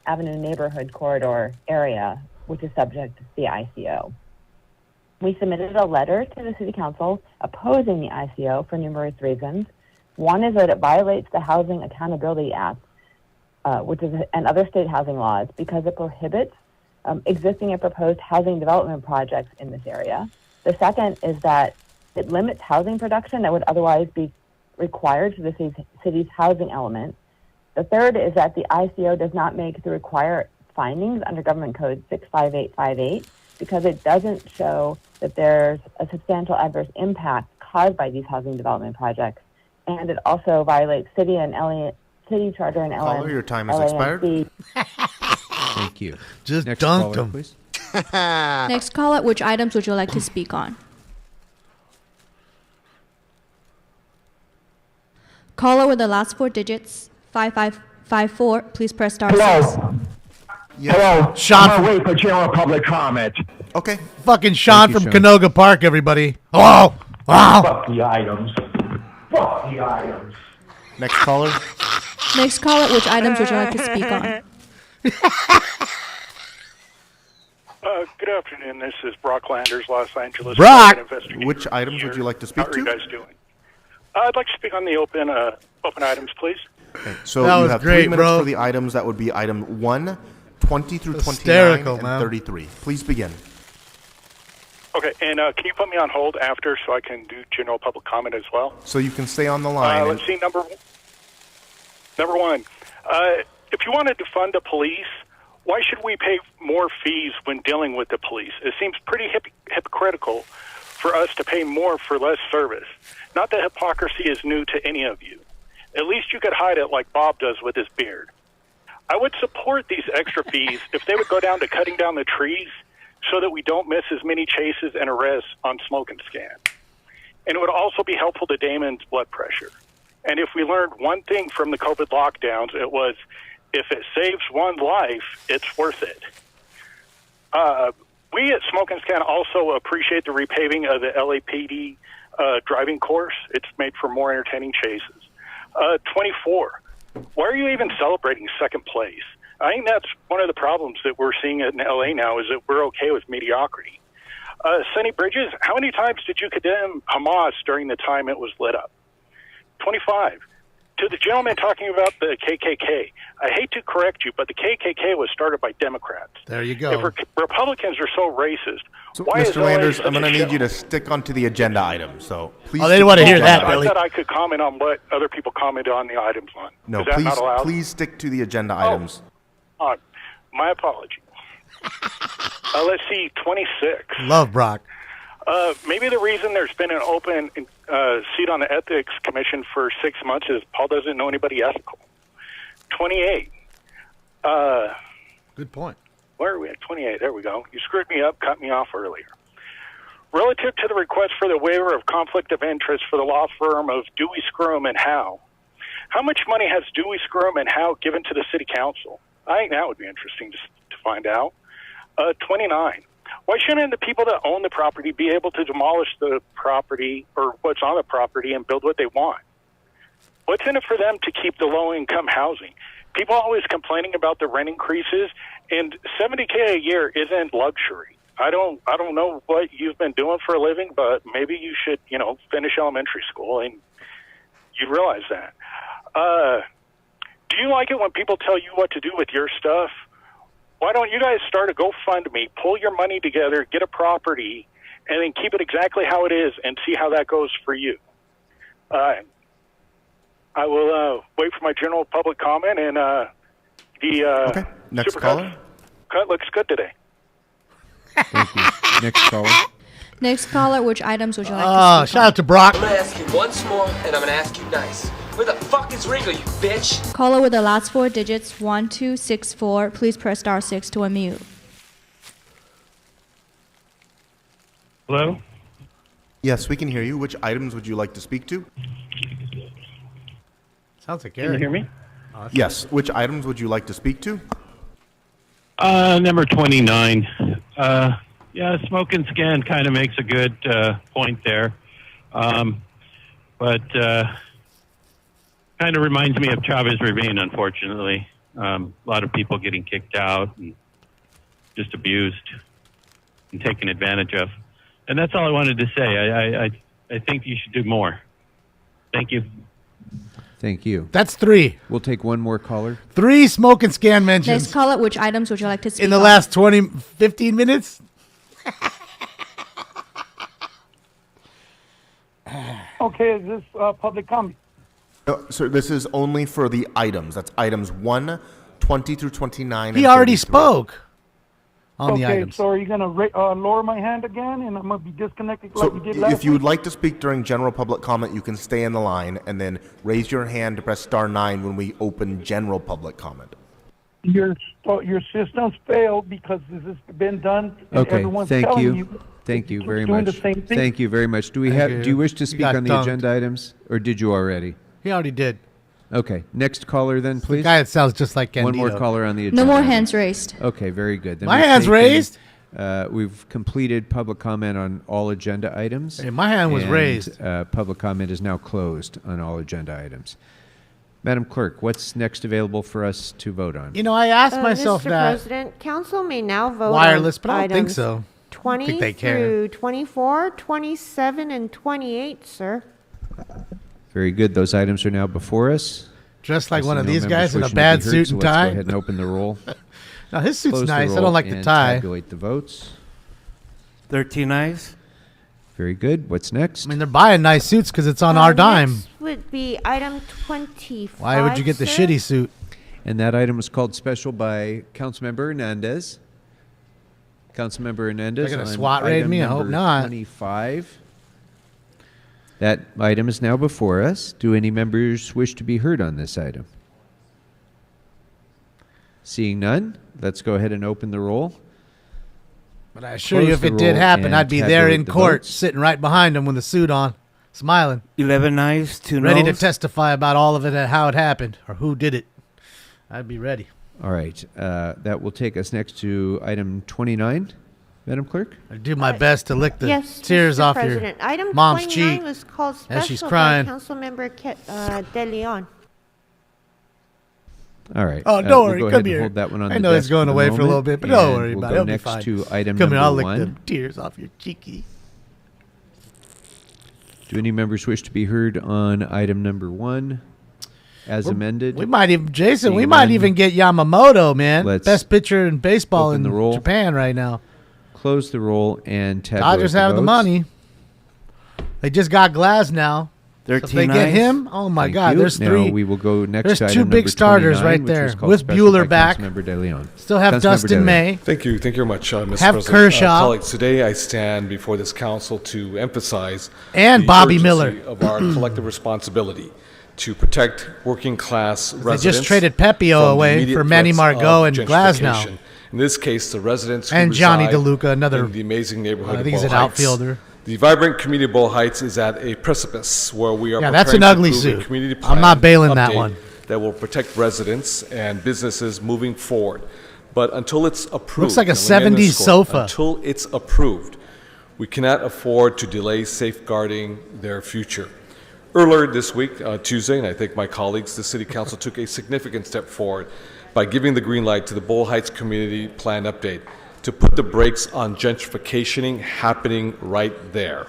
Avenue neighborhood corridor area, which is subject to the ICO. We submitted a letter to the City Council opposing the ICO for numerous reasons. One is that it violates the Housing Accountability Act, which is and other state housing laws, because it prohibits existing and proposed housing development projects in this area. The second is that it limits housing production that would otherwise be required for the city's housing element. The third is that the ICO does not make the required findings under Government Code 65858 because it doesn't show that there's a substantial adverse impact caused by these housing development projects. And it also violates city charter and Caller, your time has expired. Thank you. Just Next dunked caller, him. please. Next caller, which items would you like to speak on? Caller with the last 4 digits, 5554. Please press *6. Hello, Sean. I'm wait for general public comment. Okay. Fucking Sean Thank from you, Sean. Canoga Park, everybody. Hello. Wow. Fuck the items. Fuck the items. Next caller. Next caller, which items would you like to speak on? Good afternoon. This is Brock Landers, Los Angeles. Brock! Private Investigator Which items would you like to speak How are you to? guys doing? I'd like to speak on the open items, please. Okay, so That you was have great, 3 minutes bro. for the items. That would be item 1, 20 through 29, Hysterical, and man. 33. Please begin. Okay, and can you put me on hold after so I can do general public comment as well? So you can stay on the line. and- Let's see, number one. If you wanted to fund the police, Why should we pay more fees when dealing with the police? It seems pretty hypocritical for us to pay more for less service. Not that hypocrisy is new to any of you. At least you could hide it like Bob does with his beard. I would support these extra fees if they would go down to cutting down the trees so that we don't miss as many chases and arrests on Smoke and Scan. And it would also be helpful to Damon's blood pressure. And if we learned one thing from the COVID lockdowns, it was, if it saves one life, it's worth it. We at Smoke and Scan also appreciate the repaving of the LAPD driving course. It's made for more entertaining chases. 24, why are you even celebrating second place? I think that's one of the problems that we're seeing in LA now, is that we're okay with mediocrity. Sunny Bridges, how many times did you condemn Hamas during the time it was lit up? 25, to the gentleman talking about the KKK, I hate to correct you, but the KKK was started by Democrats. There you go. If Republicans are so racist, So, why is Mr. LA Landers, such I'm going a to need show? you to stick onto the agenda item. So please. Oh, they didn't want to hear that, I Billy. said I could comment on what other people commented on the items on. No, is that please, not allowed? please stick to the agenda items. My apology. Let's see, 26. Love Brock. Maybe the reason there's been an open seat on the Ethics Commission for 6 months is Paul doesn't know anybody ethical. 28. Good point. Where are we at? 28. There we go. You screwed me up, cut me off earlier. Relative to the request for the waiver of conflict of interest for the law firm of Dewey, Scrum and Howe, how much money has Dewey, Scrum and Howe given to the city council? I think that would be interesting to find out. 29. Why shouldn't the people that own the property be able to demolish the property or what's on the property and build what they want? What's in it for them to keep the low-income housing? People are always complaining about the rent increases, and $70K a year isn't luxury. I don't know what you've been doing for a living, but maybe you should, finish elementary school and you'd realize that. Do you like it when people tell you what to do with your stuff? Why don't you guys start a GoFundMe, pull your money together, get a property, and then keep it exactly how it is and see how that goes for you? I will wait for my general public comment, and the Next super caller. cut looks good today. Thank you. Next caller. Next caller, which items would you like to speak shout out to Brock. I'm gonna ask you once more, and I'm gonna ask you nice. Where the fuck is Ringo, you bitch? on? Caller with the last four digits, 1264. Please press star 6 to unmute. Hello? Yes, we can hear you. Which items would you like to speak to? Sounds like Can you Gary. hear me? Yes. Which items would you like to speak to? Number 29. Yeah, Smoke and Scan kind of makes a good point there. But kind of reminds me of Chavez Ravine, unfortunately. A lot of people getting kicked out and just abused and taken advantage of. And that's all I wanted to say. I think you should do more. Thank you. Thank you. That's 3. We'll take one more caller. 3 Smoke and Scan mentions Next caller, which items would you like to speak in the on? last 15 minutes. Okay, is this public comment? No, sir, this is only for the items. That's items 1, 20 through 29. He and already 33. spoke on the Okay, items. so are you going to lower my hand again, and I'm going to be disconnected like So you did last if you would week? like to speak during general public comment, you can stay in the line and then raise your hand to press star 9 when we open general public comment. Your systems failed because this has been done, and Okay. everyone's Thank telling you. you. Thank you keep very doing much. the same thing. Thank you very much. Do we Thank have? you. Do you wish to You speak got on the dunked. agenda items, or did you already? He already did. Okay. Next caller, then, please. Guy that sounds just like Candido. One more caller on the agenda. No more item. hands raised. Okay, very good. Then My we've hand's taken, raised. We've completed public comment on all agenda items. Hey, my hand was and, raised. Public comment is now closed on all agenda items. Madam Clerk, what's next available for us to vote on? You know, I asked myself Mr. that. President, council may now vote Wireless, on but I don't think items so. 20 think they care. through 24, 27, and 28, sir. Very good. Those items are now before us. Dressed like I one see of no these guys members in a wishing to bad be heard, suit so and let's tie. Go ahead and open the roll. Now his suit's Close the nice. I roll don't like the and tie. Tabulate the votes. 13 ayes. Very good. What's next? I mean, they're buying nice suits because it's on our dime. Next would be item 25. Why would you get the sir. shitty suit? And that item was called special by Councilmember Hernandez. Councilmember Hernandez. They're gonna on SWAT raid item me? I hope number not. 25. That item is now before us. Do any members wish to be heard on this item? Seeing none, let's go ahead and open the roll. But I assure you, if it did happen, I'd be there in court, sitting right behind him with a suit on, smiling. 11 ayes, 2 noes. Ready to testify about all of it and how it happened or who did it. I'd be ready. All right. That will take us next to item 29, Madam Clerk. I do my best to lick the Yes, tears Mr. off President. your Item mom's 29 cheek was called as she's special crying. by Councilmember De Leon. All right. Oh, don't we'll worry. go Come ahead here. and hold that one on I the know it's desk going the away for a little moment, bit, but don't and worry we'll about it. go It'll be next fine. to item Come here. I'll number lick the 1. tears off your cheeky. Do any members wish to be heard on item number 1 as amended? We might even, Jason, Seeing we might none, even get Yamamoto, man. let's Best pitcher in baseball open in the roll. Japan right now. Close the roll and tabulate Dodgers have the votes. money. They just got Glass now. So if 13 they get ayes. him, oh my Thank God, you. there's Now 3. we will go next There's to 2 item big number starters 29, right which there was called with special Bueller by back. Councilmember De Leon. Still have Councilmember De Dustin Leon. May. Thank you very much, Mr. Have President. Kershaw. Colleagues, today I stand before this council to emphasize And the Bobby urgency Miller. of our collective responsibility to protect working class residents. They just traded Pepio from the away immediate for Manny threats Margot of and Glasnow. gentrification. In this case, the residents who And Johnny reside DeLuca, another- in the amazing neighborhood I of think he's Boyle an Heights. outfielder. The vibrant community of Boyle Heights is at a precipice where we are Yeah, that's preparing an to ugly approve a suit. community I'm not plan bailing that update one. that will protect residents and businesses moving forward. But until it's approved, Looks like a and let me end 70s this quote, sofa. Until it's approved, we cannot afford to delay safeguarding their future. Earlier this week, Tuesday, and I think my colleagues, the City Council took a significant step forward by giving the green light to the Boyle Heights Community Plan Update to put the brakes on gentrification happening right there.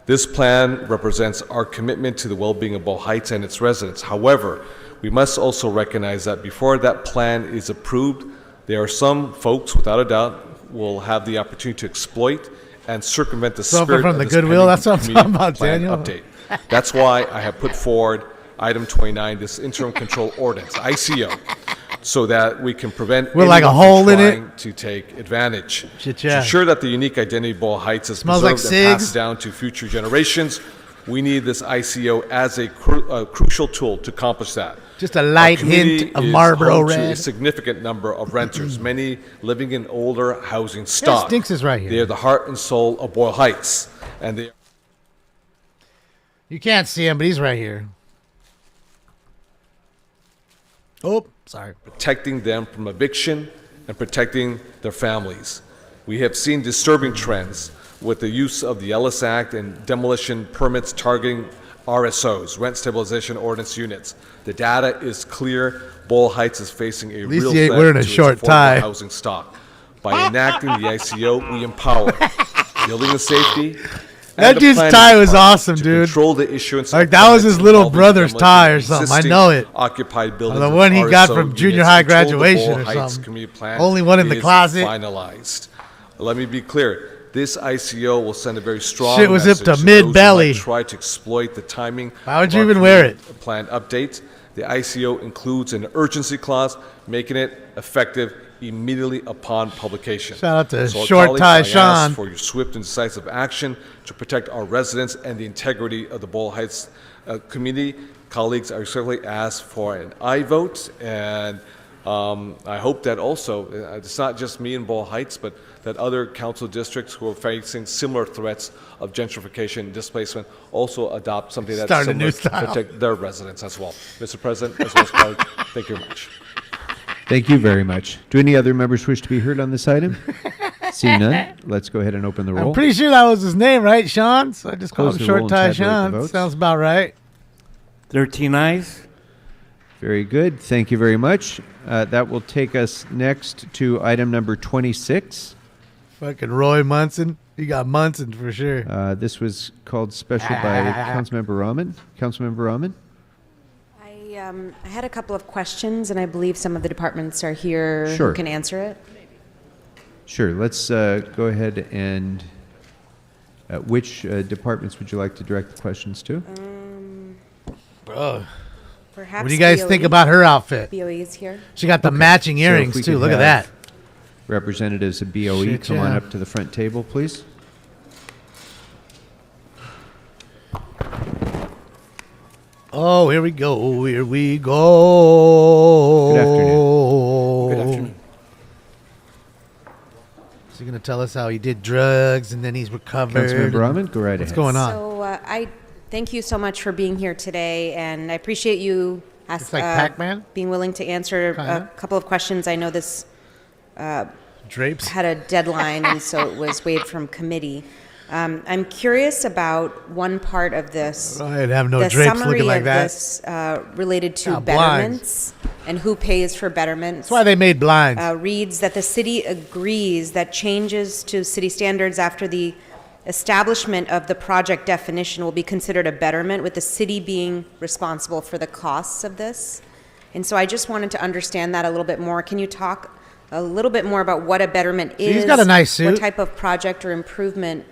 This plan represents our commitment to the well-being of Boyle Heights and its residents. However, we must also recognize that before that plan is approved, there are some folks, without a doubt, will have the opportunity to exploit and circumvent the Something spirit from of the this Goodwill, pending that's what I'm community talking about, plan Daniel. update. That's why I have put forward item 29, this interim control ordinance, ICO, so that we can prevent With like a anyone hole from in it? trying to take advantage. To Chit-chat. ensure that the unique identity of Boyle Heights is Smells like preserved and cigs. passed down to future generations, we need this ICO as a crucial tool to accomplish that. Just a light Our community hint of is Marlboro home to Red. a significant number of renters, many living in older housing stock. Stinks is right here. They are the heart and soul of Boyle Heights, and they You can't see him, but he's right here. Oh, sorry. protecting them from eviction and protecting their families. We have seen disturbing trends with the use of the Ellis Act and demolition permits targeting RSOs, rent stabilization ordinance units. The data is clear. Boyle Heights is facing a least real he ain't threat wearing a to its short affordable tie. housing stock. By enacting the ICO, we empower building and safety. That and the dude's planning tie was department awesome, to dude. Control the issuance Like of that was permits his little involving brother's demolition tie or of something. I existing know it. Occupied buildings. The with one he got RSO from junior units high until the graduation Boyle or Heights something. Community Plan Only one in the is closet. Finalized. Let me be clear. This ICO will send a very strong Shit was message up to to those who mid-belly. might try to exploit the timing. Why would of you our even wear community plan update. The ICO includes an urgency clause, making it effective immediately upon publication. Shout out to So, Short colleagues, Tie I ask Sean. for your swift and decisive action to protect our residents and the integrity of the Boyle Heights community. Colleagues, I certainly ask for an aye vote, and I hope that also, it's not just me in Boyle Heights, but that other council districts who are facing similar threats of gentrification and displacement also adopt something that's Start a similar new to style. protect their residents as well. Mr. President, as well as colleagues, thank you very much. Thank you very much. Do any other members wish to be heard on this item? Seeing none, let's go ahead and open the roll. I'm pretty sure that was his name, right, Sean? So I just call Close him the Short roll and Tie tabulate the Sean. votes. Sounds about right. 13 ayes. Very good. Thank you very much. That will take us next to item number 26. Fucking Roy Munson. He got Munson for sure. This was called special by Councilmember Rahman. Councilmember Rahman? I had a couple of questions, and I believe some of the departments are here Sure. who can answer it. Sure. Let's go ahead and which departments would you like to direct the questions to? Bro. Perhaps What do you guys think BOE? about her outfit? BOE is here. She got the matching So if earrings we too. could Look at have that. Representatives of BOE, Shit, come on yeah. up to the front table, please. Oh, here we go. Here we go. Good afternoon. Good afternoon. Is he going to tell us how he did drugs and then he's recovered? Councilmember Rahman, go right What's ahead. going on? So I thank you so much for being here today, and I appreciate you It's like Pac-Man? being willing to answer Kinda. a couple of questions. I know this Drapes had a deadline, and so it was waived from committee. I'm curious about one part of this. I'd have no the drapes summary looking like of that. this related to Got blinds. betterments and who pays for betterments. That's why they made blinds. Reads that the city agrees that changes to city standards after the establishment of the project definition will be considered a betterment, with the city being responsible for the costs of this. And so I just wanted to understand that a little bit more. Can you talk a little bit more about what a betterment is? He's got a nice suit. What type of project or improvement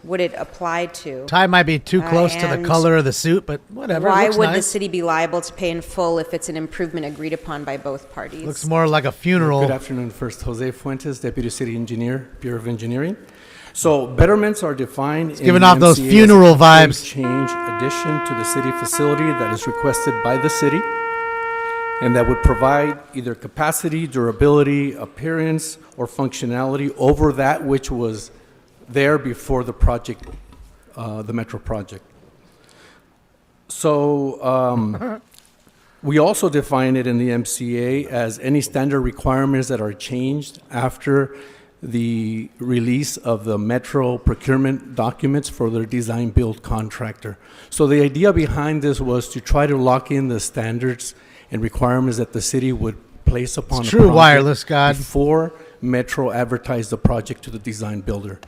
would it apply to? Tie might be too close to the and color of the suit, but whatever. Why It looks would the nice. city be liable to pay in full if it's an improvement agreed upon by both parties? Looks more like a funeral. Good afternoon. First, Jose Fuentes, Deputy City Engineer, Bureau of Engineering. So betterments are defined in giving the off those MCA as funeral a vibes. change addition to the city facility that is requested by the city, and that would provide either capacity, durability, appearance, or functionality over that which was there before the project, the metro project. So we also define it in the MCA as any standard requirements that are changed after the release of the metro procurement documents for their design build contractor. So the idea behind this was to try to lock in the standards and requirements that the city would place upon It's the true, project wireless God. before Metro advertised the project to the design builder.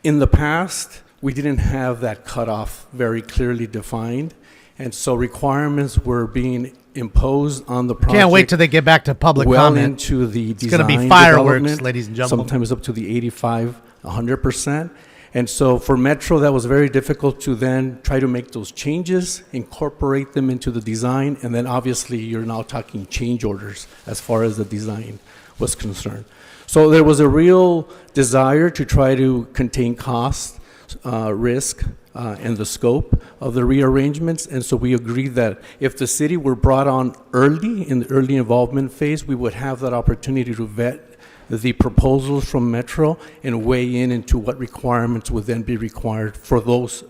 In the past, we didn't have that cutoff very clearly defined, and so requirements were being imposed on the project. Can't wait till they get back to public well comment. into the It's design gonna be fireworks, development, ladies and gentlemen. Sometimes up to the 85, 100%. And so for Metro, that was very difficult to then try to make those changes, incorporate them into the design, and then obviously you're now talking change orders as far as the design was concerned. So there was a real desire to try to contain cost, risk, and the scope of the rearrangements. And so we agreed that if the city were brought on early, in the early involvement phase, we would have that opportunity to vet the proposals from Metro and weigh in into what requirements would then be required for those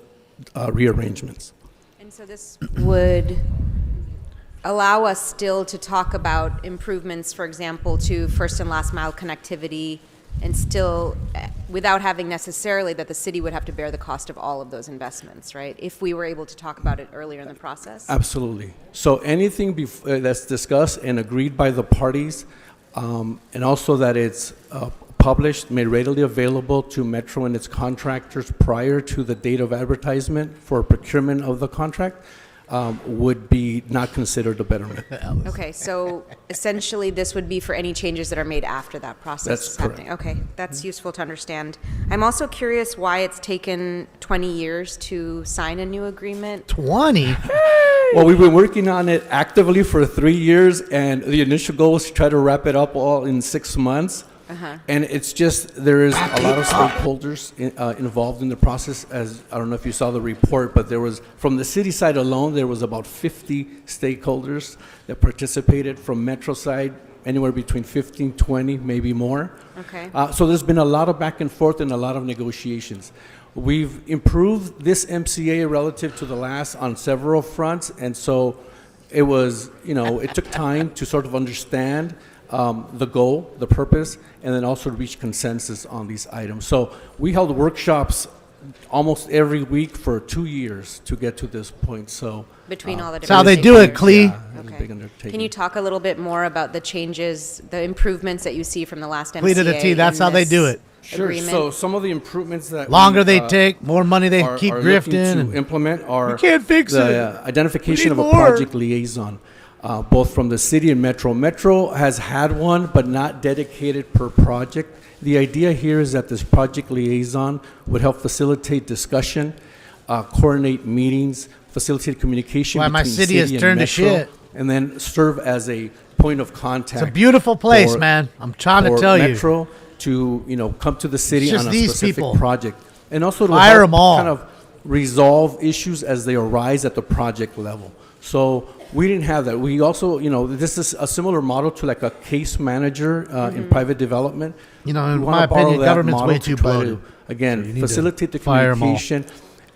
rearrangements. And so this would allow us still to talk about improvements, for example, to first and last mile connectivity, and still without having necessarily that the city would have to bear the cost of all of those investments, right? If we were able to talk about it earlier in the process. Absolutely. So anything that's discussed and agreed by the parties, and also that it's published, made readily available to Metro and its contractors prior to the date of advertisement for procurement of the contract, would be not considered a betterment. Okay, so essentially this would be for any changes that are made after that process That's is happening. correct. Okay, that's useful to understand. I'm also curious why it's taken 20 years to sign a new agreement. 20? Well, we've been working on it actively for 3 years, and the initial goal was to try to wrap it up all in 6 months. Uh-huh. And it's just, there is a lot of stakeholders involved in the process. As I don't know if you saw the report, but there was, from the city side alone, there was about 50 stakeholders that participated. From Metro side, anywhere between 15, 20, maybe more. Okay. So there's been a lot of back and forth and a lot of negotiations. We've improved this MCA relative to the last on several fronts, and so it was, it took time to sort of understand the goal, the purpose, and then also reach consensus on these items. So we held workshops almost every week for 2 years to get to this point. So Between all the That's how different they do it, stakeholders. Clee. Yeah, it was a big undertaking. Can you talk a little bit more about the changes, the improvements that you see from the last MCA? Clee to the T, that's in how they this do it. Sure. agreement? So some of the improvements that Longer we, they take, more money they keep are looking grifting. to and- implement are We can't fix the it. identification We of need a more. project liaison, both from the city and Metro. Metro has had one, but not dedicated per project. The idea here is that this project liaison would help facilitate discussion, coordinate meetings, facilitate communication Why between my city has and turned to Metro, shit. and then serve as a point of contact. It's a beautiful place, for- man. I'm trying to for tell you. Metro to come to the city It's just on a these specific people. project, and also to Fire help 'em all. kind of resolve issues as they arise at the project level. So we didn't have that. We also, this is a similar model to like a case manager in private development. In We wanna my borrow opinion, that government's model way to too try to, bloated. again, So you need to facilitate the fire 'em all. communication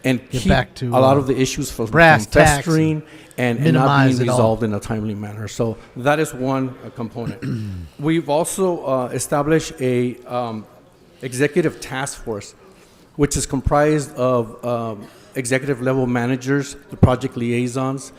and Get keep back to, a lot of the issues from brass tacks festering and not minimize being it all. resolved in a timely manner. So that is one component. We've also established a executive task force, which is comprised of executive level managers, the project liaisons,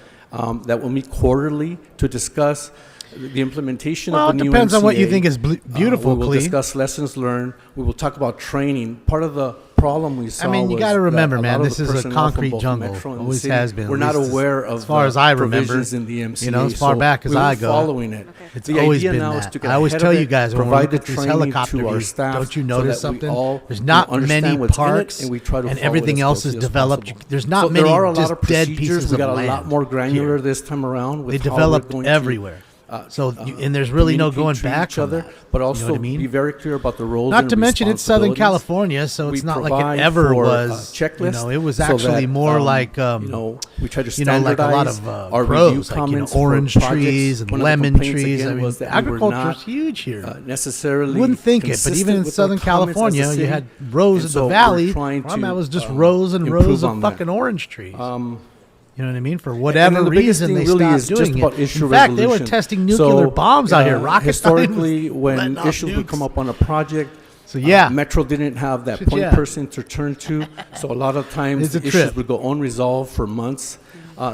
that will meet quarterly to discuss the implementation Well, of the it new depends on what you MCA. think is beautiful, We will Clee. discuss lessons learned. We will talk about training. Part of the problem we saw I mean, you was got to that remember, a lot man, of this the is a personnel from concrete both jungle. Metro and the Always city has been. We're at not least aware of as far the as I remember. provisions in the MCA. You know, as far so back as we were I go, following it. it's The always idea been now that. is to get I always ahead tell of you it, guys when we provide look the at these training helicopter to our views, staff don't you so notice that we something? all There's not understand many what's in it, parks, and we try to and follow it everything as else is closely as developed. possible. There's not So many there are a lot just of dead procedures. pieces We of got a land lot more granular here. this time around. With They how we're developed going to, everywhere. And there's really no going communicate to back each from other, that. but You know also what I mean? be very clear about the roles. Not and to mention it's Southern responsibilities. California, so it's We not like provide it ever for, was. checklist. It was so actually that, more like we try to like a lot standardize of our pros, review like comments orange for projects. trees and One of the lemon complaints, trees. again, I mean, was that we were agriculture is not, huge here. necessarily Wouldn't think it, but consistent even in with our Southern comments as a California, you city. had rows And of so the we're valley. trying Where I'm at to, was just rows and improve rows of on that. fucking orange trees. You know what I mean? For And whatever then the biggest reason, thing they really stopped is just doing about it. issue In fact, they were resolution. testing nuclear bombs out here. Rocket historically, science when letting off issues would nukes. come up on a project, So yeah, Metro didn't have that Shit, point yeah. person to turn to, so a lot of times It's a the issues trip. would go unresolved for months.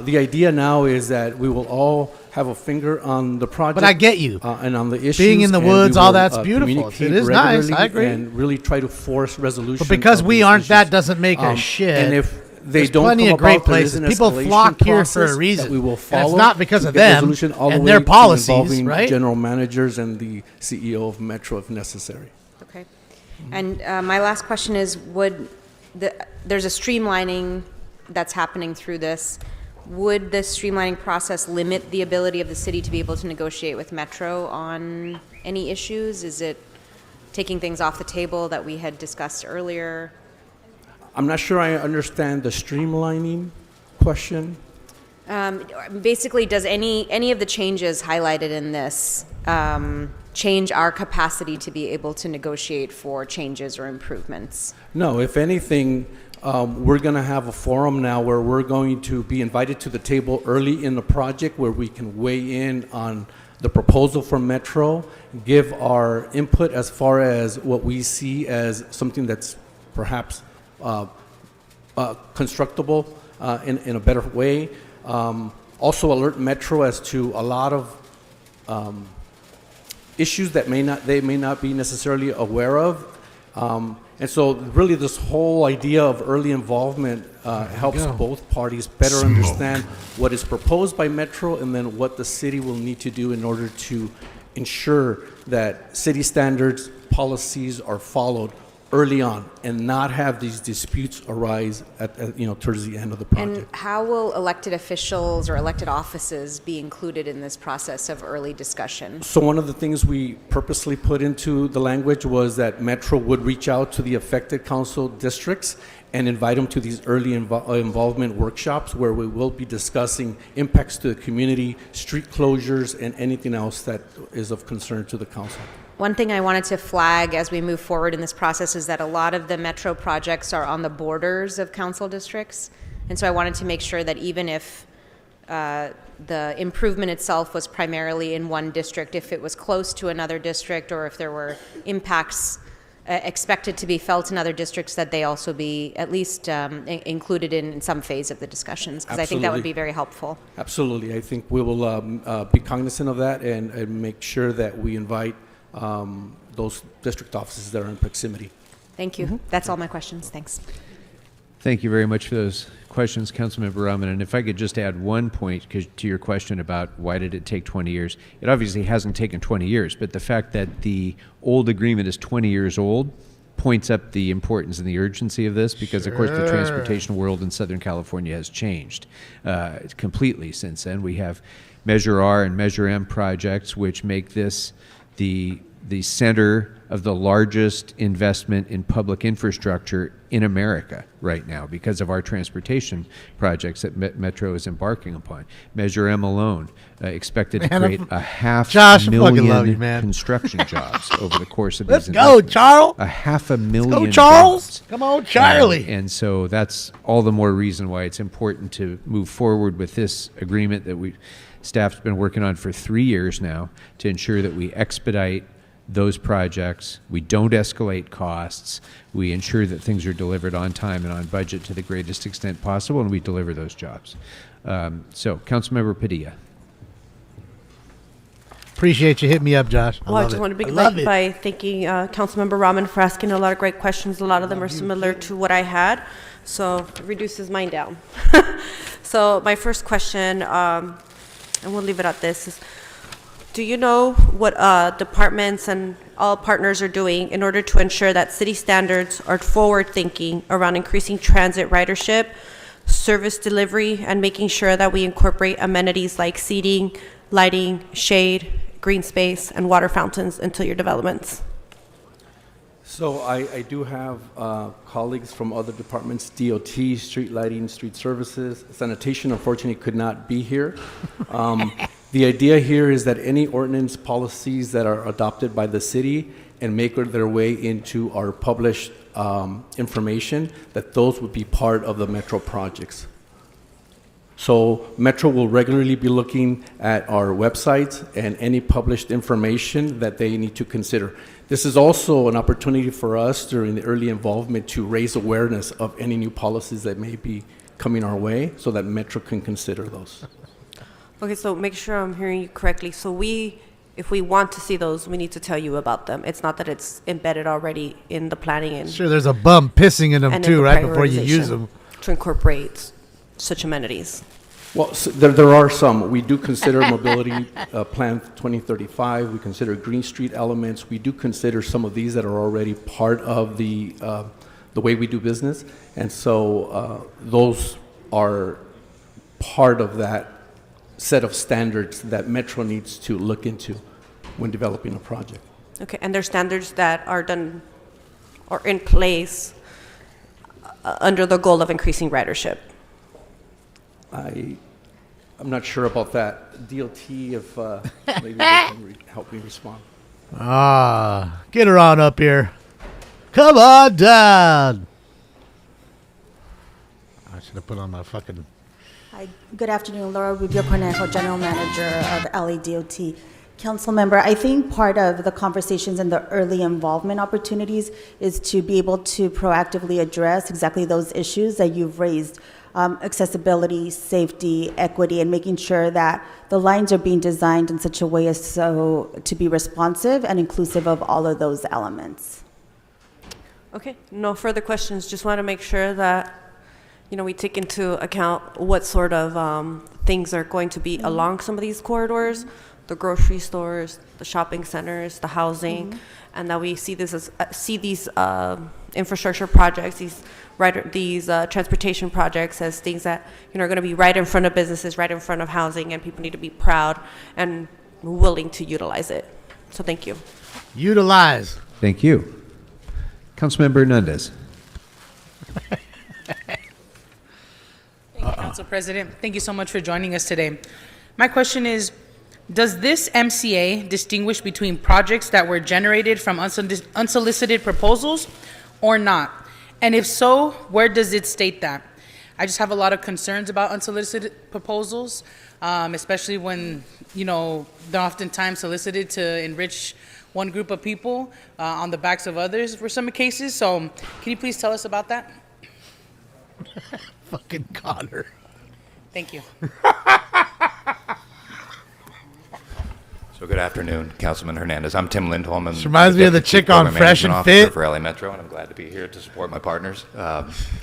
The idea now is that we will all have a finger on the project. But I get you. And on the issues. Being in the and we woods, will, all that's beautiful. communicate It is nice. regularly I agree. And really try to force resolution. But because of we these aren't, issues. that doesn't make a shit. And if they There's don't plenty come of great about, there is places. an People escalation flock here for a process reason. that we will And follow. it's not because to of get them resolution all the and way their to policies, involving right? general managers and the CEO of Metro if necessary. Okay. And my last question is, there's a streamlining that's happening through this. Would this streamlining process limit the ability of the city to be able to negotiate with Metro on any issues? Is it taking things off the table that we had discussed earlier? I'm not sure I understand the streamlining question. Basically, does any of the changes highlighted in this change our capacity to be able to negotiate for changes or improvements? No, if anything, we're going to have a forum now where we're going to be invited to the table early in the project where we can weigh in on the proposal from Metro, give our input as far as what we see as something that's perhaps constructible in a better way. Also alert Metro as to a lot of issues that they may not be necessarily aware of. And so really this whole idea of early involvement helps both parties better understand what is proposed by Metro and then what the city will need to do in order to ensure that city standards, policies are followed early on and not have these disputes arise at towards the end of the project. And how will elected officials or elected offices be included in this process of early discussion? So one of the things we purposely put into the language was that Metro would reach out to the affected council districts and invite them to these early involvement workshops where we will be discussing impacts to the community, street closures, and anything else that is of concern to the council. One thing I wanted to flag as we move forward in this process is that a lot of the Metro projects are on the borders of council districts. And so I wanted to make sure that even if the improvement itself was primarily in one district, if it was close to another district or if there were impacts expected to be felt in other districts, that they also be at least included in some phase of the discussions, because I think that would be very helpful. Absolutely. I think we will be cognizant of that and make sure that we invite those district offices that are in proximity. Thank you. That's all my questions. Thanks. Thank you very much for those questions, Councilmember Rahman. And if I could just add one point to your question about why did it take 20 years, it obviously hasn't taken 20 years, but the fact that the old agreement is 20 years old points up the importance and the urgency of this because, of course, the transportation world in Southern California has changed completely since then. We have Measure R and Measure M projects, which make this the center of the largest investment in public infrastructure in America right now because of our transportation projects that Metro is embarking upon. Measure M alone expected to create a 500,000 construction jobs over the course of these Let's go, Charles. 500,000 Let's go, Charles. jobs. Come on, Charlie. And so that's all the more reason why it's important to move forward with this agreement that staff's been working on for 3 years now to ensure that we expedite those projects, we don't escalate costs, we ensure that things are delivered on time and on budget to the greatest extent possible, and we deliver those jobs. So, Councilmember Padilla. Appreciate you hitting me up, Josh. I just want to begin by thanking Councilmember Rahman for asking a lot of great questions. A lot of them are similar to what I had, so it reduces mine down. So my first question, and we'll leave it at this, is do you know what departments and all partners are doing in order to ensure that city standards are forward-thinking around increasing transit ridership, service delivery, and making sure that we incorporate amenities like seating, lighting, shade, green space, and water fountains into your developments? So I do have colleagues from other departments, DOT, street lighting, street services, sanitation, unfortunately could not be here. The idea here is that any ordinance policies that are adopted by the city and make their way into our published information, that those would be part of the Metro projects. So Metro will regularly be looking at our websites and any published information that they need to consider. This is also an opportunity for us during the early involvement to raise awareness of any new policies that may be coming our way so that Metro can consider those. Okay, so make sure I'm hearing you correctly. So if we want to see those, we need to tell you about them. It's not that it's embedded already in the planning and sure, there's a bum pissing in them too, right before you use them. To incorporate such amenities. Well, so there are some. We do consider mobility plan 2035. We consider Green Street elements. We do consider some of these that are already part of the way we do business, and so those are part of that set of standards that Metro needs to look into when developing a project. Okay, and there's standards that are done or in place under the goal of increasing ridership. I'm not sure about that. DOT, if maybe they can help me respond. Get her on up here. Come on down. I should have put on my fucking... Hi, good afternoon. Laura Rubio Cornejo, General Manager of LADOT. Council member, I think part of the conversations and the early involvement opportunities is to be able to proactively address exactly those issues that you've raised. Accessibility, safety, equity, and making sure that the lines are being designed in such a way as so to be responsive and inclusive of all of those elements. Okay, no further questions. Just want to make sure that we take into account what sort of things are going to be along some of these corridors, the grocery stores, the shopping centers, the housing, and that we see these infrastructure projects, these transportation projects as things that are going to be right in front of businesses, right in front of housing, and people need to be proud and willing to utilize it. So thank you. Utilize. Thank you. Councilmember Hernandez. Thank you, Council President. Thank you so much for joining us today. My question is, does this MCA distinguish between projects that were generated from unsolicited proposals or not? And if so, where does it state that? I just have a lot of concerns about unsolicited proposals, especially when, they're oftentimes solicited to enrich one group of people on the backs of others for some cases. So can you please tell us about that? Fucking Connor. Thank you. So good afternoon, Councilman Hernandez. I'm Tim Lindholm. This reminds me of the chick on Fresh and Fit. For LA Metro, and I'm glad to be here to support my partners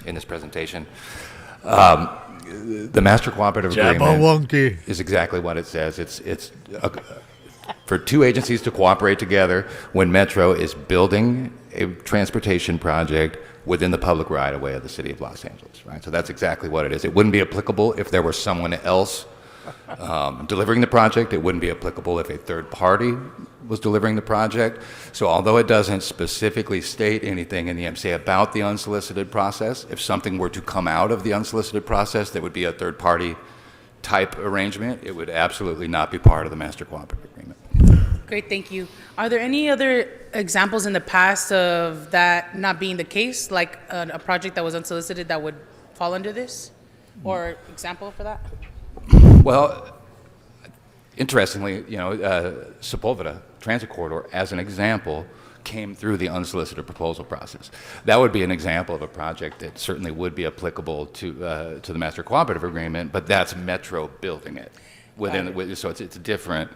in this presentation. The Master Cooperative Agreement is exactly what it says. It's for two agencies to cooperate together when Metro is building a transportation project within the public right-of-way of the city of Los Angeles, right? So that's exactly what it is. It wouldn't be applicable if there were someone else delivering the project. It wouldn't be applicable if a third party was delivering the project. So although it doesn't specifically state anything in the MCA about the unsolicited process, if something were to come out of the unsolicited process that would be a third party type arrangement, it would absolutely not be part of the master cooperative agreement. Great, thank you. Are there any other examples in the past of that not being the case, like a project that was unsolicited that would fall under this? Or example for that? Well, interestingly, Sepulveda Transit Corridor, as an example, came through the unsolicited proposal process. That would be an example of a project that certainly would be applicable to the master cooperative agreement, but that's Metro building it so it's different.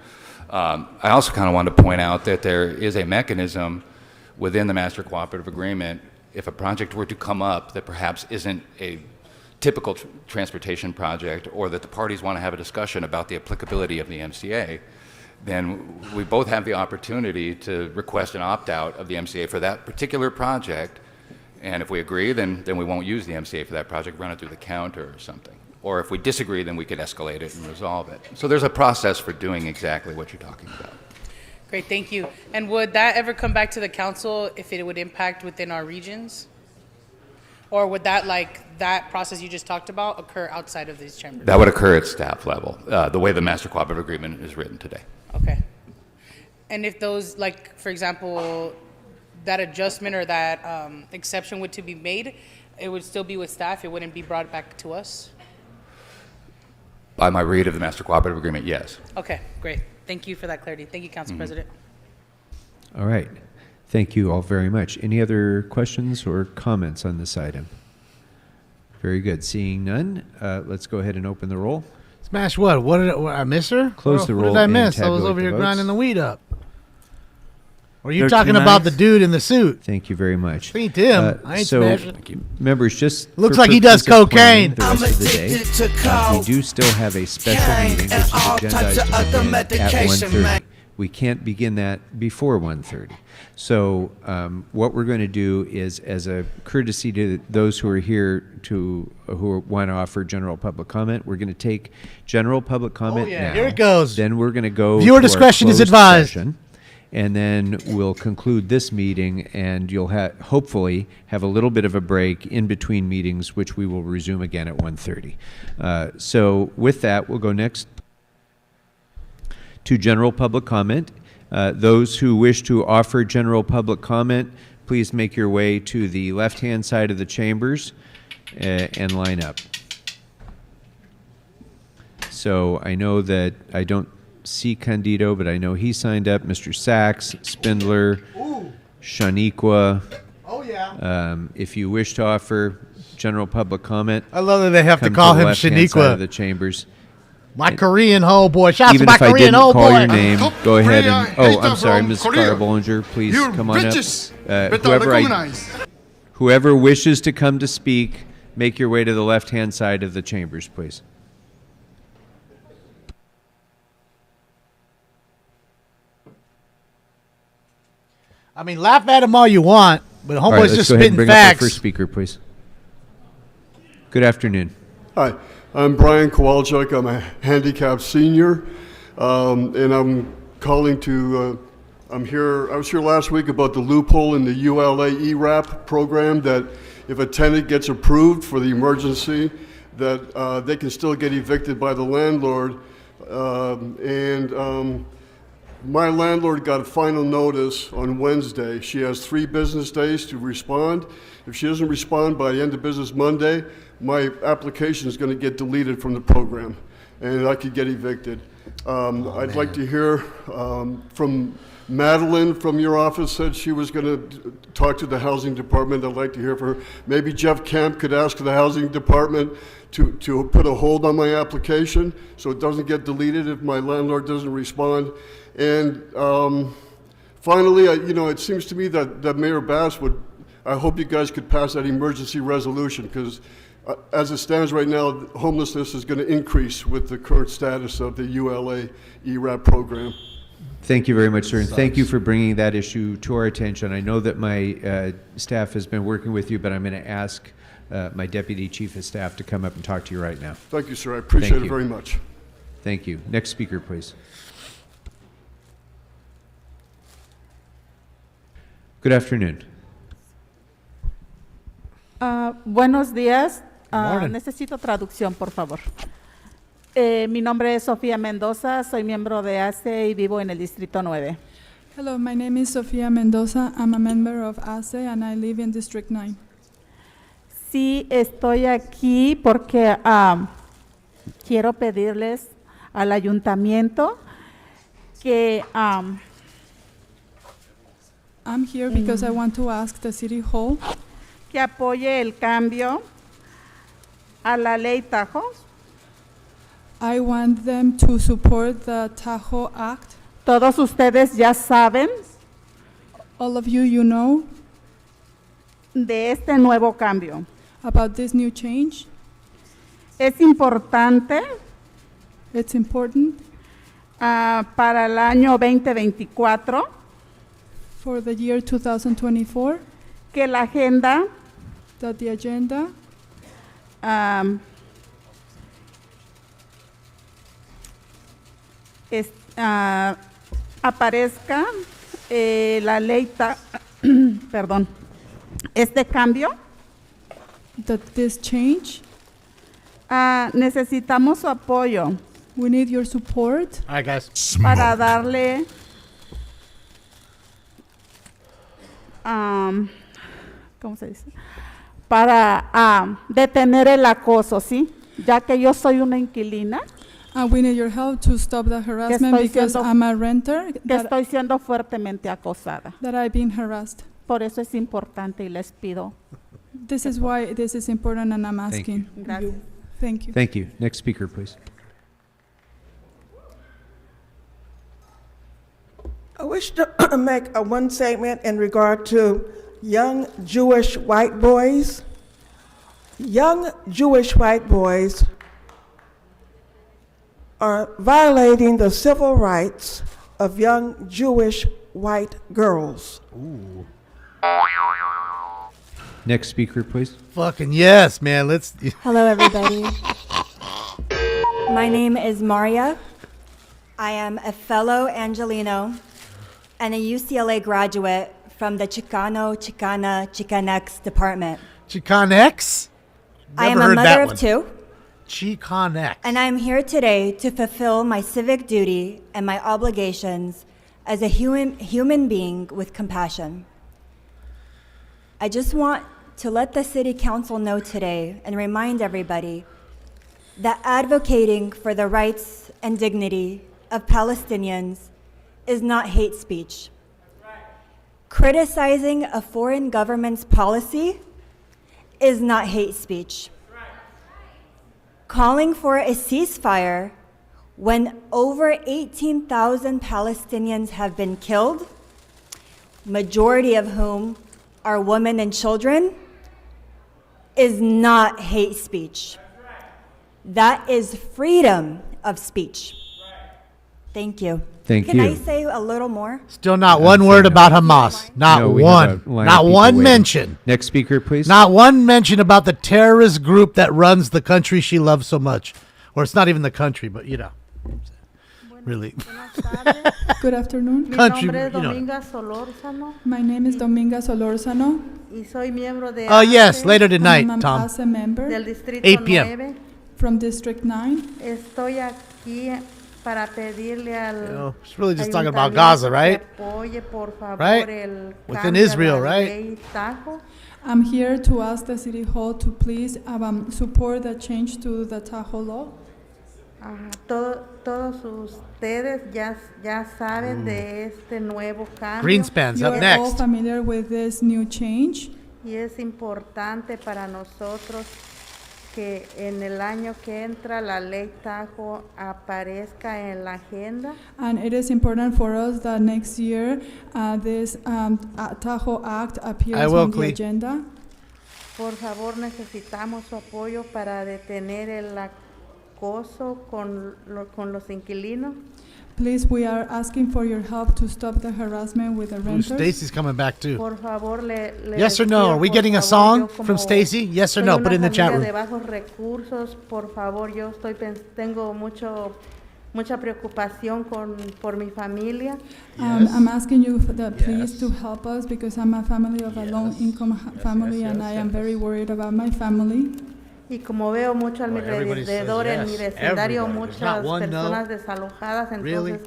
I also kind of wanted to point out that there is a mechanism within the master cooperative agreement if a project were to come up that perhaps isn't a typical transportation project, or that the parties want to have a discussion about the applicability of the MCA, then we both have the opportunity to request an opt-out of the MCA for that particular project, and if we agree, then we won't use the MCA for that project, run it through the counter or something. Or if we disagree, then we could escalate it and resolve it. So there's a process for doing exactly what you're talking about. Great, thank you. And would that ever come back to the council if it would impact within our regions? Or would that process you just talked about occur outside of these chambers? That would occur at staff level, the way the master cooperative agreement is written today. Okay. And if those, for example, that adjustment or that exception were to be made, it would still be with staff? It wouldn't be brought back to us? By my read of the master cooperative agreement, yes. Okay, great. Thank you for that clarity. Thank you, Council President. All right. Thank you all very much. Any other questions or comments on this item? Very good. Seeing none, let's go ahead and open the roll. Smash what? What did I miss her? Close the roll. What did I and miss? I was tabulate over the here votes. grinding the weed up. Or are you 13 talking about ayes. the dude in the suit? Thank you very much. Ain't him. I ain't so, smashing. members, just Looks for like he does purposes of planning cocaine. The rest of the day, we do still have a special meeting, which is agendized to begin at 1:30. We can't begin that before 1:30. So what we're going to do is, as a courtesy to those who are here who want to offer general public comment, we're going to take general public comment now. Here it goes. Then we're going to go Viewer to our discretion is closed advised. session, and then we'll conclude this meeting, and you'll hopefully have a little bit of a break in between meetings, which we will resume again at 1:30. So with that, we'll go next to general public comment. Those who wish to offer general public comment, please make your way to the left-hand side of the chambers and line up. So I know that I don't see Candido, but I know he signed up. Mr. Sachs, Spindler, Shaniqua. Oh, yeah. If you wish to offer general public comment, I love that they have to come call the him left-hand side Shaniqua. of the chambers. My Korean homeboy. Shouts to Even my if I Korean didn't call homeboy. your name, go ahead and. Oh, I'm sorry, Ms. Cara Bollinger, please come on up. Whoever wishes to come to speak, make your way to the left-hand side of the chambers, please. I mean, laugh at him all you want, but All right, homeboy's let's just go ahead and spitting bring up our facts. first speaker, please. Good afternoon. Hi, I'm Brian Kowalczyk. I'm a handicapped senior, and I'm calling to. I was here last week about the loophole in the ULA ERAP program that if a tenant gets approved for the emergency, that they can still get evicted by the landlord. My landlord got a final notice on Wednesday. She has 3 business days to respond. If she doesn't respond by the end of business Monday, my application is going to get deleted from the program, and I could get evicted. I'd like to hear from Madeline from your office said she was going to talk to the housing department. I'd like to hear from her. Maybe Jeff Camp could ask the housing department to put a hold on my application so it doesn't get deleted if my landlord doesn't respond. And finally, it seems to me that Mayor Bass would, I hope you guys could pass that emergency resolution, because as it stands right now, homelessness is going to increase with the current status of the ULA ERAP program. Thank you very much, sir, and thank you for bringing that issue to our attention. I know that my staff has been working with you, but I'm going to ask my Deputy Chief of Staff to come up and talk to you right now. Thank you, sir. I appreciate Thank it you. very much. Thank you. Next speaker, please. Good afternoon. Buenos días. Morning. Necesito traducción, por favor. Mi nombre es Sofía Mendoza, soy miembro de ACE y vivo en el Distrito 9. Hello, my name is Sofia Mendoza. I'm a member of ACE and I live in District 9. Sí, estoy aquí porque quiero pedirles al ayuntamiento que I'm here because I want to ask the City Hall que apoye el cambio a la ley Tajo. I want them to support the Tahoe Act. Todos ustedes ya saben All of you know de este nuevo cambio. about this new change. Es importante It's important para el año 2024 for the year 2024 que la agenda that the agenda aparezca la ley, perdón, este cambio. that this change. Necesitamos su apoyo We need your support All right, guys. para darle ¿cómo se dice? Para detener el acoso, ¿sí? Ya que yo soy una inquilina, and we need your help to stop the harassment estoy because siendo- I'm a renter que that, estoy siendo fuertemente acosada. that I've been harassed. Por eso es importante y les pido. This is why this is important and I'm Thank you. asking Gracias. you. Thank you. Thank you. Next speaker, please. I wish to make one statement in regard to young Jewish white boys. Young Jewish white boys are violating the civil rights of young Jewish white girls. Next speaker, please. Fucking yes, man. Let's. Hello, everybody. My name is Maria. I am a fellow Angelino and a UCLA graduate from the Chicana-Chicanx department. Chicanex? I am Never a heard mother that of one. two, Chicanex. and I'm here today to fulfill my civic duty and my obligations as a human being with compassion. I just want to let the City Council know today and remind everybody that advocating for the rights and dignity of Palestinians is not hate speech. Criticizing a foreign government's policy is not hate speech. Calling for a ceasefire when over 18,000 Palestinians have been killed, majority of whom are women and children, is not hate speech. That is freedom of speech. Thank you. Thank Can you. I say a little more? Still not one word about Hamas. Not No, we one. have a line of Not people one waiting. mention. Next speaker, please. Not one mention about the terrorist group that runs the country she loves so much. Or it's not even the country, but you know. Really. Good afternoon. Country, you know. Solórzano My name is Dominga Solórzano. y soy miembro de Oh, yes, later tonight, I'm an Tom. ASE member del Distrito 8 p.m. 9. from District 9. Estoy aquí para pedirle al You know, it's really just talking about Gaza, right? que apoye, por favor, Right? el Within cambio a Israel, la right? ley Tajo. I'm here to ask the City Hall to please support the change to the Tahoe law. Todos ustedes ya saben de este nuevo cambio. Greenspan's You up are all next. familiar with this new change. Y es importante para nosotros que en el año que entra la ley Tajo aparezca en la agenda. And it is important for us that next year this Tahoe Act appears on the agenda. Por favor, necesitamos su apoyo para detener el acoso con los inquilinos. Please, we are asking for your help to stop the harassment with the Ooh, renters. Stacy's coming back too. Por favor, le Yes or no? pido, Are we por getting a favor, song yo from como Stacy? Yes or soy no? una Put it in the chat familia room. de bajos recursos, por favor, yo tengo mucha preocupación por mi familia. I'm asking you please to help us because I'm a family of a low-income family and I am very worried about my family. Y como veo mucho alrededor en mi vecindario, muchas personas desalojadas, entonces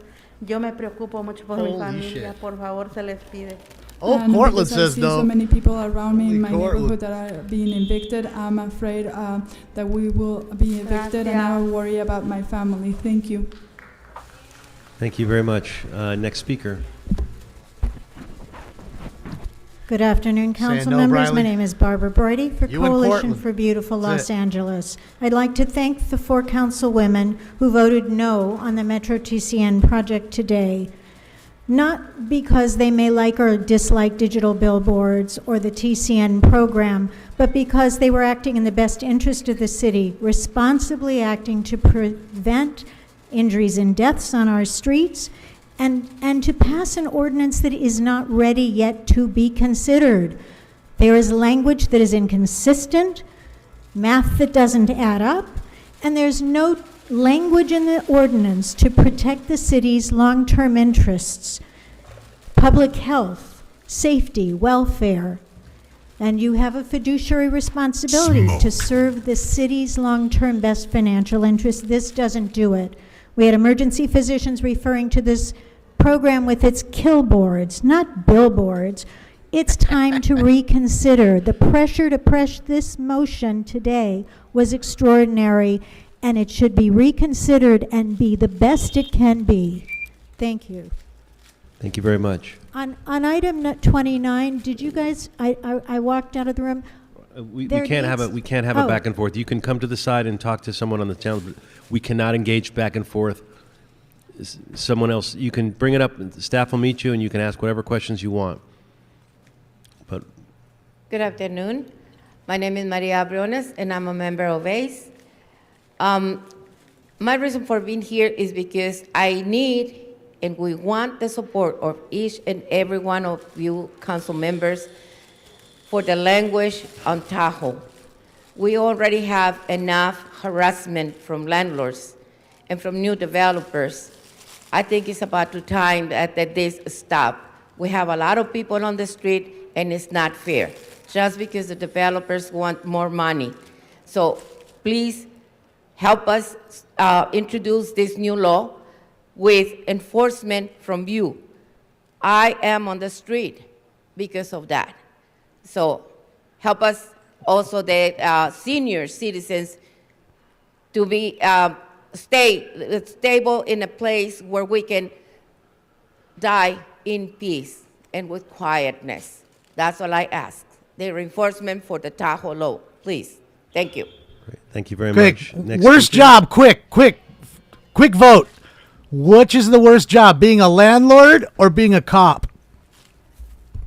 yo me preocupo mucho por mi familia. Por favor, se les pide. Oh, And Cortland because I says see no. so many people around me in my Cortland. neighborhood that are being evicted. I'm afraid that we will be evicted and I worry about my family. Thank you. Thank you very much. Next speaker. Good afternoon, council no, members. Briley. My name is Barbara Brody for You in Coalition Portland. for Beautiful That's Los it. Angeles. I'd like to thank the 4 councilwomen who voted no on the Metro TCN project today. Not because they may like or dislike digital billboards or the TCN program, but because they were acting in the best interest of the city, responsibly acting to prevent injuries and deaths on our streets, and to pass an ordinance that is not ready yet to be considered. There is language that is inconsistent, math that doesn't add up, and there's no language in the ordinance to protect the city's long-term interests, public health, safety, welfare, and you have a fiduciary responsibility to serve the city's long-term best financial interests. This doesn't do it. We had emergency physicians referring to this program with its kill boards, not billboards. It's time to reconsider. The pressure to press this motion today was extraordinary, and it should be reconsidered and be the best it can be. Thank you. Thank you very much. On item 29, did you guys, I walked out of the room. We There can't have needs- we can't have Oh. a back and forth. You can come to the side and talk to someone on the channel, but we cannot engage back and forth. Someone else, you can bring it up, staff will meet you, and you can ask whatever questions you want. But Good afternoon. My name is Maria Briones, and I'm a member of ACE. My reason for being here is because I need and we want the support of each and every one of you council members for the language on Tahoe. We already have enough harassment from landlords and from new developers. I think it's about time that this stop. We have a lot of people on the street, and it's not fair, just because the developers want more money. So please help us introduce this new law with enforcement from you. I am on the street because of that. So help us also, the senior citizens, to be stable in a place where we can die in peace and with quietness. That's all I ask. The reinforcement for the Tahoe law, please. Thank you. thank you very Quick, much. Next worst speaker. job, quick vote. Which is the worst job, being a landlord or being a cop?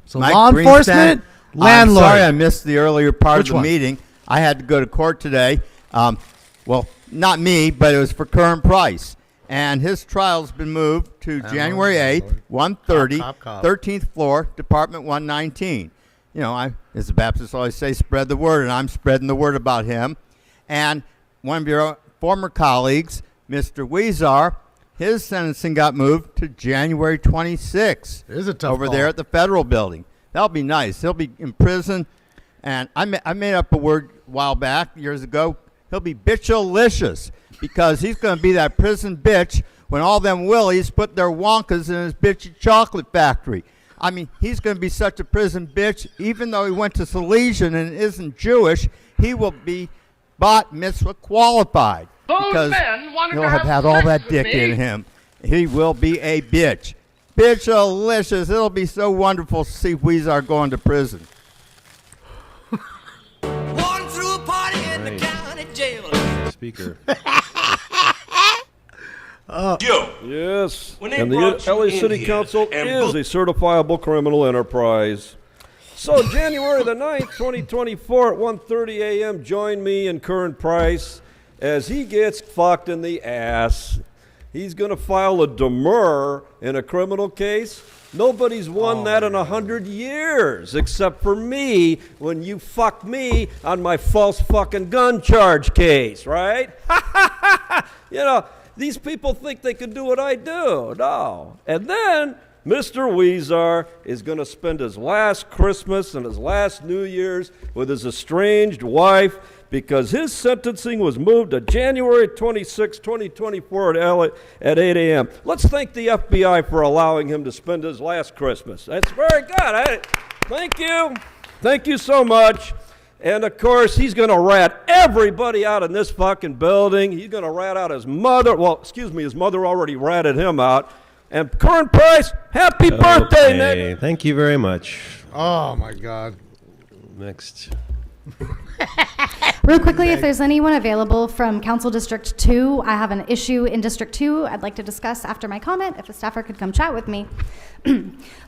So Mike law Greenstein. enforcement, landlord. I'm sorry I missed the earlier part Which of the one? meeting. I had to go to court today. Well, not me, but it was for Curran Price. And his trial's been moved to January 8th, 1:30, Cop. 13th floor, Department 119. You know, as the Baptists always say, spread the word, and I'm spreading the word about him. And one of your former colleagues, Mr. Weezar, his sentencing got moved to January 26th. It is a tough over call. there at the federal building. That'll be nice. He'll be in prison. And I made up a word a while back, years ago. He'll be bitchalicious, because he's going to be that prison bitch when all them willies put their Wonkas in his bitchy chocolate factory. I mean, he's going to be such a prison bitch, even though he went to Salesian and isn't Jewish, he will be bat mitzvah qualified. Because he'll have had all that dick in him. He will be a bitch. Bitchalicious. It'll be so wonderful to see Weezar going to prison. Speaker. Yes. When they And the brought you LA in City here Council and is a certifiable criminal enterprise. So January the 9th, 2024 at 1:30 a.m., join me and Curran Price as he gets fucked in the ass. he's going to file a demur in a criminal case. Nobody's won that in 100 years, except for me when you fucked me on my false fucking gun charge case, right? You know, these people think they can do what I do. No. And then Mr. Weezer is going to spend his last Christmas and his last New Year's with his estranged wife because his sentencing was moved to January 26, 2024 at 8 a.m. Let's thank the FBI for allowing him to spend his last Christmas. That's very good. Thank you. Thank you so much. And, of course, he's going to rat everybody out in this fucking building. He's going to rat out his mother. Well, excuse me, his mother already ratted him out. And Curran Price, happy birthday, Nick. Thank you very much. Oh, my God. Next. Real quickly, if there's anyone available from Council District 2, I have an issue in District 2 I'd like to discuss after my comment. If a staffer could come chat with me.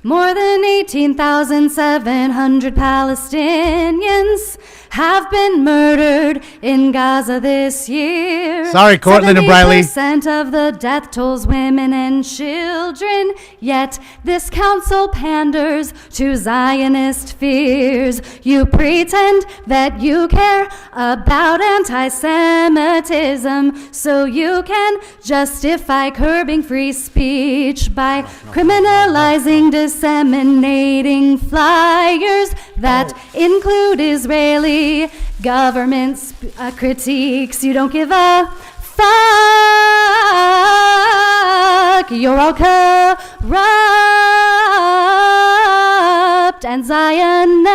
More than 18,700 Palestinians have been murdered in Gaza this year. Sorry, Cortland and Briley. 70% of the death tolls women and children, yet this council panders to Zionist fears. You pretend that you care about anti-Semitism so you can justify curbing free speech by criminalizing disseminating flyers that include Israeli government critiques. You don't give a fuck. You're all corrupt and Zionist.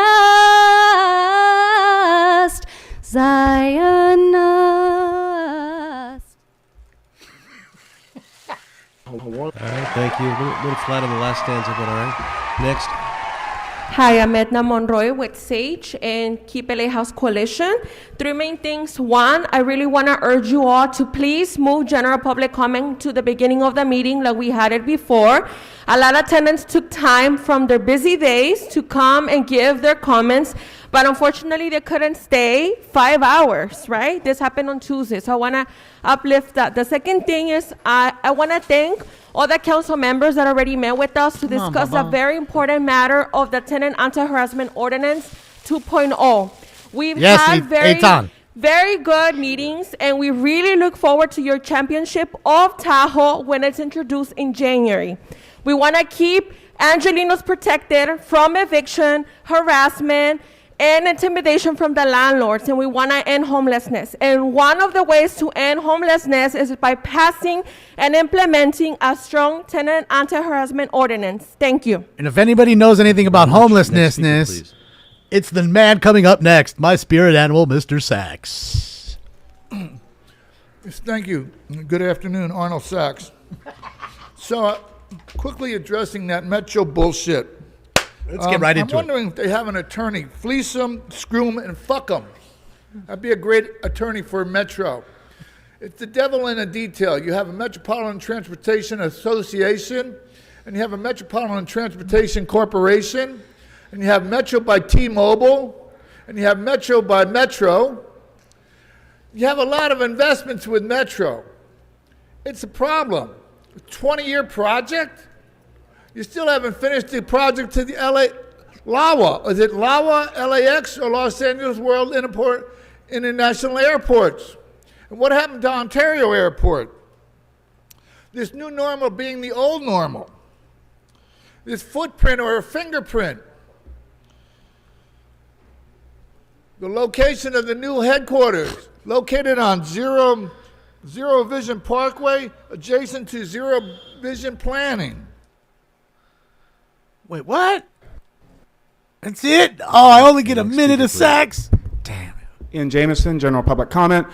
All right, thank you. A little flat on the last stanza, but all right. Next. Hi, I'm Edna Monroy with SAGE and Keep LA House Coalition. 3 main things. 1, I really want to urge you all to please move general public comment to the beginning of the meeting like we had it before. A lot of tenants took time from their busy days to come and give their comments, but unfortunately they couldn't stay 5 hours, right? This happened on Tuesday, so I want to uplift that. The second thing is I want to thank all the council members that already met with us to discuss a very important matter of the Tenant Anti-Harassment Ordinance 2.0. We've had very good meetings, and we really look forward to your championship of Tahoe when it's introduced in January. We want to keep Angelinos protected from eviction, harassment, and intimidation from the landlords, and we want to end homelessness. And one of the ways to end homelessness is by passing and implementing a strong tenant anti-harassment ordinance. Thank you. And if anybody knows anything about homelessness, it's the man coming up next, my spirit animal, Mr. Sachs. Yes, thank you. Good afternoon, Arnold Sachs. So, quickly addressing that Metro bullshit. Let's get right into it. I'm wondering if they have an attorney. Fleece them, screw them, and fuck them. That'd be a great attorney for Metro. It's the devil in the detail. You have a Metropolitan Transportation Association, and you have a Metropolitan Transportation Corporation, and you have Metro by T-Mobile, and you have Metro by Metro. You have a lot of investments with Metro. It's a problem. A 20-year project? You still haven't finished the project to the LAWA. Is it LAWA, LAX, or Los Angeles World International Airports? And what happened to Ontario Airport? This new normal being the old normal. This footprint or a fingerprint. The location of the new headquarters, located on Zero Vision Parkway, adjacent to Zero Vision Planning. Wait, what? That's it? Oh, I only get a minute of Sachs? Damn it. Ian Jameson, General Public Comment.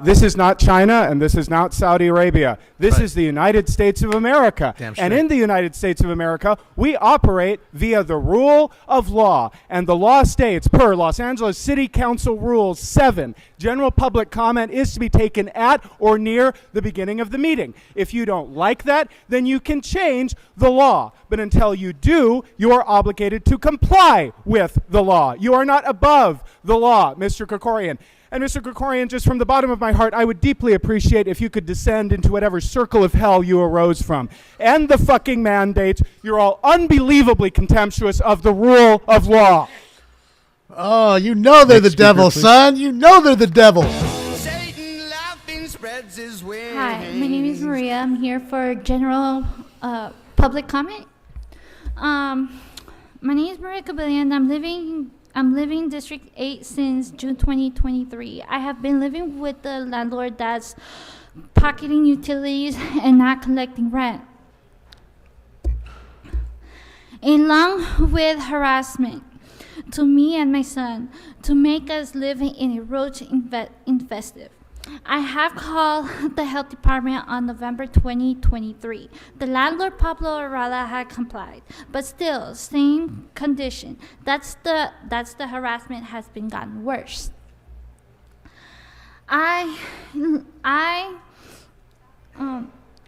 This is not China, and this is not Saudi Arabia. This is the United States of America. And in the United States of America, we operate via the rule of law. And the law states, per Los Angeles City Council Rule 7, general public comment is to be taken at or near the beginning of the meeting. If you don't like that, then you can change the law. But until you do, you are obligated to comply with the law. You are not above the law, Mr. Krikorian. And Mr. Krikorian, just from the bottom of my heart, I would deeply appreciate if you could descend into whatever circle of hell you arose from. End the fucking mandate. You're all unbelievably contemptuous of the rule of law. Oh, you know they're the devil, son. You know they're the devil. Hi, my name is Maria. I'm here for general public comment. My name is Maria Cabillion. I'm living in District 8 since June 2023. I have been living with the landlord that's pocketing utilities and not collecting rent, along with harassment to me and my son to make us live in a roach infested. I have called the health department on November 2023. The landlord, Pablo Arala, had complied, but still, same condition. That's the harassment has been gotten worse. A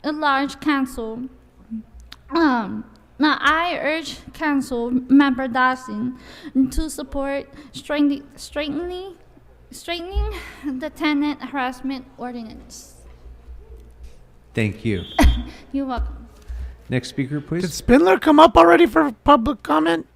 large council. Now, I urge Council Member Dawson to support straightening the tenant harassment ordinance. Thank you. You're welcome. Next speaker, please. Did Spindler come up already for public comment?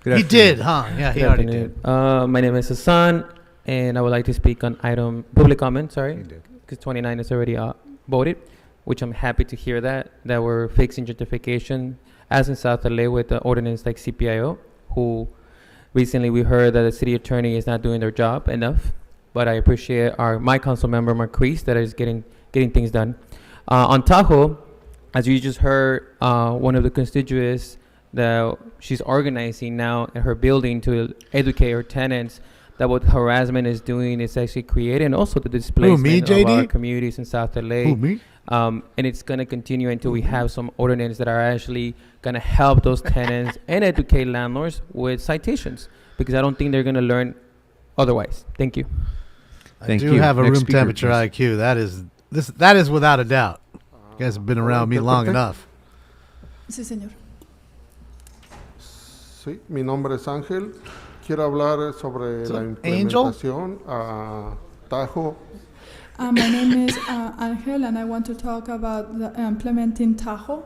Good He afternoon. did, huh? Yeah, he Good already afternoon. did. My name is Hassan, and I would like to speak on item public comment. Sorry, because 29 is already voted, which I'm happy to hear that we're fixing gentrification, as in South LA with the ordinance like CPIO, who recently we heard that the city attorney is not doing their job enough. But I appreciate my council member Marquise that is getting things done. On Tahoe, as you just heard, one of the constituents that she's organizing now in her building to educate her tenants that what harassment is doing is actually creating also the displacement of our communities in South LA. Who, me? And it's going to continue until we have some ordinances that are actually going to help those tenants and educate landlords with citations, because I don't think they're going to learn otherwise. Thank you. I do have a room temperature IQ. That is without a doubt. You guys have been around me long enough. Sí, señor. Sí, mi nombre es Ángel. Quiero hablar sobre la implementación a Tahoe. My name is Ángel, and I want to talk about the implementing Tahoe.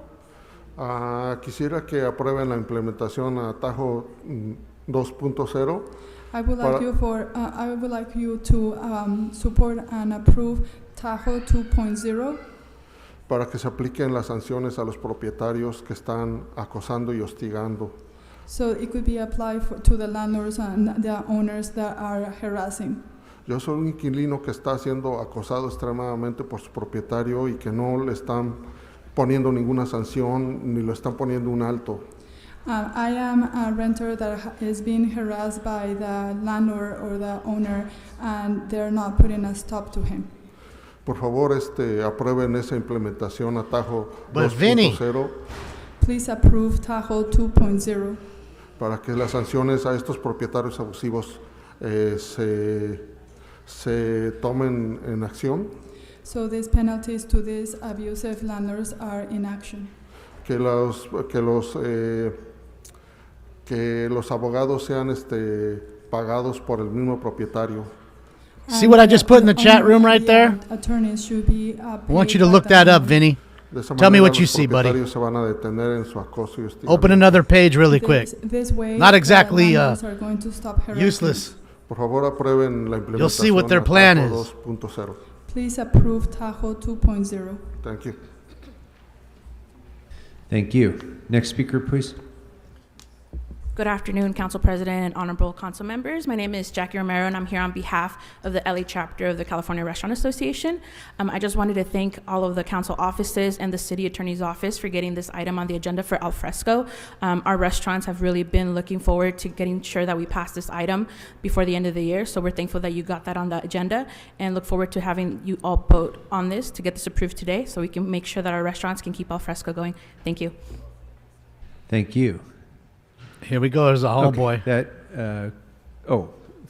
Quisiera que aprueben la implementación a Tahoe 2.0. I would like you to support and approve Tahoe 2.0. Para que se apliquen las sanciones a los propietarios que están acosando y hostigando. So it could be applied to the landlords and the owners that are harassing. Yo soy un inquilino que está siendo acosado extremadamente por su propietario y que no le están poniendo ninguna sanción ni le están poniendo un alto. I am a renter that is being harassed by the landlord or the owner, and they're not putting a stop to him. Por favor, aprueben esa implementación a Tahoe 2.0. Please approve Tahoe 2.0. Para que las sanciones a estos propietarios abusivos se tomen en acción. So these penalties to these abusive landlords are in action. Que los abogados sean pagados por el mismo propietario. See what I just put in the chat room right there? Attorneys should be I want you to look that up, Vinny. Tell me what you see, buddy. Se van a detener en su acoso y hostigamiento. Open another page really quick. This way, not exactly are going to stop useless. Por favor, aprueben la implementación. You'll see what their plan is. 2.0. Please approve Tahoe 2.0. Thank you. Thank you. Next speaker, please. Good afternoon, Council President and honorable council members. My name is Jackie Romero, and I'm here on behalf of the LA chapter of the California Restaurant Association. I just wanted to thank all of the council offices and the city attorney's office for getting this item on the agenda for al fresco. Our restaurants have really been looking forward to getting sure that we pass this item before the end of the year, so we're thankful that you got that on the agenda and look forward to having you all vote on this to get this approved today so we can make sure that our restaurants can keep al fresco going. Thank you. Thank you. Here we go. There's a homeboy.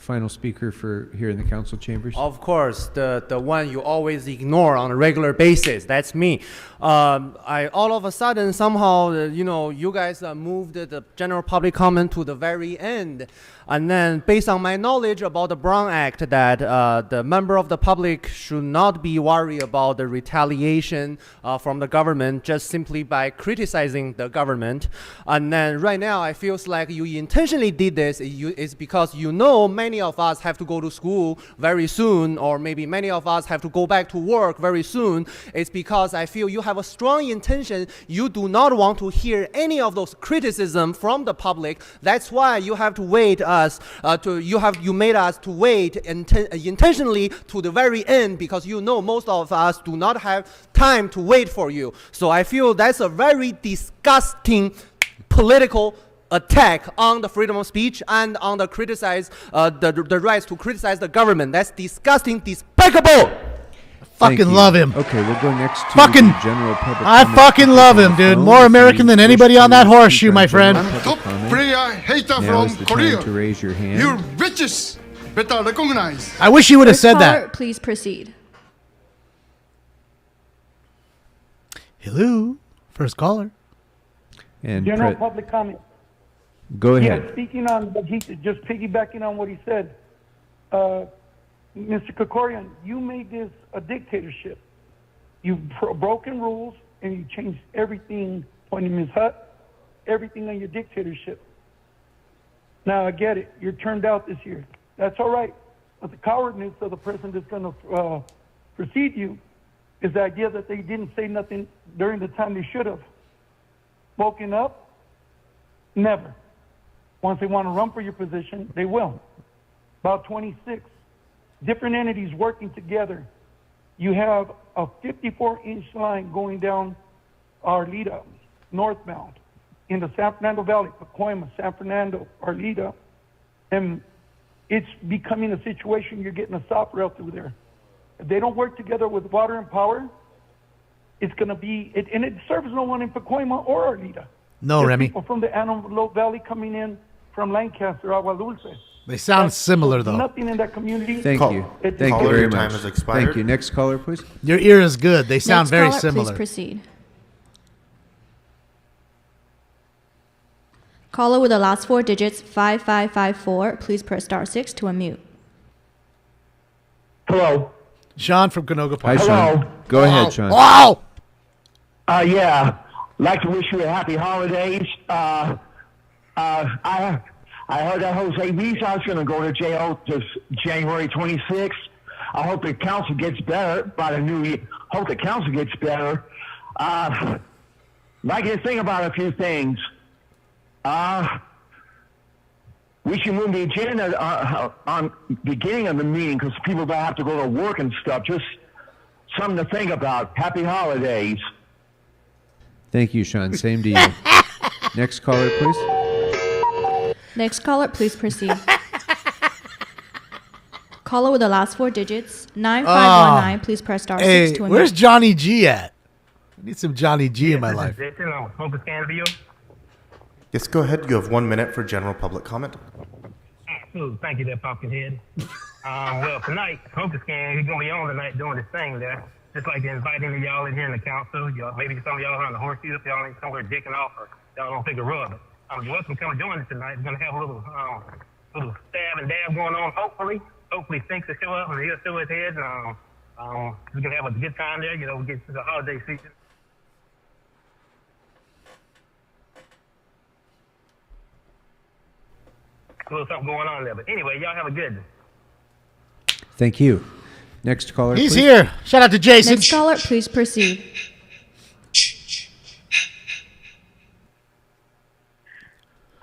final speaker for here in the council chambers? Of course, the one you always ignore on a regular basis. That's me. I all of a sudden somehow you guys moved the general public comment to the very end, and then based on my knowledge about the Brown Act, that the member of the public should not be worried about the retaliation from the government just simply by criticizing the government. And then right now I feels like you intentionally did this. It's because many of us have to go to school very soon, or maybe many of us have to go back to work very soon. It's because I feel you have a strong intention. You do not want to hear any of those criticism from the public. That's why you have to wait you made us to wait intentionally to the very end, because most of us do not have time to wait for you. So I feel that's a very disgusting political attack on the freedom of speech and on the the rights to criticize the government. That's disgusting, despicable. Fucking love him. Okay, we'll go next to Fucking, the general public. I fucking love him, dude. More American than anybody on that horseshoe, my friend. Now is the time to raise your hand. You bitches better recognize. I wish you would have said Caller, that. please proceed. Hello, first caller. And General public comment. Go ahead. Yeah, speaking on what just piggybacking on what he said, Mr. Krikorian, you made this a dictatorship. You've broken rules and you changed everything, pointing Ms. Hutt, everything on your dictatorship. Now I get it. You're turned out this year. That's all right. But the cowardness of the person that's going to precede you is the idea that they didn't say nothing during the time they should have. Spoken up? Never. Once they want to run for your position, they will. About 26 different entities working together. You have a 54-inch line going down Arleta, northbound, in the San Fernando Valley, Pacoima, San Fernando, Arleta, and it's becoming a situation you're getting a stop rail through there. If they don't work together with water and power, it's going to be, and it serves no one in Pacoima or Arleta. No, There's Remy. people from the Antelope Valley coming in from Lancaster, Agua Dulce. They sound similar, though. Nothing in that community. Thank you. Thank you very much. Thank you. Next caller, please. Your ear is good. They sound Next very caller, similar. Please proceed. Caller with the last 4 digits, 5554. Please press *6 to unmute. Hello. Sean from Canoga Park. Hi, Sean. Go ahead, Sean. Wow. Yeah. Like to wish you a happy holidays. I heard that Jose Visa is going to go to jail just January 26th. I hope the council gets better by the new year. Hope the council gets better. Like to think about a few things. We should move the agenda on beginning of the meeting because people don't have to go to work and stuff. Just something to think about. Happy holidays. Thank you, Sean. Same to you. Next caller, please. Next caller, please proceed. Caller with the last 4 digits, 9519. Please press *6 Hey, to unmute. where's Johnny G at? I need some Johnny G in my life. Yes, go ahead. You have 1 minute for general public comment. Absolutely. Thank you there, Pumpkinhead. Well, tonight, Focus Scan, he's going to be on tonight doing his thing there. Just like to invite any of y'all in here in the council. Maybe some of y'all are on the horseshoe if y'all ain't somewhere dicking off or y'all don't take a rub. You're welcome to come join us tonight. We're going to have a little stab and dab going on, hopefully. Hopefully Finks will show up and he'll show his head. We're going to have a good time there. We get to the holiday season. A little something going on there. But anyway, y'all have a good one. Thank you. Next caller, He's please. here. Shout out to Jason. Next caller, please proceed.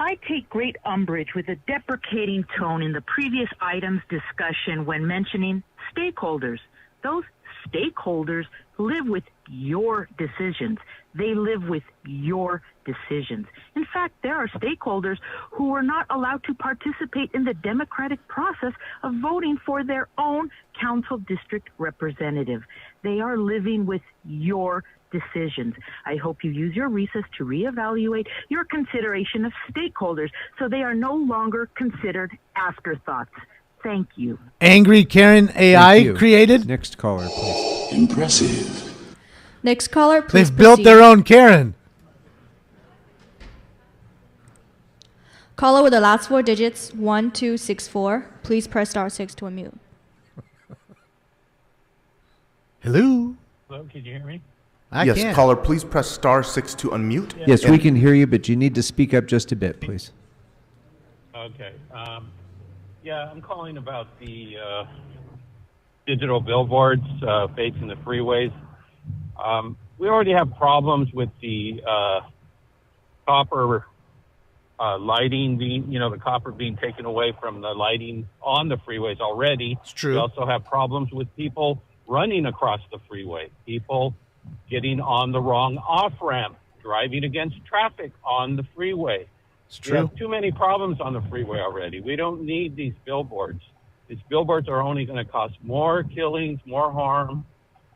I take great umbrage with the deprecating tone in the previous item's discussion when mentioning stakeholders. Those stakeholders live with your decisions. They live with your decisions. In fact, there are stakeholders who are not allowed to participate in the democratic process of voting for their own council district representative. They are living with your decisions. I hope you use your recess to reevaluate your consideration of stakeholders so they are no longer considered afterthoughts. Thank you. Angry Karen AI created. Next caller, please. Impressive. Next caller, please They've built their own Karen. Caller with the last 4 digits, 1264. Please press *6 to unmute. Hello. Hello, can you hear me? Yes, caller, please press *6 to unmute. Yes, we can hear you, but you need to speak up just a bit, please. Okay. Yeah, I'm calling about the digital billboards facing the freeways. We already have problems with the copper lighting being, the copper being taken away from the lighting on the freeways already. It's true. We also have problems with people running across the freeway, people getting on the wrong off-ramp, driving against traffic on the freeway. It's We true. have too many problems on the freeway already. We don't need these billboards. These billboards are only going to cause more killings, more harm.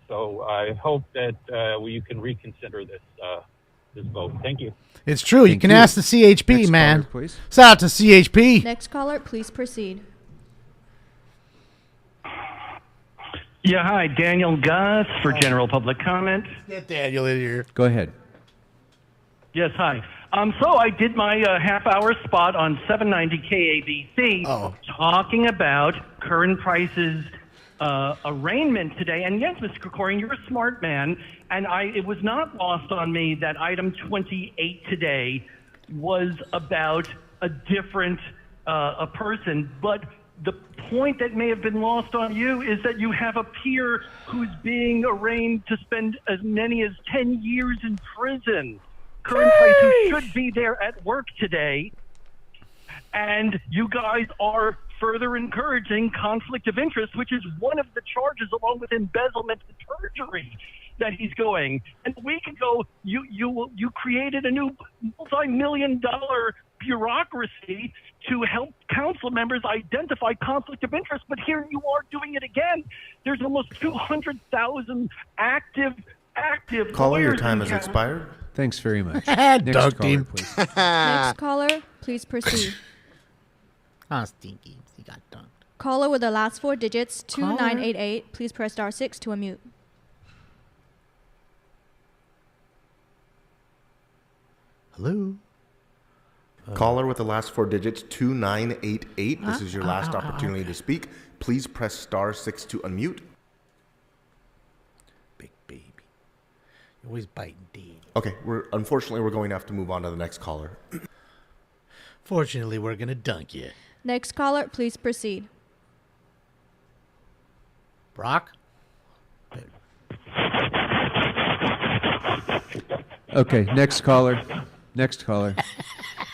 So I hope that you can reconsider this vote. Thank you. It's true. You can ask the CHP, Next man. caller, please. Shout out to CHP. Next caller, please proceed. Yeah, hi, Daniel Gus for general public comment. Get Daniel in here. Go ahead. Yes, hi. So I did my half-hour spot on 790 KABC talking about current prices arraignment today. And yes, Mr. Krikorian, you're a smart man. And it was not lost on me that item 28 today was about a different a person. But the point that may have been lost on you is that you have a peer who's being arraigned to spend as many as 10 years in prison. Current price who should be there at work today. And you guys are further encouraging conflict of interest, which is one of the charges along with embezzlement and perjury that he's going. And a week ago, you created a new multi-million-dollar bureaucracy to help council members identify conflict of interest, but here you are doing it again. There's almost 200,000 active Caller, your lawyers time in has Canada. expired. Thanks very much. Dunked Next caller, him. please. Next caller, please proceed. Stinky. He got dunked. Caller with the last 4 digits, 2988. Please press *6 to unmute. Hello. Caller with the last 4 digits, 2988. This is your last opportunity to speak. Please press *6 to unmute. Big baby. You're always biting D. Okay, unfortunately we're going to have to move on to the next caller. Fortunately, we're going to dunk you. Next caller, please proceed. Brock? Okay, next caller. Next caller.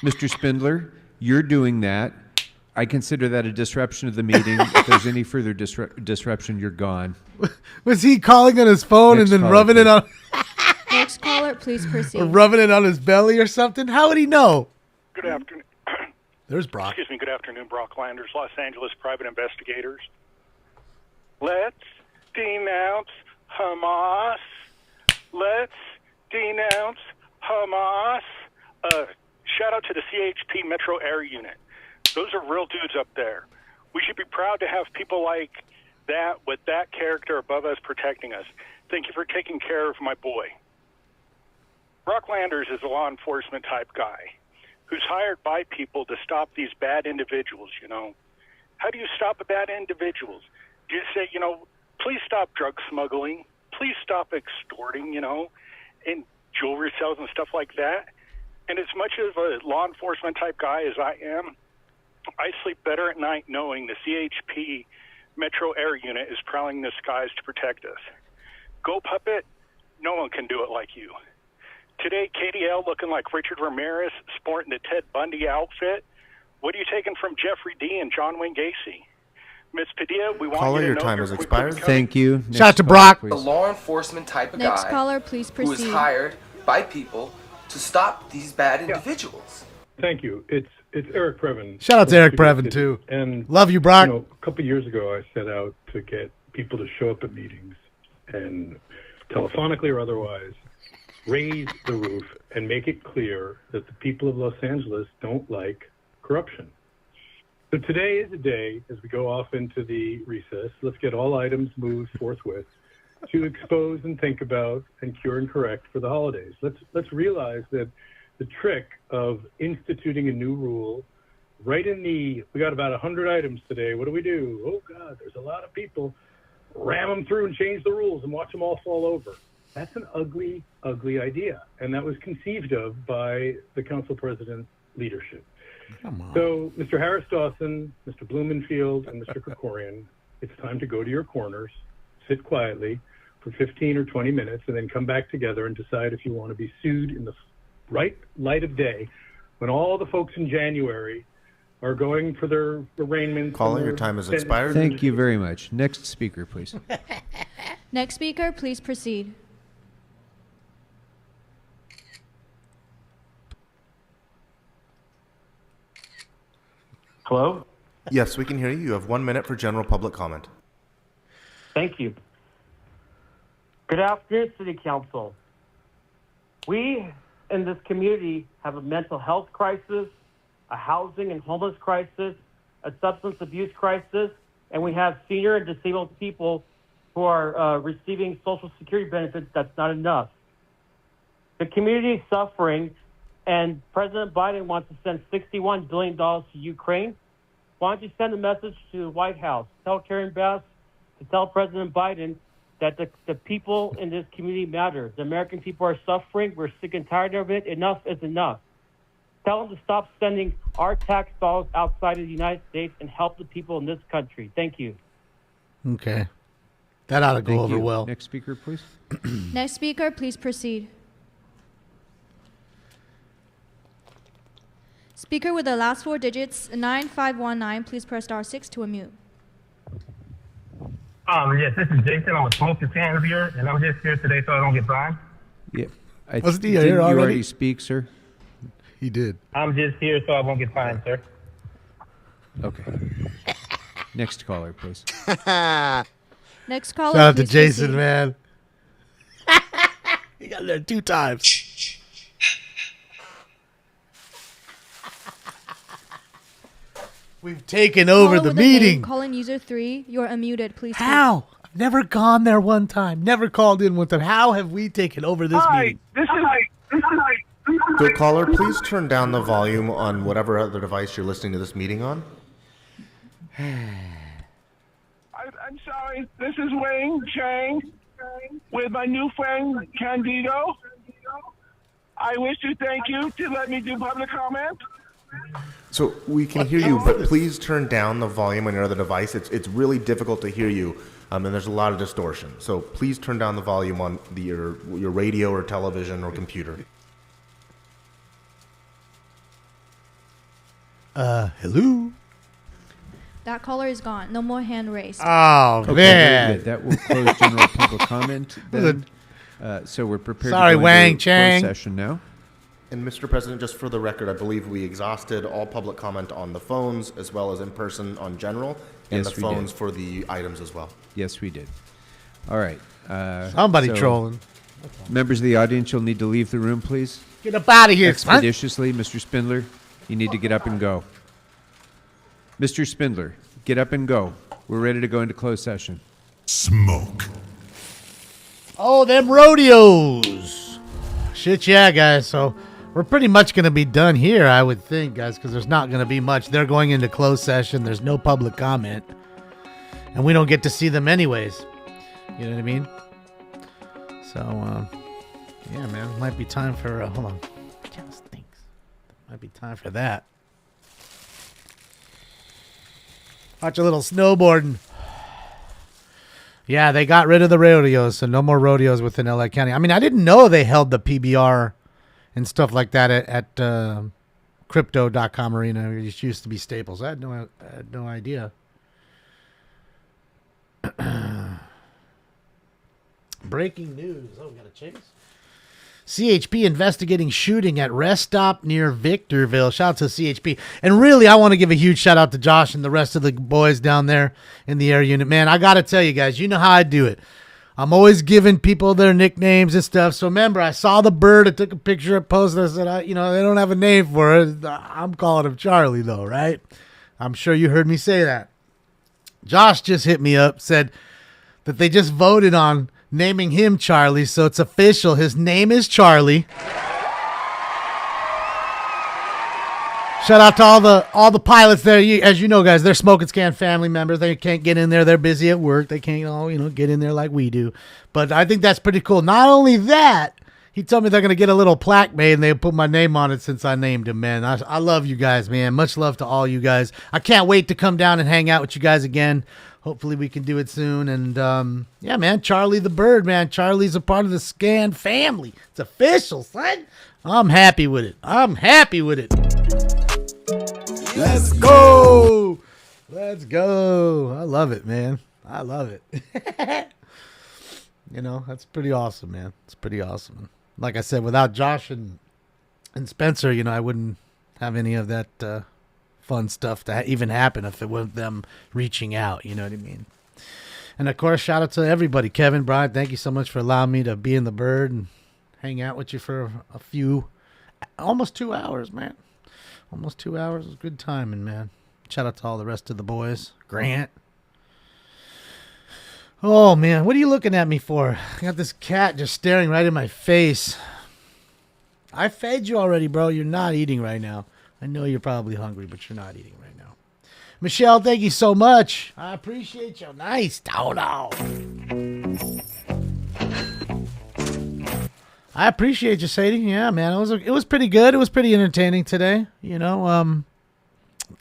Mr. Spindler, you're doing that. I consider that a disruption of the meeting. If there's any further disruption, you're gone. Was he calling on his phone Next and then caller, rubbing it on Next caller, please proceed. or rubbing it on his belly or something? How would he know? Good afternoon. There's Brock. Excuse me. Good afternoon, Brock Landers, Los Angeles private investigators. Let's denounce Hamas. Let's denounce Hamas. Shout out to the CHP Metro Air Unit. Those are real dudes up there. We should be proud to have people like that with that character above us protecting us. Thank you for taking care of my boy. Brock Landers is a law enforcement type guy who's hired by people to stop these bad individuals, How do you stop bad individuals? Do you say, please stop drug smuggling, please stop extorting, and jewelry sales and stuff like that? And as much of a law enforcement type guy as I am, I sleep better at night knowing the CHP Metro Air Unit is prowling the skies to protect us. Go Puppet, no one can do it like you. Today, KDL looking like Richard Ramirez, sporting the Ted Bundy outfit. What are you taking from Jeffrey D. and John Wayne Gacy? Miss Padilla, we want Caller, you to your know time you're has quickly expired. becoming- Thank you. Shout out to Brock. A law enforcement type of Next guy caller, please who is proceed. hired by people to stop these bad individuals. Thank you. It's Eric Previn. Shout out to Eric Previn, too. And Love you, Brock. a couple of years ago, I set out to get people to show up at meetings and telephonically or otherwise raise the roof and make it clear that the people of Los Angeles don't like corruption. So today is a day, as we go off into the recess, let's get all items moved forthwith to expose and think about and cure and correct for the holidays. Let's realize that the trick of instituting a new rule right we got about 100 items today. What do? Oh God, there's a lot of people. Ram them through and change the rules and watch them all fall over. That's an ugly, ugly idea. And that was conceived of by the council president's leadership. Come on. So, Mr. Harris Dawson, Mr. Blumenfield, and Mr. Krikorian, it's time to go to your corners, sit quietly for 15 or 20 minutes, and then come back together and decide if you want to be sued in the right light of day when all the folks in January are going for their arraignments. Caller, your time has expired. Thank you very much. Next speaker, please. Next speaker, please proceed. Hello? Yes, we can hear you. You have 1 minute for general public comment. Thank you. Good afternoon, City Council. We in this community have a mental health crisis, a housing and homeless crisis, a substance abuse crisis, and we have senior and disabled people who are receiving Social Security benefits. That's not enough. The community is suffering, and President Biden wants to send $61 billion to Ukraine. Why don't you send a message to the White House? Tell Karen Bass to tell President Biden that the people in this community matter. The American people are suffering. We're sick and tired of it. Enough is enough. Tell them to stop sending our tax dollars outside of the United States and help the people in this country. Thank you. Okay. That ought to go Thank over you. well. Next speaker, please. Next speaker, please proceed. Speaker with the last four digits, 9519, please press star 6 to unmute. Yes, this is Jason. I'm a smoker fan here, and I'm just here today so I don't get fined. Yeah. Wasn't he didn't here you already? already speak, sir? He did. I'm just here so I won't get fined, sir. Okay. Next caller, please. Next caller, Shout out to please Jason, proceed. man. He got there 2 times. We've taken over Caller the with name, meeting. Calling user 3, you're unmuted. Please speak. How? I've never gone there one time. Never called in one time. How have we taken over this meeting? So, caller, please turn down the volume on whatever other device you're listening to this meeting on. I'm sorry. This is Wayne Chang with my new friend Candido. I wish to thank you to let me do public comment. So we can hear you, but please turn down the volume on your other device. It's really difficult to hear you, and there's a lot of distortion. So please turn down the volume on your radio or television or computer. Hello? That caller is gone. No more hand raised. Oh, Okay, man. very good. That will close general public comment. Then. So we're prepared Sorry, to go Wang into Chang. closed session now. And Mr. President, just for the record, I believe we exhausted all public comment on the phones as well as in person on general, and Yes, the we did. phones for the items as well. Yes, we did. All right. Somebody trolling. Members of the audience, you'll need to leave the room, please. Get up out of here, son. Expeditiously, Mr. Spindler. You need to get up and go. Mr. Spindler, get up and go. We're ready to go into closed session. Smoke. Oh, them rodeos. Shit, yeah, guys. So we're pretty much going to be done here, I would think, guys, because there's not going to be much. They're going into closed session. There's no public comment. And we don't get to see them anyways. You know what I mean? So, yeah, man. Might be time for, hold on. Just thinks. Might be time for that. Watch a little snowboarding. Yeah, they got rid of the rodeos, so no more rodeos within LA County. I mean, I didn't know they held the PBR and stuff like that at Crypto.com Arena. It used to be Staples. I had no idea. Breaking news. Oh, we got a chase. CHP investigating shooting at rest stop near Victorville. Shout out to CHP. And really, I want to give a huge shout out to Josh and the rest of the boys down there in the air unit. Man, I got to tell you guys, you know how I do it. I'm always giving people their nicknames and stuff. So remember, I saw the bird. I took a picture, I posted. I said, they don't have a name for it. I'm calling him Charlie, though, right? I'm sure you heard me say that. Josh just hit me up, said that they just voted on naming him Charlie, so it's official. His name is Charlie. Shout out to all the pilots there. As you know, guys, they're Smoking Scan family members. They can't get in there. They're busy at work. They can't all get in there like we do. But I think that's pretty cool. Not only that, he told me they're going to get a little plaque made and they put my name on it since I named him, man. I love you guys, man. Much love to all you guys. I can't wait to come down and hang out with you guys again. Hopefully we can do it soon. And, yeah, man, Charlie the Bird, man. Charlie's a part of the Scan family. It's official, son. I'm happy with it. Let's go. Let's go. I love it, man. I love it. That's pretty awesome, man. It's pretty awesome. Like I said, without Josh and Spencer, I wouldn't have any of that fun stuff to even happen if it wasn't them reaching out. You know what I mean? And, of course, shout out to everybody. Kevin, Brian, thank you so much for allowing me to be in the Bird and hang out with you for almost 2 hours, man. Almost 2 hours. It was good timing, man. Shout out to all the rest of the boys. Grant. Oh, man. What are you looking at me for? I got this cat just staring right in my face. I fed you already, bro. You're not eating right now. I know you're probably hungry, but you're not eating right now. Michelle, thank you so much. I appreciate you. Nice. Dodo. I appreciate you, Sadie. Yeah, man, it was pretty good. It was pretty entertaining today.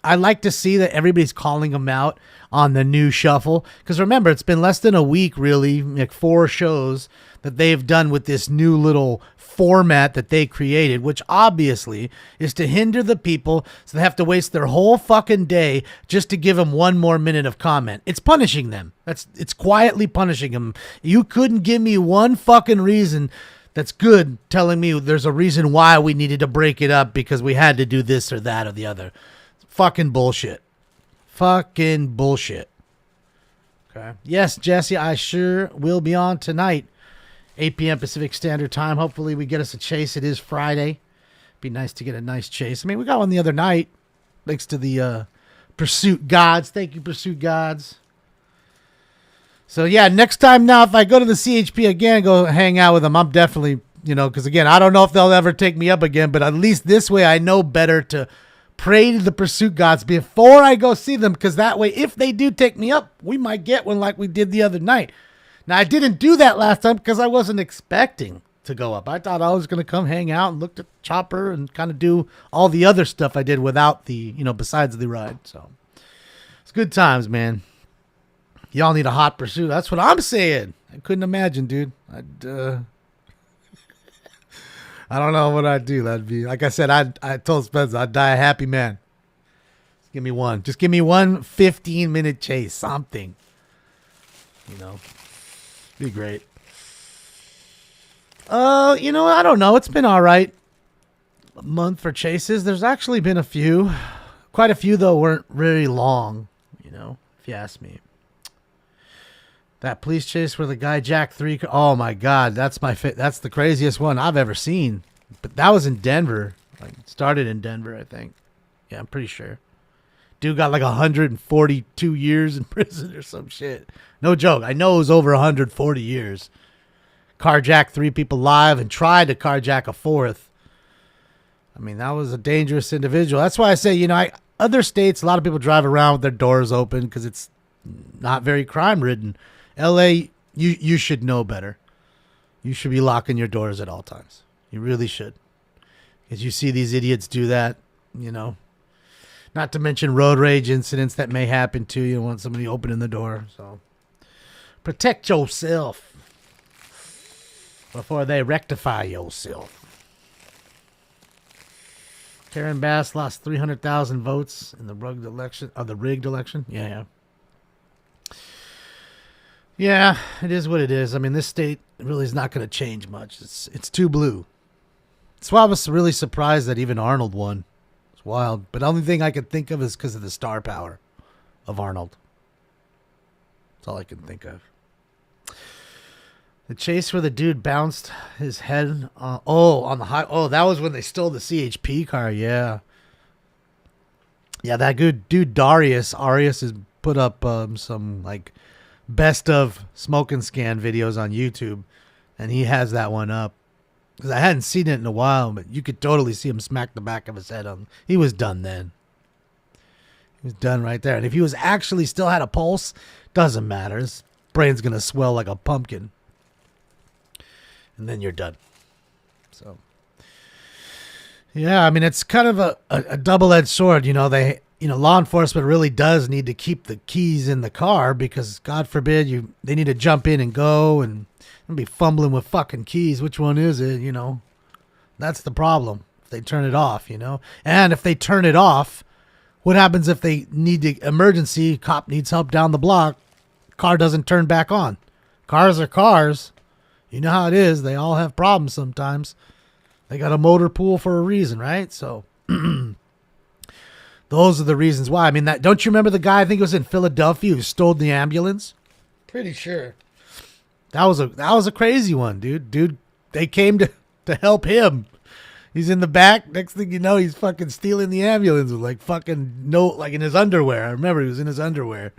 I like to see that everybody's calling them out on the new shuffle. Because remember, it's been less than a week, really, like 4 shows that they've done with this new little format that they created, which obviously is to hinder the people so they have to waste their whole fucking day just to give them 1 more minute of comment. It's punishing them. It's quietly punishing them. You couldn't give me one fucking reason that's good telling me there's a reason why we needed to break it up because we had to do this or that or the other. Fucking bullshit. Fucking bullshit. Okay. Yes, Jesse, I sure will be on tonight. 8 p.m. Pacific Standard Time. Hopefully we get us a chase. It is Friday. Be nice to get a nice chase. I mean, we got one the other night. Thanks to the Pursuit Gods. Thank you, Pursuit Gods. So, yeah, next time now, if I go to the CHP again, go hang out with them, I'm definitely, because, again, I don't know if they'll ever take me up again, but at least this way I know better to pray to the Pursuit Gods before I go see them, because that way, if they do take me up, we might get one like we did the other night. Now, I didn't do that last time because I wasn't expecting to go up. I thought I was going to come hang out and look at Chopper and kind of do all the other stuff I did without the, besides the ride. So, it's good times, man. Y'all need a hot pursuit. That's what I'm saying. I couldn't imagine, dude. I don't know what I'd do. That'd be, like I said, I told Spencer, I'd die a happy man. Just give me one. Just give me one 15-minute chase. Something. Be great. I don't know. It's been all right. A month for chases. There's actually been a few. Quite a few, though, weren't really long, if you ask me. That police chase where the guy jacked 3. Oh my God, that's that's the craziest one I've ever seen. But that was in Denver. Like, started in Denver, I think. Yeah, I'm pretty sure. Dude got like 142 years in prison or some shit. No joke. I know it was over 140 years. Carjacked 3 people live and tried to carjack a 4th. I mean, that was a dangerous individual. That's why I say, other states, a lot of people drive around with their doors open because it's not very crime-ridden. L.A., you should know better. You should be locking your doors at all times. You really should. Because you see these idiots do that, Not to mention road rage incidents that may happen to you when somebody opening the door. So protect yourself before they rectify yourself. Karen Bass lost 300,000 votes in the rigged election. Yeah. Yeah, it is what it is. I mean, this state really is not going to change much. It's too blue. That's why I was really surprised that even Arnold won. It's wild. But the only thing I could think of is because of the star power of Arnold. That's all I can think of. The chase where the dude bounced his head on the high. Oh, that was when they stole the CHP car. Yeah. Yeah, that good dude Arius has put up some like best of Smoke and Scan videos on YouTube, and he has that one up. Because I hadn't seen it in a while, but you could totally see him smack the back of his head on. He was done then. He was done right there. And if he was actually still had a pulse, doesn't matter. His brain's going to swell like a pumpkin. And then you're done. So, yeah, I mean, it's kind of a double-edged sword. You know, law enforcement really does need to keep the keys in the car because, God forbid, they need to jump in and go and be fumbling with fucking keys. Which one is it? You know, that's the problem. If they turn it off, you know, and if they turn it off, what happens if they need the emergency? Cop needs help down the block. Car doesn't turn back on. Cars are cars. You know how it is. They all have problems sometimes. They got a motor pool for a reason, right? So those are the reasons why. I mean, don't you remember the guy? I think it was in Philadelphia who stole the ambulance. Pretty sure. That was a crazy one, dude. Dude, they came to help him. He's in the back. Next thing you know, he's fucking stealing the ambulance with like in his underwear. I remember he was in his underwear.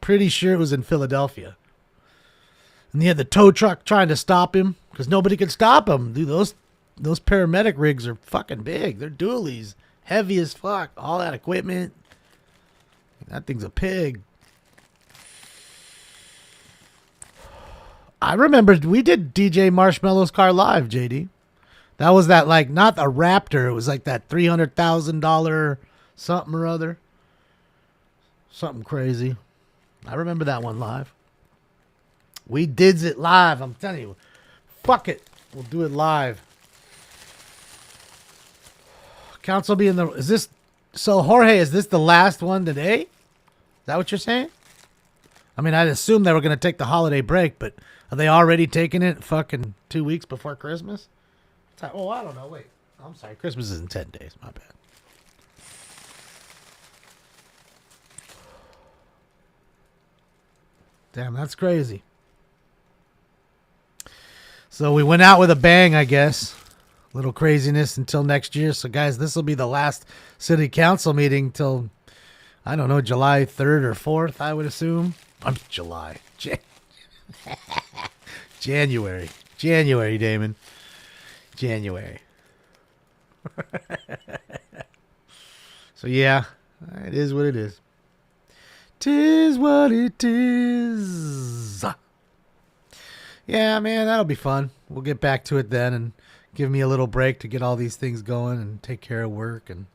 Pretty sure it was in Philadelphia. And he had the tow truck trying to stop him because nobody could stop him. Dude, those paramedic rigs are fucking big. They're dualies. Heavy as fuck. All that equipment. That thing's a pig. I remember we did DJ Marshmallow's car live, JD. That was that, like, not a Raptor. It was like that $300,000 something or other. Something crazy. I remember that one live. We did it live. I'm telling you. Fuck it. We'll do it live. Council be in the... So, Jorge, is this the last one today? Is that what you're saying? I mean, I'd assume they were going to take the holiday break, but are they already taking it fucking 2 weeks before Christmas? Oh, I don't know. Wait. I'm sorry. Christmas is in 10 days. My bad. Damn, that's crazy. So we went out with a bang, I guess. Little craziness until next year. So, guys, this will be the last city council meeting till, I don't know, July 3rd or 4th, I would assume. I'm July. January. January, Damon. January. So, yeah, it is what it is. 'Tis what it is. Yeah, man, that'll be fun. We'll get back to it then and give me a little break to get all these things going and take care of work and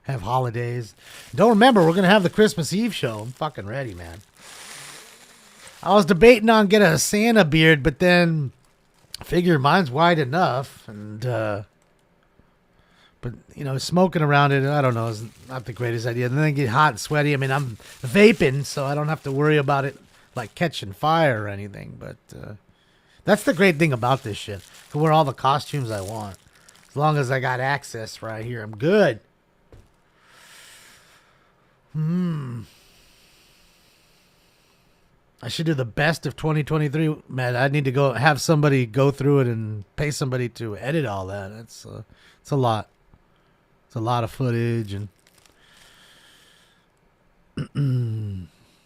have holidays. Don't remember, we're going to have the Christmas Eve show. I'm fucking ready, man. I was debating on getting a Santa beard, but then I figured mine's wide enough. And, but, you know, smoking around it, I don't know, is not the greatest idea. And then I get hot and sweaty. I mean, I'm vaping, so I don't have to worry about it, like, catching fire or anything. But that's the great thing about this shit. I can wear all the costumes I want. As long as I got access right here, I'm good. I should do the best of 2023. Man, I need to go have somebody go through it and pay somebody to edit all that. It's a lot. It's a lot of footage and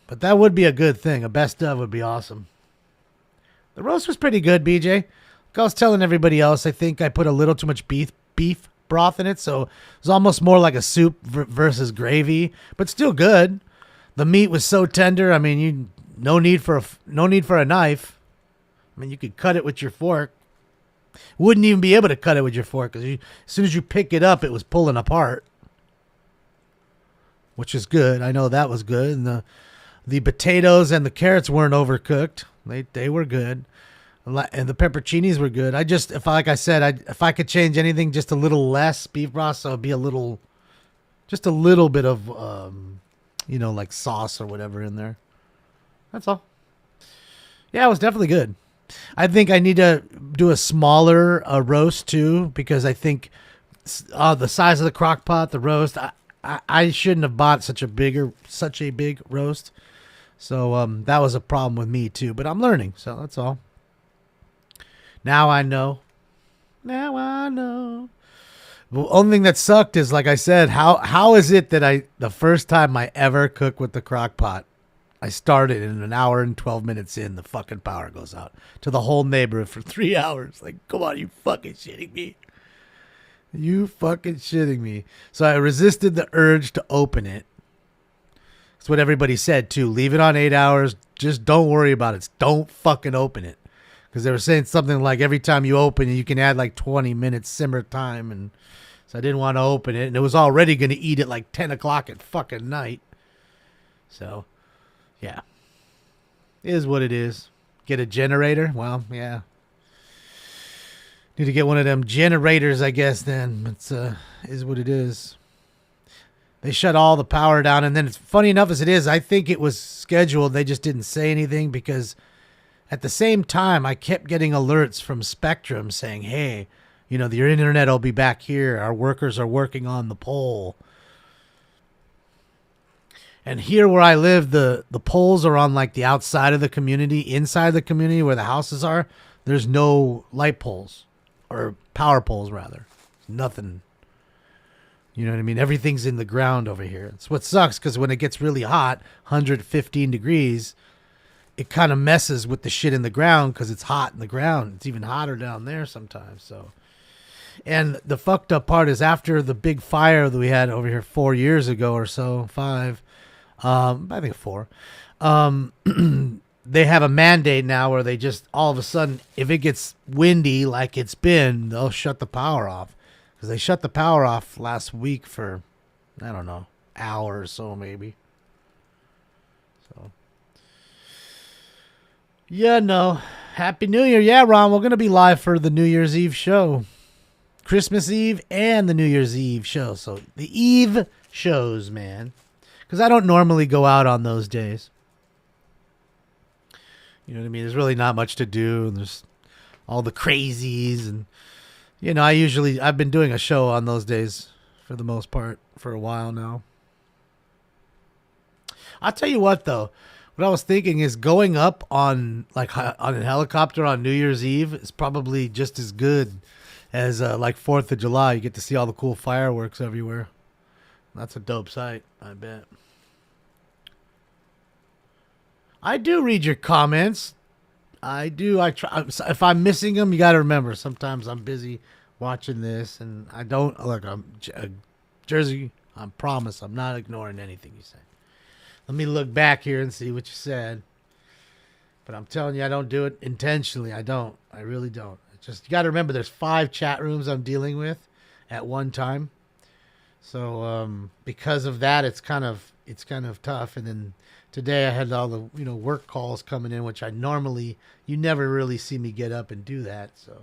but that would be a good thing. A best of would be awesome. The roast was pretty good, BJ. Like I was telling everybody else, I think I put a little too much beef broth in it, so it was almost more like a soup versus gravy, but still good. The meat was so tender. I mean, no need for a knife. I mean, you could cut it with your fork. Wouldn't even be able to cut it with your fork because as soon as you pick it up, it was pulling apart, which is good. I know that was good. And the potatoes and the carrots weren't overcooked. They were good. And the pepperoncinis were good. If I could change anything, just a little less beef broth, so it'd be just a little bit of, like sauce or whatever in there. That's all. Yeah, it was definitely good. I think I need to do a smaller roast too, because I think the size of the crock pot, the roast, I shouldn't have bought such a big roast. So that was a problem with me too, but I'm learning, so that's all. Now I know. The only thing that sucked is, like I said, how is it that the first time I ever cook with the crock pot, I started in an hour and 12 minutes in, the fucking power goes out to the whole neighborhood for 3 hours. Like, come on, you fucking shitting me. You fucking shitting me. So I resisted the urge to open it. That's what everybody said too. Leave it on 8 hours. Just don't worry about it. Don't fucking open it. Because they were saying something like every time you open it, you can add like 20 minutes simmer time. And so I didn't want to open it. And it was already going to eat at like 10 o'clock at fucking night. So, yeah. It is what it is. Get a generator? Well, yeah. Need to get one of them generators, I guess, then. It's is what it is. They shut all the power down. And then, it's funny enough as it is, I think it was scheduled. They just didn't say anything because at the same time, I kept getting alerts from Spectrum saying, hey, you know, your internet will be back here. Our workers are working on the pole. And here where I live, the poles are on like the outside of the community. Inside the community where the houses are, there's no light poles. Or power poles, rather. Nothing. You know what I mean? Everything's in the ground over here. It's what sucks because when it gets really hot, 115 degrees, it kind of messes with the shit in the ground because it's hot in the ground. It's even hotter down there sometimes. So, and the fucked up part is after the big fire that we had over here 4 years ago or so, 5, I think 4, they have a mandate now where they just all of a sudden, if it gets windy like it's been, they'll shut the power off. Because they shut the power off last week for, I don't know, hour or so maybe. So, yeah, no. Happy New Year. Yeah, Ron, we're going to be live for the New Year's Eve show. Christmas Eve and the New Year's Eve show. So the Eve shows, man. Because I don't normally go out on those days. You know what I mean? There's really not much to do. And there's all the crazies. And, you know, I've been doing a show on those days for the most part for a while now. I'll tell you what, though. What I was thinking is going up on a helicopter on New Year's Eve is probably just as good as like 4th of July. You get to see all the cool fireworks everywhere. That's a dope sight, I bet. I do read your comments. I do. I try. If I'm missing them, you got to remember. Sometimes I'm busy watching this, and I don't look. I'm Jersey. I promise. I'm not ignoring anything you say. Let me look back here and see what you said. But I'm telling you, I don't do it intentionally. I don't. I really don't. It's just you got to remember. There's 5 chat rooms I'm dealing with at one time. So because of that, it's kind of tough. And then today I had all the work calls coming in, which you never really see me get up and do that. So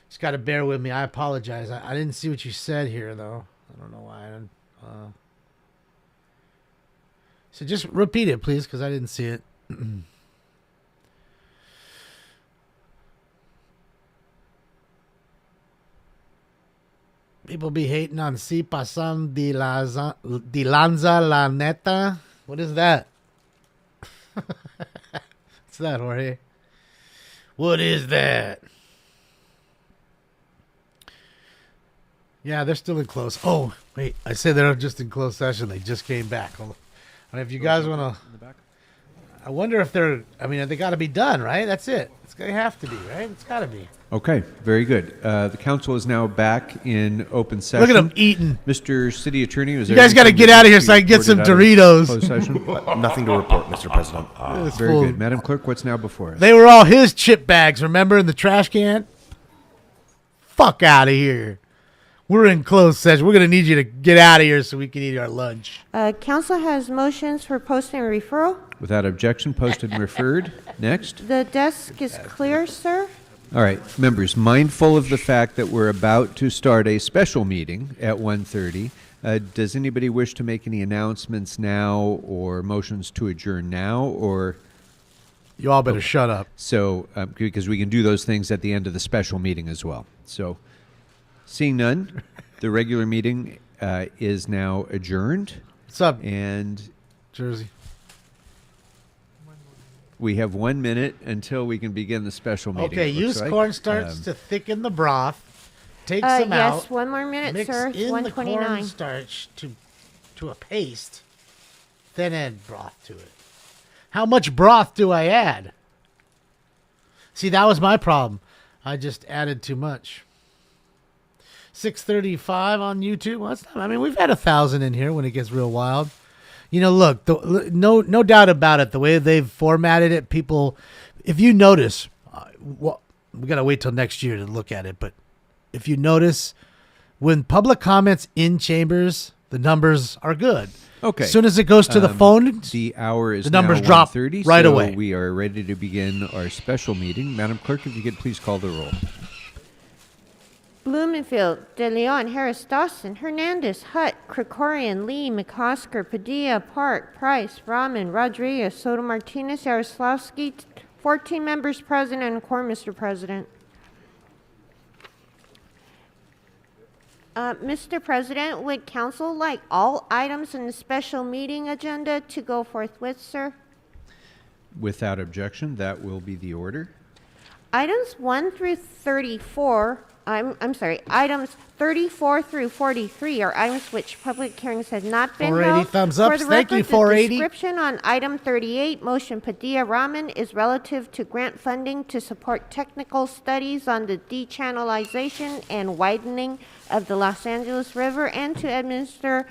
just got to bear with me. I apologize. I didn't see what you said here though. I don't know why. So just repeat it, please, because I didn't see it. People be hating on Si Pasan de Lanza La Neta. What is that? What's that, Jorge? What is that? Yeah, they're still in close. Oh, wait. I said they're just in closed session. They just came back. And if you guys want to... I wonder if they got to be done, right? That's it. It's going to have to be, right? It's got to be. Okay, very good. The council is now back in open session. Look at them eating. Mr. City Attorney, you guys got to get out of here so I can get some Doritos. Nothing to report, Mr. President. Very good. Madam Clerk, what's now before us? They were all his chip bags, remember, in the trash can? Fuck out of here. We're in closed session. We're going to need you to get out of here so we can eat our lunch. Council has motions for posting and referral. Without objection, posted and referred. Next. The desk is clear, sir. All right, members, mindful of the fact that we're about to start a special meeting at 1:30, does anybody wish to make any announcements now or motions to adjourn now, or... You all better shut up. So, because we can do those things at the end of the special meeting as well. So, seeing none, the regular meeting is now adjourned. What's up? And Jersey. We have 1 minute until we can begin the special meeting. Okay, use cornstarch to thicken the broth. take some out. Yes, one more minute, mix sir. in the 129. cornstarch to a paste, then add broth to it. How much broth do I add? See, that was my problem. I just added too much. 635 on YouTube. Well, that's not, I mean, we've had 1,000 in here when it gets real wild. You know, look, no doubt about it. The way they've formatted it, people, if you notice, well, we got to wait till next year to look at it. But if you notice, when public comments in chambers, the numbers are good. Okay. As soon as it goes to the phone, the hour is the numbers now drop 1:30, right so away. We are ready to begin our special meeting. Madam Clerk, if you could please call the roll. Blumenfield, De Leon, Harris, Dawson, Hernandez, Hutt, Krikorian, Lee, McCosker, Padilla, Park, Price, Rahman, Rodriguez, Soto Martinez, Yaroslavsky, 14 members present and a quorum, Mr. President. Mr. President, would council like all items in the special meeting agenda to go forthwith, sir? Without objection, that will be the order. Items 1 through 34, items 34 through 43 are items which public hearings had not been 480 held. thumbs up. For the Thank you, record, 480. The description on item 38, motion Padilla Rahman, is relative to grant funding to support technical studies on the dechannelization and widening of the Los Angeles River and to administer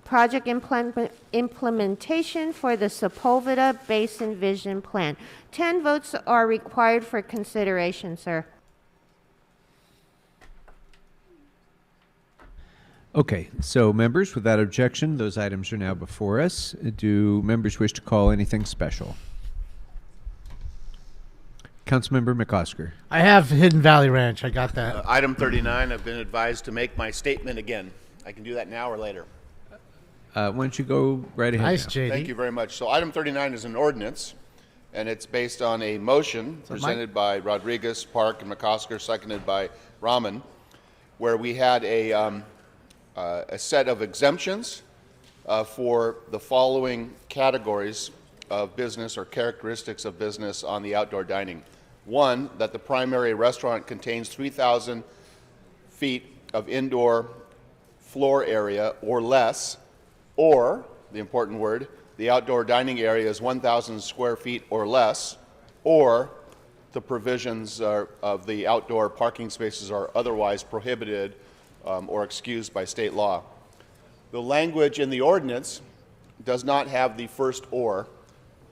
project implementation for the Sepulveda Basin Vision Plan. 10 votes are required for consideration, sir. Okay, so members, without objection, those items are now before us. Do members wish to call anything special? Councilmember McCosker. I have Hidden Valley Ranch. I got that. Item 39, I've been advised to make my statement again. I can do that now or later. Why don't you go right ahead? Nice, now. JD. Thank you very much. So item 39 is an ordinance, and it's based on a motion presented by Rodriguez, Park, and McCosker, seconded by Rahman, where we had a set of exemptions for the following categories of business or characteristics of business on the outdoor dining. One, that the primary restaurant contains 3,000 feet of indoor floor area or less, or, the important word, the outdoor dining area is 1,000 square feet or less, or the provisions of the outdoor parking spaces are otherwise prohibited or excused by state law. The language in the ordinance does not have the first or.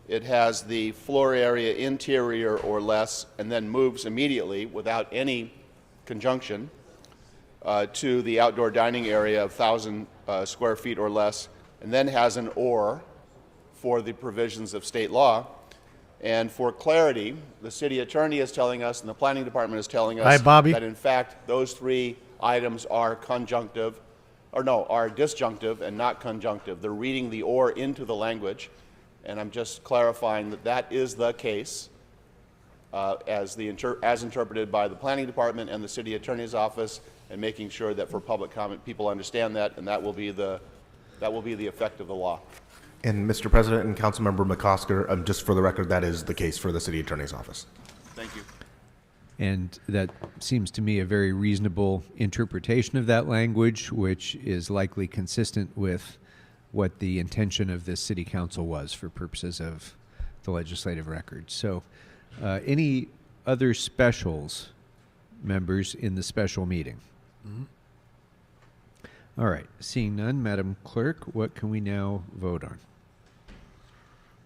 It has the floor area interior or less, and then moves immediately without any conjunction to the outdoor dining area of 1,000 square feet or less, and then has an or for the provisions of state law. And for clarity, the city attorney is telling us and the planning department is telling us that in fact those three items are are disjunctive and not conjunctive. They're reading the or into the language, and I'm just clarifying that that is the case as interpreted by the planning department and the city attorney's office, and making sure that for public comment people understand that, and that will be the effect of the law. And Mr. President and Councilmember McCosker, just for the record, that is the case for the city attorney's office. Thank you. And that seems to me a very reasonable interpretation of that language, which is likely consistent with what the intention of this city council was for purposes of the legislative record. So any other specials, members, in the special meeting? Mm-hmm. All right, seeing none, Madam Clerk, what can we now vote on?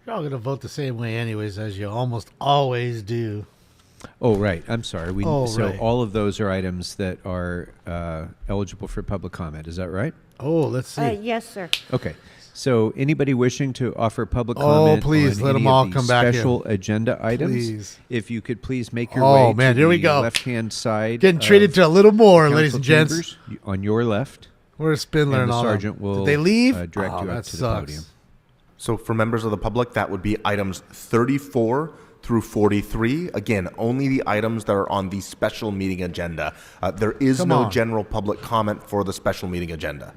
You're all going to vote the same way anyways, as you almost always do. Oh, right. I'm sorry. So right. all of those are items that are eligible for public comment. Is that right? Oh, let's see. Yes, sir. Okay. So anybody wishing to offer public comment please, on let any them all of the come back in. special agenda items, Please. if you could please make your way to here we the go. left-hand side. Getting treated to a little more, ladies and council gents. chambers, on your left. Where's Spindler and the all sergeant them? will Did they leave? direct you that up to the sucks. podium. So for members of the public, that would be items 34 through 43. Again, only the items that are on the special meeting agenda. There is Come no on. general public comment for the special meeting agenda.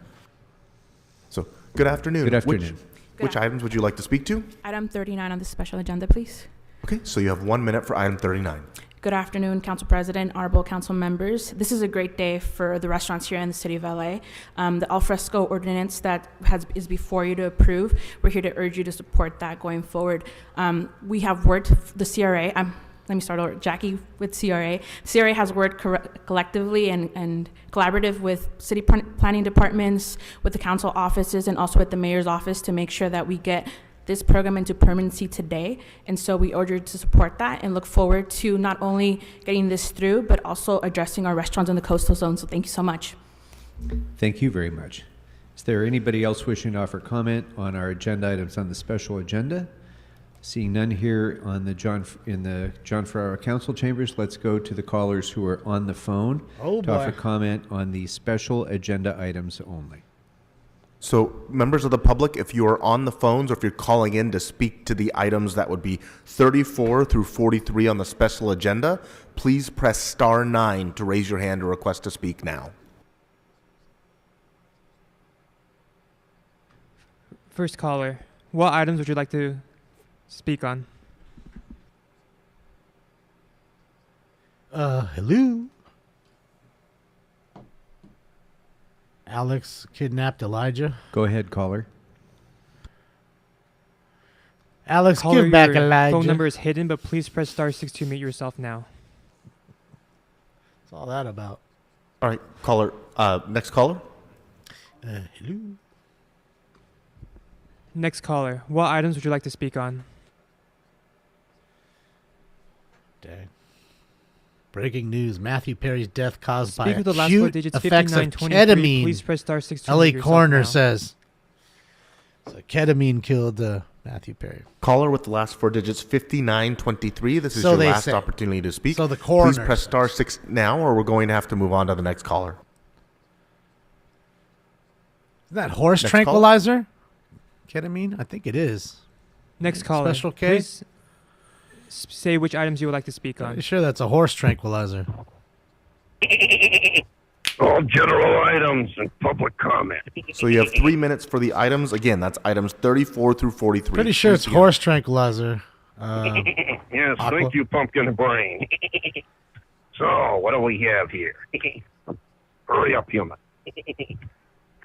So good afternoon. Good afternoon. Which items would you like to speak to? Item 39 on the special agenda, please. Okay, so you have 1 minute for item 39. Good afternoon, Council President, honorable council members. This is a great day for the restaurants here in the city of LA. The alfresco ordinance that is before you to approve, we're here to urge you to support that going forward. We have worked, the CRA, let me start over, Jackie with CRA. CRA has worked collectively and collaborative with city planning departments, with the council offices, and also with the mayor's office to make sure that we get this program into permanency today. And so we urge you to support that and look forward to not only getting this through, but also addressing our restaurants in the coastal zone. So thank you so much. Thank you very much. Is there anybody else wishing to offer comment on our agenda items on the special agenda? Seeing none here in the John Ferraro Council Chambers, let's go to the callers who are on the phone to offer comment on the special agenda items only. So, members of the public, if you are on the phones or if you're calling in to speak to the items that would be 34 through 43 on the special agenda, please press star 9 to raise your hand or request to speak now. First caller, what items would you like to speak on? Hello? Alex kidnapped Elijah. Go ahead, caller. Alex, Caller, give back your Elijah. phone number is hidden, but please press star 6 to mute yourself now. What's all that about? All right, caller. Next caller. Hello? Next caller, what items would you like to speak on? Dang. Breaking news. Matthew Perry's death caused by Speak with the last acute four digits, effects of 5923. Please press star 6 to LA mute yourself coroner now. says. So ketamine killed Matthew Perry. Caller with the last 4 digits, 5923. This is So your they last say. opportunity to speak. So the coroner Please press star 6 now, or we're going to have to move on to the next caller. Is that horse Next tranquilizer? Ketamine? I think it is. Next caller, Special K? please say which items you would like to speak on. You sure that's a horse tranquilizer? All general items and public comment. So you have 3 minutes for the items. Again, that's items 34 through 43. Pretty sure it's Please begin. horse tranquilizer. Yes, Aqua. thank you, Pumpkin Brain. So, what do we have here? Hurry up, human.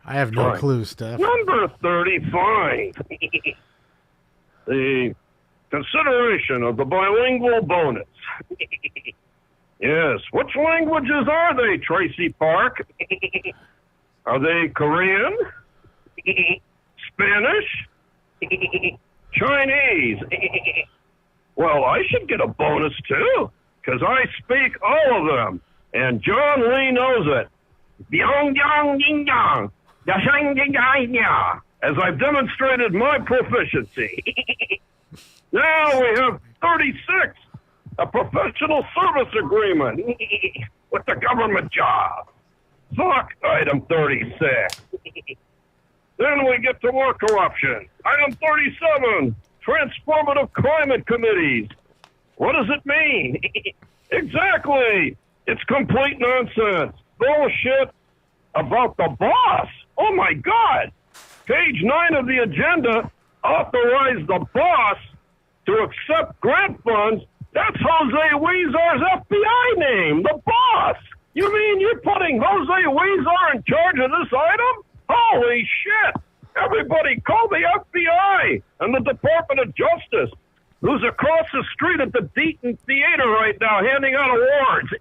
I have no Right. clue, Steph. Number 35. The consideration of the bilingual bonus. Yes, which languages are they, Tracy Park? Are they Korean? Spanish? Chinese? Well, I should get a bonus too, because I speak all of them, and John Lee knows it. Byong-yang-ying-yang. Ya-shang-ding-ding-ya. As I've demonstrated my proficiency. Now we have 36, a professional service agreement with the government job. Fuck item 36. Then we get to more corruption. Item 37, transformative climate committees. What does it mean? Exactly. It's complete nonsense. Bullshit about the boss. Oh my God. Page 9 of the agenda authorized the boss to accept grant funds. That's Jose Huizar's FBI name, the boss. You mean you're putting Jose Huizar in charge of this item? Holy shit! Everybody call the FBI and the Department of Justice, who's across the street at the Deaton Theater right now handing out awards.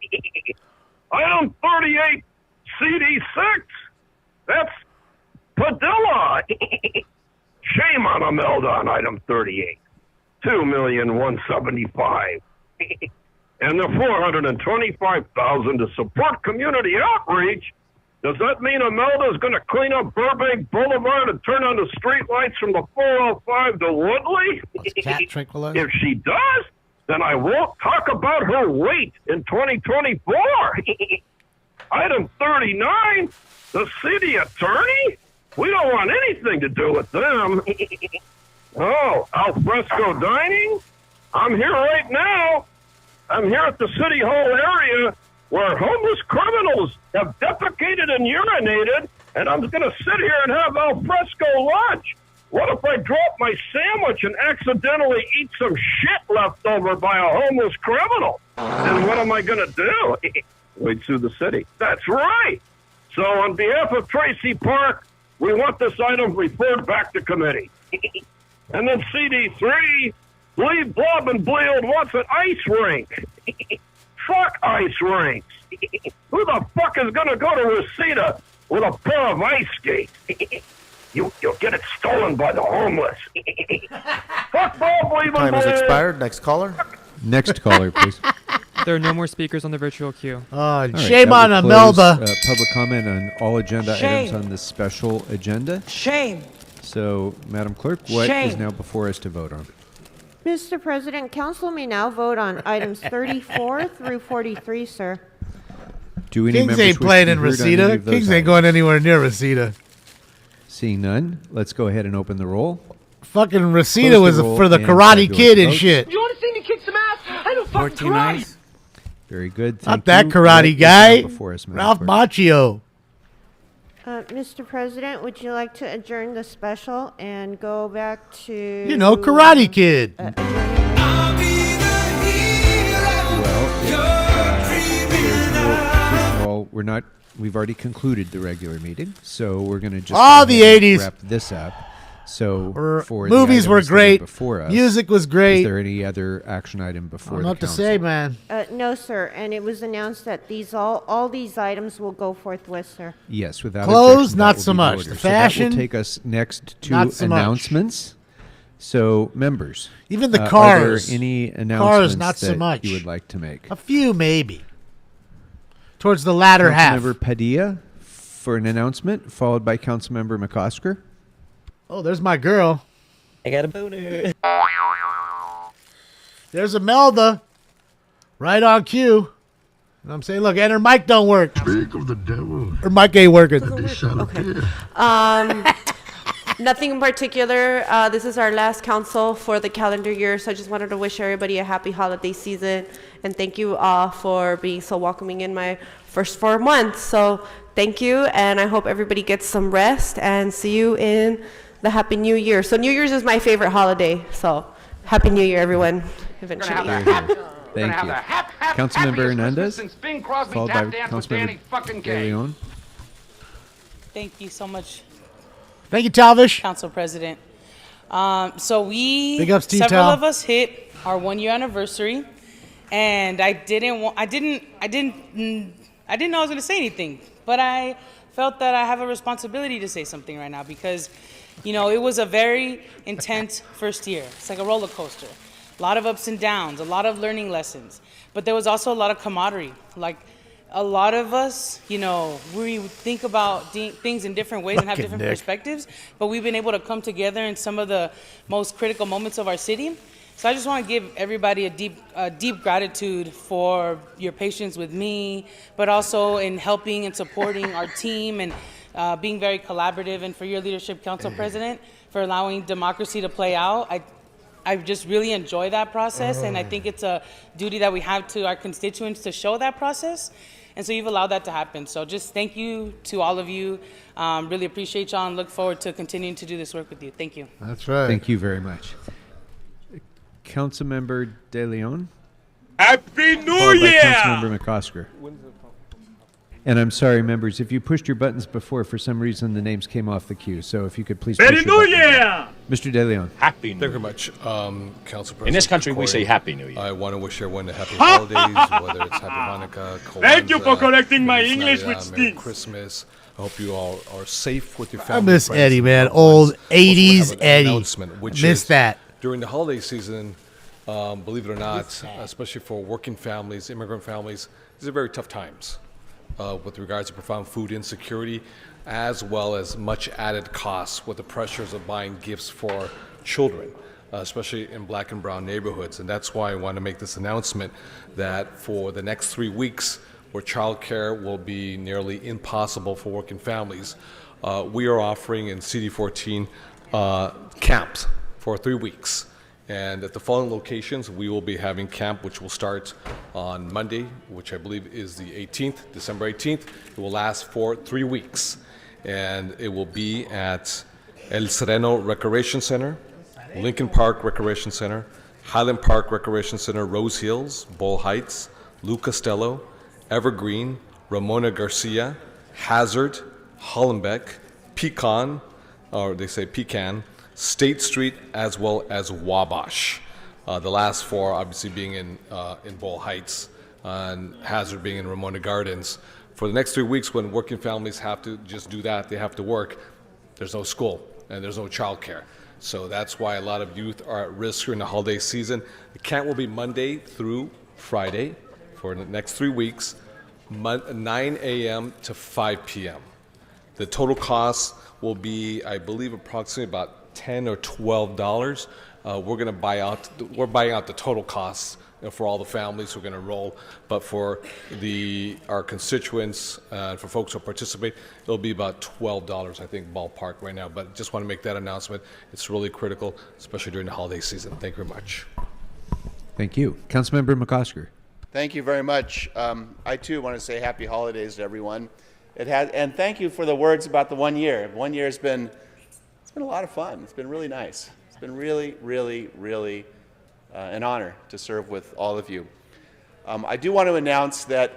Item 38, CD6. That's Padilla. Shame on Imelda on item 38. 2,175,000. And the 425,000 to support community outreach. Does that mean Imelda's going to clean up Burbank Boulevard and turn on the street lights from the 405 to Woodley? Cat tranquilizer? If she does, then I won't talk about her weight in 2024. Item 39, the city attorney? We don't want anything to do with them. Oh, alfresco dining? I'm here right now. I'm here at the City Hall area where homeless criminals have defecated and urinated, and I'm going to sit here and have alfresco lunch. What if I drop my sandwich and accidentally eat some shit left over by a homeless criminal? And what am I going to do? Wade sue the city. That's right. So on behalf of Tracy Park, we want this item referred back to committee. And then CD3, Lee Blob and Bleald wants an ice rink. Fuck ice rinks. Who the fuck is going to go to Reseda with a pair of ice skates? You'll get it stolen by the homeless. Fuck Bob, Lee Time has expired. Next caller. Next caller, please. There are no more speakers on the virtual queue. All right, shame that on will Amelba. close, public comment on all agenda Shame. items on this special agenda. Shame. So, Madam Clerk, what is Shame. now before us to vote on? Mr. President, council may now vote on items 34 through 43, sir. Do any Kings members ain't wish playing to in be heard on any Reseda. of those Kings ain't items? going anywhere near Reseda. Seeing none, let's go ahead and open the roll. Fucking Reseda Close was the roll for the and Karate tabulate Kid the and votes. shit. You want to see me kick some ass? I know fucking 14 karate. ayes. Very good. Not Thank that you. karate What is now guy. before us, Madam Ralph Clerk? Macchio. Mr. President, would you like to adjourn the special and go back to... You know, Karate Kid. First of all, we've already concluded the regular meeting, so we're going to just All go the ahead and 80s. wrap this up. So for the Movies were items that are great. before us, Music was great. Is there any other action item I before don't the know what to council? say, man. No, sir, and it was announced that all these items will go forthwith, sir. Yes, without Clothes, objection, that not will so be much. voted. The So that fashion, will take us next to not so much. announcements. So, members, Even the are cars. there any Cars, announcements not so that much. you would like to make? A few, maybe. Towards the latter half. Councilmember Padilla for an announcement, followed by Councilmember McCosker. Oh, there's my girl. I got a boner. There's Imelda. Right on cue. You know what I'm saying? Look, and her mic don't work. Speak of the devil. Her mic ain't working. They shall appear. Nothing in particular. This is our last council for the calendar year, so I just wanted to wish everybody a happy holiday season and thank you all for being so welcoming in my first 4 months. So thank you, and I hope everybody gets some rest and see you in the Happy New Year. So New Year's is my favorite holiday, so Happy New Year, everyone, eventually. Thank you. Councilmember Hernandez, followed by Councilmember De Leon. Thank you so much, Thank you, Talvish. Council President. So Big ups to you, several Tal. of us hit our 1 year anniversary, and I didn't know I was going to say anything, but I felt that I have a responsibility to say something right now because, you know, it was a very intense first year. It's like a roller coaster. A lot of ups and downs, a lot of learning lessons, but there was also a lot of camaraderie. Like, a lot of us, you know, we think about things in different ways and have Fucking different Nick. perspectives, but we've been able to come together in some of the most critical moments of our city. So I just want to give everybody a deep gratitude for your patience with me, but also in helping and supporting our team and being very collaborative, and for your leadership, Council President, for allowing democracy to play out. I just really enjoy that process, and I think it's a duty that we have to our constituents to show that process. And so you've allowed that to happen. So just thank you to all of you. Really appreciate y'all and look forward to continuing to do this work with you. Thank you. That's right. Thank you very much. Councilmember De Leon. Happy New Followed by Year! Councilmember McCosker. And I'm sorry, members, if you pushed your buttons before, for some reason the names came off the queue. So if you could please Merry push your New buttons. Year! Mr. De Leon. Happy New Thank you Year. very much, Council President. In this country, we Corey. say Happy New Year. I want to wish everyone a happy holidays, whether it's Happy Hanukkah, Thank you for Kwanzaa, correcting my Feliz English Navidad, with Merry stinks. Christmas. I hope you all are safe with your I family. miss friends, Eddie, and man. loved ones. Old Also, we 80s have an Eddie. announcement, which Miss is that. During the holiday season, believe it or not, especially for working families, immigrant families, these are very tough times with regards to profound food insecurity, as well as much added costs with the pressures of buying gifts for children, especially in black and brown neighborhoods. And that's why I want to make this announcement that for the next 3 weeks, where childcare will be nearly impossible for working families, we are offering in CD14 camps for 3 weeks. And at the following locations, we will be having camp, which will start on Monday, which I believe is the 18th, December 18th. It will last for 3 weeks. And it will be at El Sereno Recreation Center, Lincoln Park Recreation Center, Highland Park Recreation Center, Rose Hills, Bull Heights, Lou Costello, Evergreen, Ramona Garcia, Hazard, Hollenbeck, Pecan, or they say Pecan, State Street, as well as Wabash. The last four obviously being in Bull Heights, and Hazard being in Ramona Gardens. For the next 3 weeks, when working families have to just do that, they have to work, there's no school and there's no childcare. So that's why a lot of youth are at risk during the holiday season. The camp will be Monday through Friday for the next 3 weeks, 9 a.m. to 5 p.m. The total cost will be, I believe, approximately about $10 or $12. We're buying out the total costs for all the families who are going to enroll, but for our constituents, for folks who participate, it'll be about $12, I think, ballpark right now. But just want to make that announcement. It's really critical, especially during the holiday season. Thank you very much. Thank you. Councilmember McCosker. Thank you very much. I too want to say happy holidays to everyone. And thank you for the words about the 1 year. 1 year it's been a lot of fun. It's been really nice. It's been really, really, really an honor to serve with all of you. I do want to announce that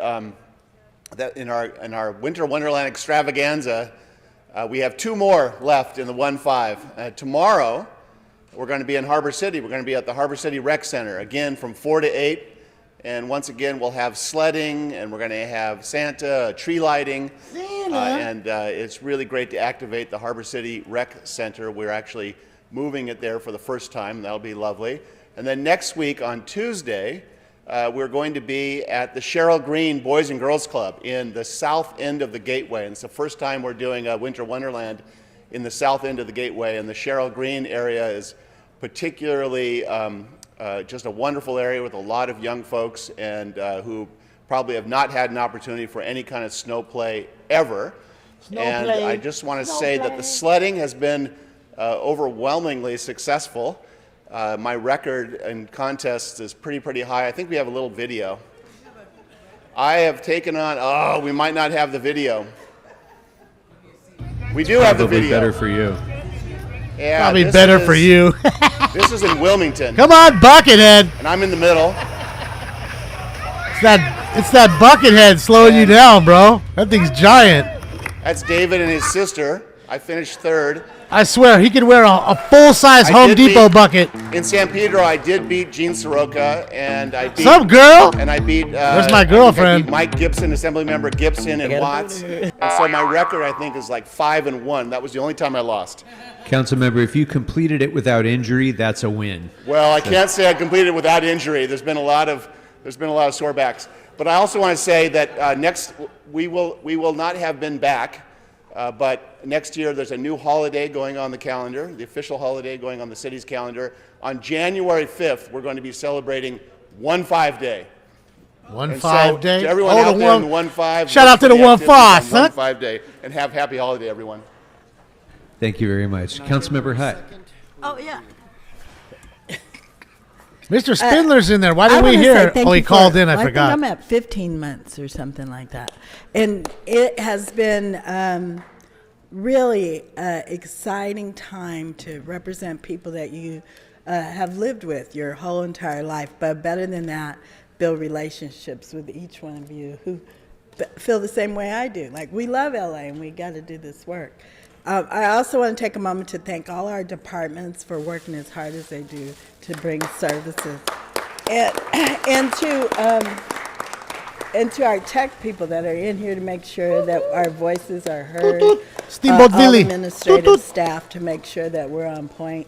that in our Winter Wonderland extravaganza, we have 2 more left in the 1-5. Tomorrow, we're going to be in Harbor City. We're going to be at the Harbor City Rec Center, again from 4 to 8. And once again, we'll have sledding, and we're going to have Santa, tree lighting. And it's really great to activate the Harbor City Rec Center. We're actually moving it there for the first time. That'll be lovely. And then next week on Tuesday, we're going to be at the Cheryl Green Boys and Girls Club in the south end of the Gateway. And it's the first time we're doing a Winter Wonderland in the south end of the Gateway. And the Cheryl Green area is particularly just a wonderful area with a lot of young folks and who probably have not had an opportunity for any kind of snow play ever. I just want to say that the sledding has been overwhelmingly successful. My record in contests is pretty high. I think we have a little video. I have taken on, we might not have the video. We do have the video. Better for you. Yeah, Probably better for you. This is in Wilmington. Come on, Buckethead. And I'm in the middle. It's that Buckethead slowing you down, bro. That thing's giant. That's David and his sister. I finished third. I swear, he could wear a full-size Home Depot bucket. In San Pedro, I did beat Gene Soroka, and I beat... Some girl? And I beat... There's my girlfriend. I beat Mike Gibson, Assemblymember Gibson, and Watts. And so my record, I think, is like 5-1. That was the only time I lost. Councilmember, if you completed it without injury, that's a win. Well, I can't say I completed it without injury. There's been a lot of sore backs. But I also want to say that next we will not have been back. But next year, there's a new holiday going on the calendar, the official holiday going on the city's calendar. On January 5th, we're going to be celebrating 1-5 Day. 1-5 Day? To everyone out there in the 1-5. Shout out to the 1-5, son. 1-5 Day. And have happy holiday, everyone. Thank you very much. Councilmember Hutt. Oh, yeah. Mr. Spindler's in there. Why didn't we hear? He called in. I forgot. I think I'm at 15 months or something like that. And it has been really exciting time to represent people that you have lived with your whole entire life. But better than that, build relationships with each one of you who feel the same way I do. Like, we love LA and we got to do this work. I also want to take a moment to thank all our departments for working as hard as they do to bring services, and to our tech people that are in here to make sure that our voices are heard. Steamboat all Billy. Administrative staff to make sure that we're on point.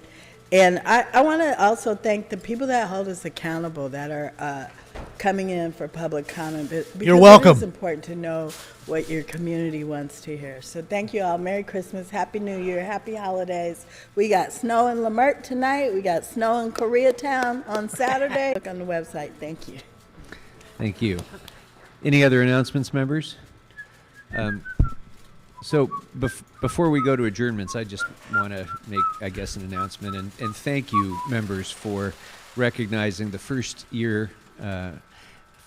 And I want to also thank the people that hold us accountable that are coming in for public comment. Because you're welcome. It is important to know what your community wants to hear. So thank you all. Merry Christmas, Happy New Year, Happy Holidays. We got snow in Lamert tonight. We got snow in Koreatown on Saturday. Look on the website. Thank you. Thank you. Any other announcements, members? So before we go to adjournments, I just want to make, I guess, an announcement and thank you, members, for recognizing the first year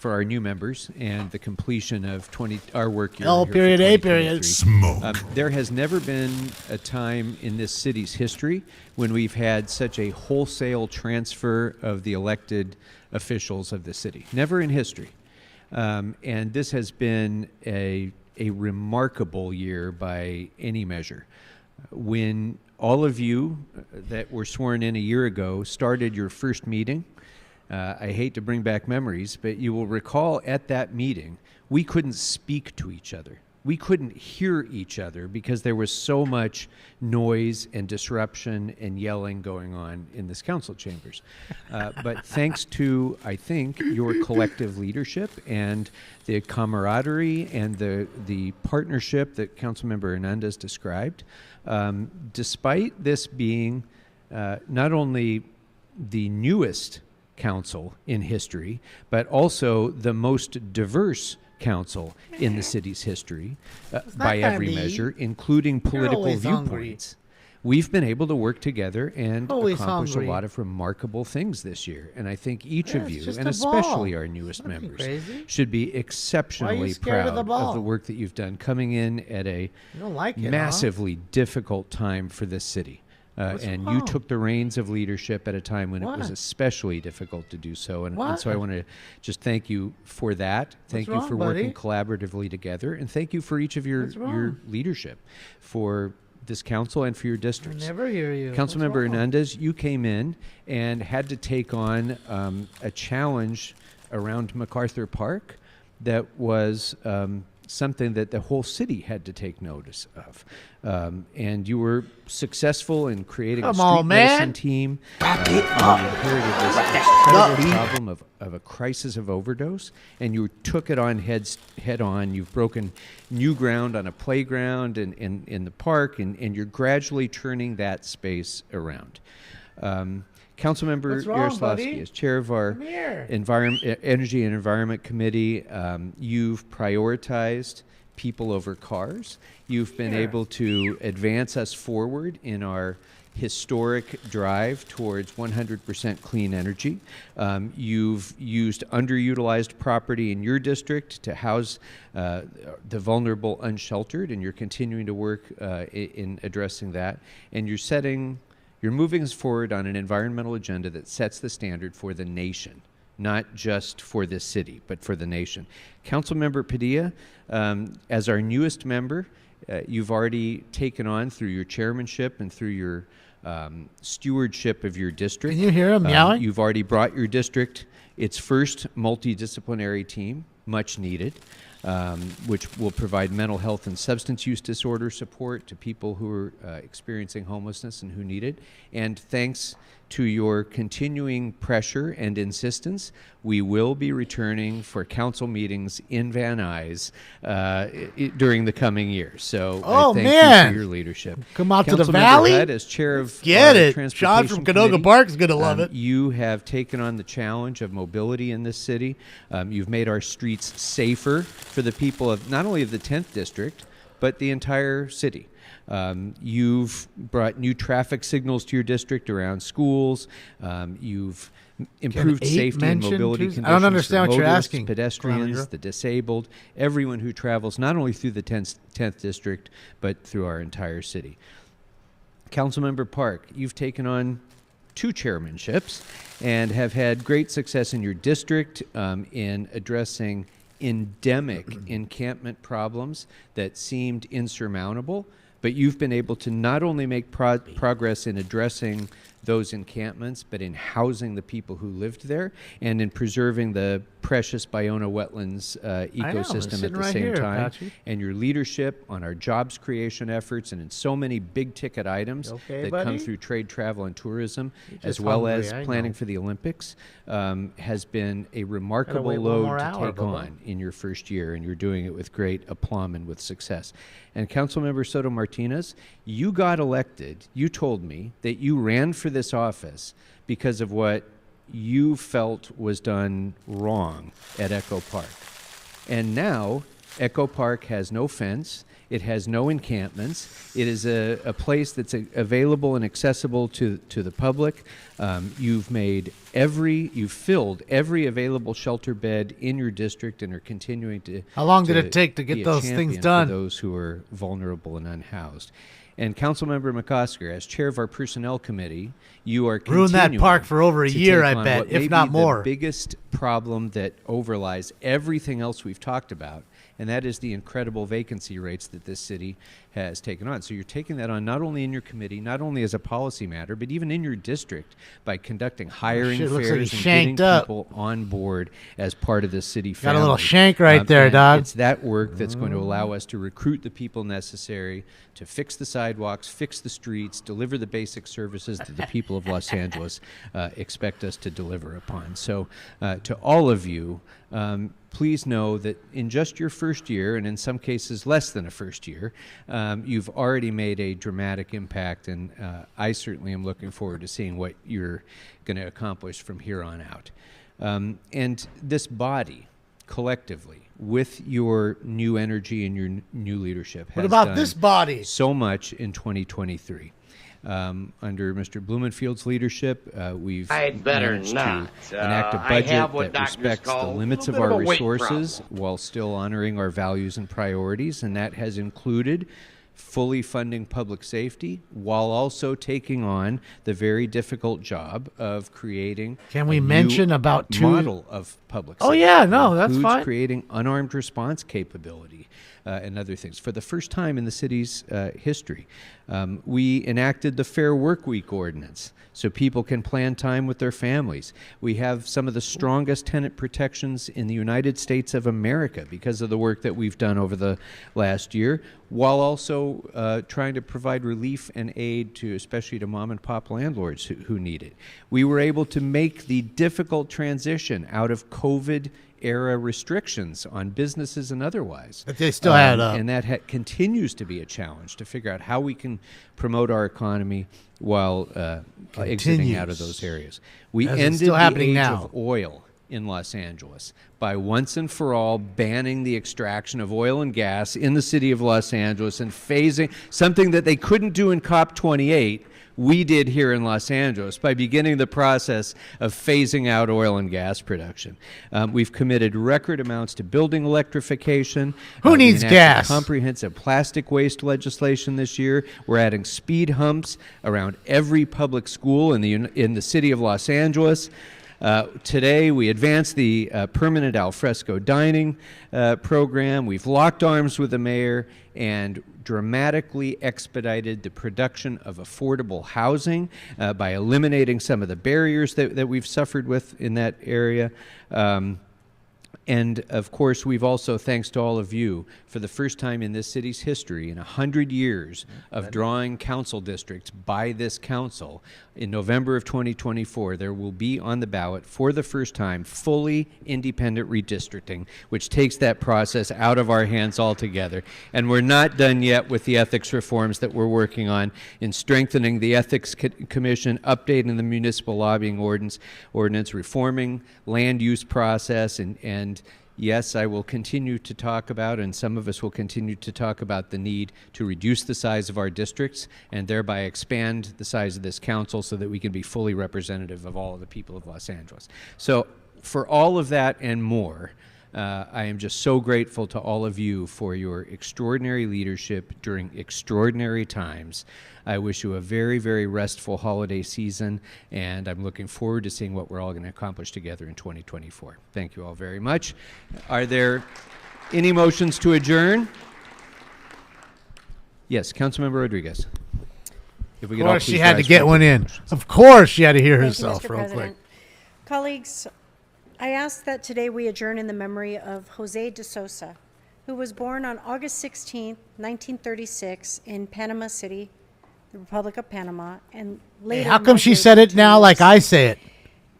for our new members and the completion of our work year. L here for period, A 2023. period. Smoke. There has never been a time in this city's history when we've had such a wholesale transfer of the elected officials of the city. Never in history. And this has been a remarkable year by any measure. When all of you that were sworn in a year ago started your first meeting, I hate to bring back memories, but you will recall at that meeting, we couldn't speak to each other. We couldn't hear each other because there was so much noise and disruption and yelling going on in this council chambers. But thanks to, I think, your collective leadership and the camaraderie and the partnership that Councilmember Hernandez described, despite this being not only the newest council in history, but also the most diverse council in the city's history by every measure, including political viewpoints. We've been able to work together and accomplish a lot of remarkable things this year. And I think each of you, and especially our newest members, should be exceptionally proud of the work that you've done coming in at a massively difficult time for this city. And you took the reins of leadership at a time when it was especially difficult to do so. And so I want to just thank you for that. Thank you for working collaboratively together. And thank you for each of your leadership for this council and for your districts. I never hear you. Councilmember Hernandez, you came in and had to take on a challenge around MacArthur Park that was something that the whole city had to take notice of. And you were successful in creating a street medicine team. You inherited this incredible problem of a crisis of overdose, and you took it on head on. You've broken new ground on a playground and in the park, and you're gradually turning that space around. Councilmember Yaroslavsky, as chair of our Energy and Environment Committee, you've prioritized people over cars. You've been able to advance us forward in our historic drive towards 100% clean energy. You've used underutilized property in your district to house the vulnerable, unsheltered, and you're continuing to work in addressing that. And you're moving us forward on an environmental agenda that sets the standard for the nation, not just for this city, but for the nation. Councilmember Padilla, as our newest member, you've already taken on through your chairmanship and through your stewardship of your district. Can you hear him yelling? You've already brought your district its first multidisciplinary team, much needed, which will provide mental health and substance use disorder support to people who are experiencing homelessness and who need it. And thanks to your continuing pressure and insistence, we will be returning for council meetings in Van Nuys during the coming year. So I thank you for your leadership. Come out to the Councilmember valley? Hudd, as chair of Get it. Transportation John from Canoga Committee, Park is going to love it. You have taken on the challenge of mobility in this city. You've made our streets safer for the people of not only of the 10th district, but the entire city. You've brought new traffic signals to your district around schools. You've improved safety and mobility conditions. I don't understand for what you're motorists, asking. pedestrians, the disabled, everyone who travels not only through the 10th district, but through our entire city. Councilmember Park, you've taken on 2 chairmanships and have had great success in your district in addressing endemic encampment problems that seemed insurmountable, but you've been able to not only make progress in addressing those encampments, but in housing the people who lived there and in preserving the precious Ballona wetlands ecosystem at the same time. And your leadership on our jobs creation efforts and in so many big ticket items that come through trade, travel, and tourism, as well as planning for the Olympics, has been a remarkable load to take on in your first year, and you're doing it with great aplomb and with success. And Councilmember Soto Martinez, you got elected. You told me that you ran for this office because of what you felt was done wrong at Echo Park. And now Echo Park has no fence. It has no encampments. It is a place that's available and accessible to the public. You've filled every available shelter bed in your district and are continuing to. How long did it take to get be a those things champion done? For those who are vulnerable and unhoused. And Councilmember McCosker, as chair of our personnel committee, you are Ruined that continuing park for over a to year, take I on bet, what if may not be more. The biggest problem that overlies everything else we've talked about, and that is the incredible vacancy rates that this city has taken on. So you're taking that on not only in your committee, not only as a policy matter, but even in your district by conducting hiring shit, looks like fairs he's and getting shanked up. people on board as part of the city Got a family. little shank right there, and dog. It's that work that's going to allow us to recruit the people necessary to fix the sidewalks, fix the streets, deliver the basic services that the people of Los Angeles expect us to deliver upon. So to all of you, please know that in just your first year, and in some cases less than a first year, you've already made a dramatic impact, and I certainly am looking forward to seeing what you're going to accomplish from here on out. And this body, collectively, with your new energy and your new leadership, has What about done this body? so much in 2023. Under Mr. Blumenfield's leadership, we've I'd better managed not. to enact a I budget have what that doctors respects the call a limits of little bit our of a weight resources while still honoring our values and priorities, and that has included fully funding public safety while also taking on the very difficult job of creating Can we a new mention about two- model of public Oh, safety. yeah, no, It that's includes fine. creating unarmed response capability and other things. For the first time in the city's history, we enacted the Fair Work Week ordinance so people can plan time with their families. We have some of the strongest tenant protections in the United States of America because of the work that we've done over the last year, while also trying to provide relief and aid to, especially to mom and pop landlords who need it. We were able to make the difficult transition out of COVID era restrictions on businesses and otherwise. But they still had and that continues to be a challenge to figure out how we can promote our economy while exiting out of those areas. We As it's ended still the happening age now. of oil in Los Angeles by once and for all banning the extraction of oil and gas in the city of Los Angeles and phasing something that they couldn't do in COP28. We did here in Los Angeles by beginning the process of phasing out oil and gas production. We've committed record amounts to building electrification. Who We needs enacted gas? Comprehensive plastic waste legislation this year. We're adding speed humps around every public school in the city of Los Angeles. Today, we advanced the permanent alfresco dining program. We've locked arms with the mayor and dramatically expedited the production of affordable housing by eliminating some of the barriers that we've suffered with in that area. And of course, we've also, thanks to all of you, for the first time in this city's history, in 100 years of drawing council districts by this council, in November of 2024, there will be on the ballot, for the first time, fully independent redistricting, which takes that process out of our hands altogether. And we're not done yet with the ethics reforms that we're working on in strengthening the Ethics Commission, updating the municipal lobbying ordinance, reforming land use process, and yes, I will continue to talk about, and some of us will continue to talk about the need to reduce the size of our districts and thereby expand the size of this council so that we can be fully representative of all of the people of Los Angeles. So for all of that and more, I am just so grateful to all of you for your extraordinary leadership during extraordinary times. I wish you a very, very restful holiday season, and I'm looking forward to seeing what we're all going to accomplish together in 2024. Thank you all very much. Are there any motions to adjourn? Yes, Councilmember Rodriguez. If we Of could all course, she please had to rise get for one in. motions. Of course, she had to hear Thank you, herself Mr. real quick. President. Colleagues, I ask that today we adjourn in the memory of Jose de Sosa, who was born on August 16, 1936 in Panama City, the Republic of Panama, and later How come she migrated said it to now the like US. I say it?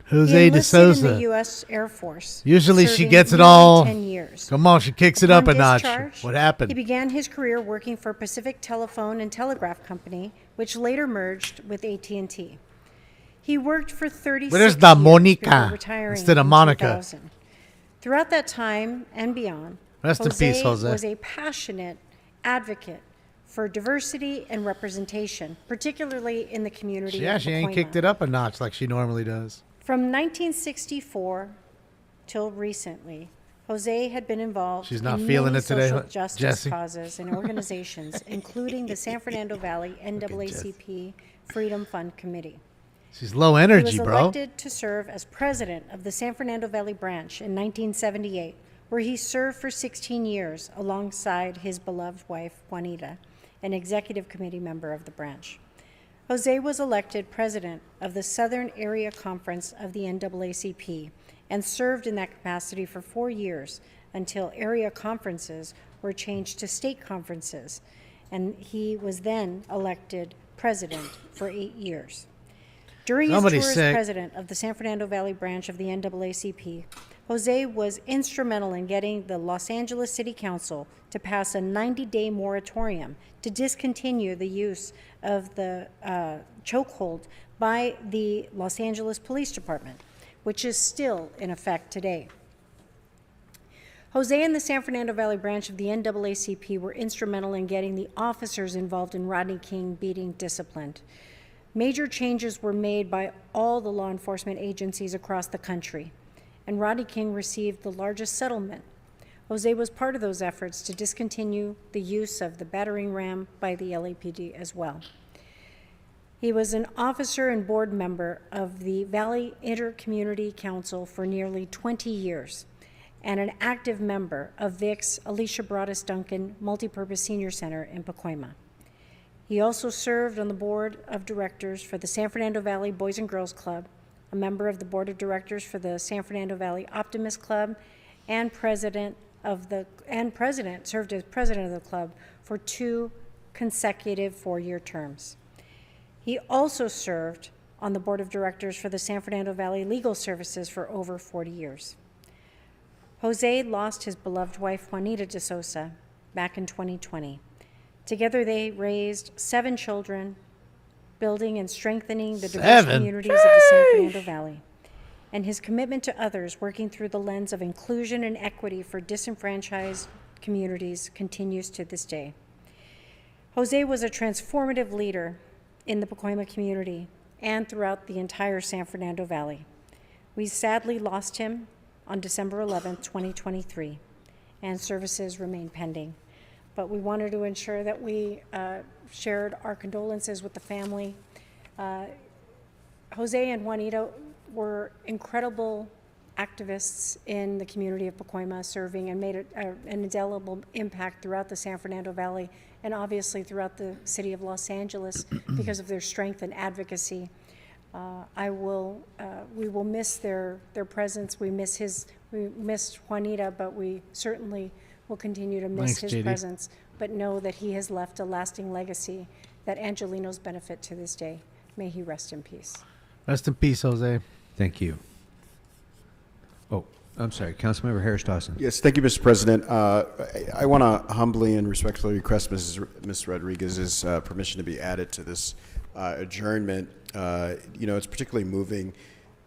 Jose He de enlisted in the Souza. U.S. Air Force. Usually she serving gets it nearly all. 10 years. Come on, she kicks it up a Upon notch. discharge, What happened? He began his career working for Pacific Telephone and Telegraph Company, which later merged with AT&T. He worked for 36 Where's the years Monica before retiring instead of in Monica? 2000. Throughout that time and beyond, Rest in peace, Jose. was a passionate advocate for diversity and representation, particularly in the community Yeah, of she ain't Pacoima. kicked it up a notch like she normally does. From 1964 till recently, Jose had been involved She's not in feeling many it today, social justice Jesse. causes and organizations, including the San Fernando Valley NAACP Freedom Fund Committee. She's low He energy, was bro. elected to serve as president of the San Fernando Valley branch in 1978, where he served for 16 years alongside his beloved wife, Juanita, an executive committee member of the branch. Jose was elected president of the Southern Area Conference of the NAACP and served in that capacity for 4 years until area conferences were changed to state conferences, and he was then elected president for 8 years. During his tour Somebody's as sick. president of the San Fernando Valley branch of the NAACP, Jose was instrumental in getting the Los Angeles City Council to pass a 90-day moratorium to discontinue the use of the chokehold by the Los Angeles Police Department, which is still in effect today. Jose and the San Fernando Valley branch of the NAACP were instrumental in getting the officers involved in Rodney King beating disciplined. Major changes were made by all the law enforcement agencies across the country, and Rodney King received the largest settlement. Jose was part of those efforts to discontinue the use of the battering ram by the LAPD as well. He was an officer and board member of the Valley Intercommunity Council for nearly 20 years and an active member of VIC's Alicia Broadus Duncan Multipurpose Senior Center in Pacoima. He also served on the board of directors for the San Fernando Valley Boys and Girls Club, a member of the board of directors for the San Fernando Valley Optimist Club, and served as president of the club for 2 consecutive 4-year terms. He also served on the board of directors for the San Fernando Valley Legal Services for over 40 years. Jose lost his beloved wife, Juanita de Sosa, back in 2020. Together they raised 7 children, building and strengthening the diverse 7? communities of the San Fernando Valley. And his commitment to others, working through the lens of inclusion and equity for disenfranchised communities, continues to this day. Jose was a transformative leader in the Pacoima community and throughout the entire San Fernando Valley. We sadly lost him on December 11th, 2023, and services remain pending. But we wanted to ensure that we shared our condolences with the family. Jose and Juanita were incredible activists in the community of Pacoima, serving and made an indelible impact throughout the San Fernando Valley and obviously throughout the city of Los Angeles because of their strength and advocacy. We will miss their presence. We missed Juanita, but we certainly will continue to miss Thanks, his JD. presence, but know that he has left a lasting legacy that Angelinos benefit to this day. May he rest in peace. Rest in peace, Jose. Thank you. Oh, I'm sorry, Councilmember Harris Dawson. Yes, thank you, Mr. President. I want to humbly and respectfully request Ms. Rodriguez's permission to be added to this adjournment. It's particularly moving.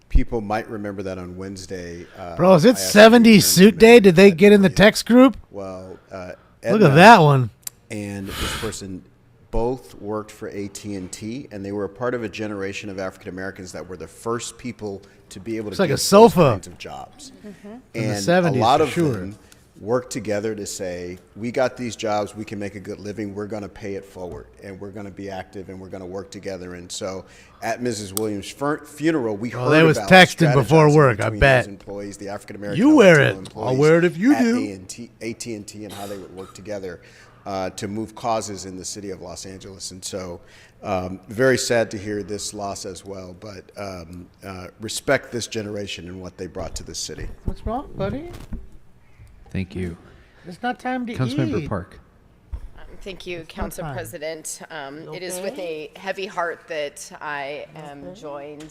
People might remember that on Wednesday. Bro, is I it asked 70 suit day? Did they get in the text group? Well, Look Edna at that one. And this person both worked for AT&T, and they were a part of a generation of African Americans that were the first people to be able to It's like get a sofa. those kinds of jobs. In the And 70s, a lot for of sure. them worked together to say, we got these jobs, we can make a good living, we're going to pay it forward, and we're going to be active, and we're going to work together. And so at Mrs. Williams' funeral, we heard they was about texting before strategizing work, I between bet. those employees, the African American You wear eligible it. employees I'll wear it if you at do. AT&T and how they would work together to move causes in the city of Los Angeles. And so very sad to hear this loss as well, but respect this generation and what they brought to this city. What's wrong, buddy? Thank you. It's not time to Councilmember eat. Park. Thank you, It's Council not time. President. It is okay? with a heavy heart that I am joined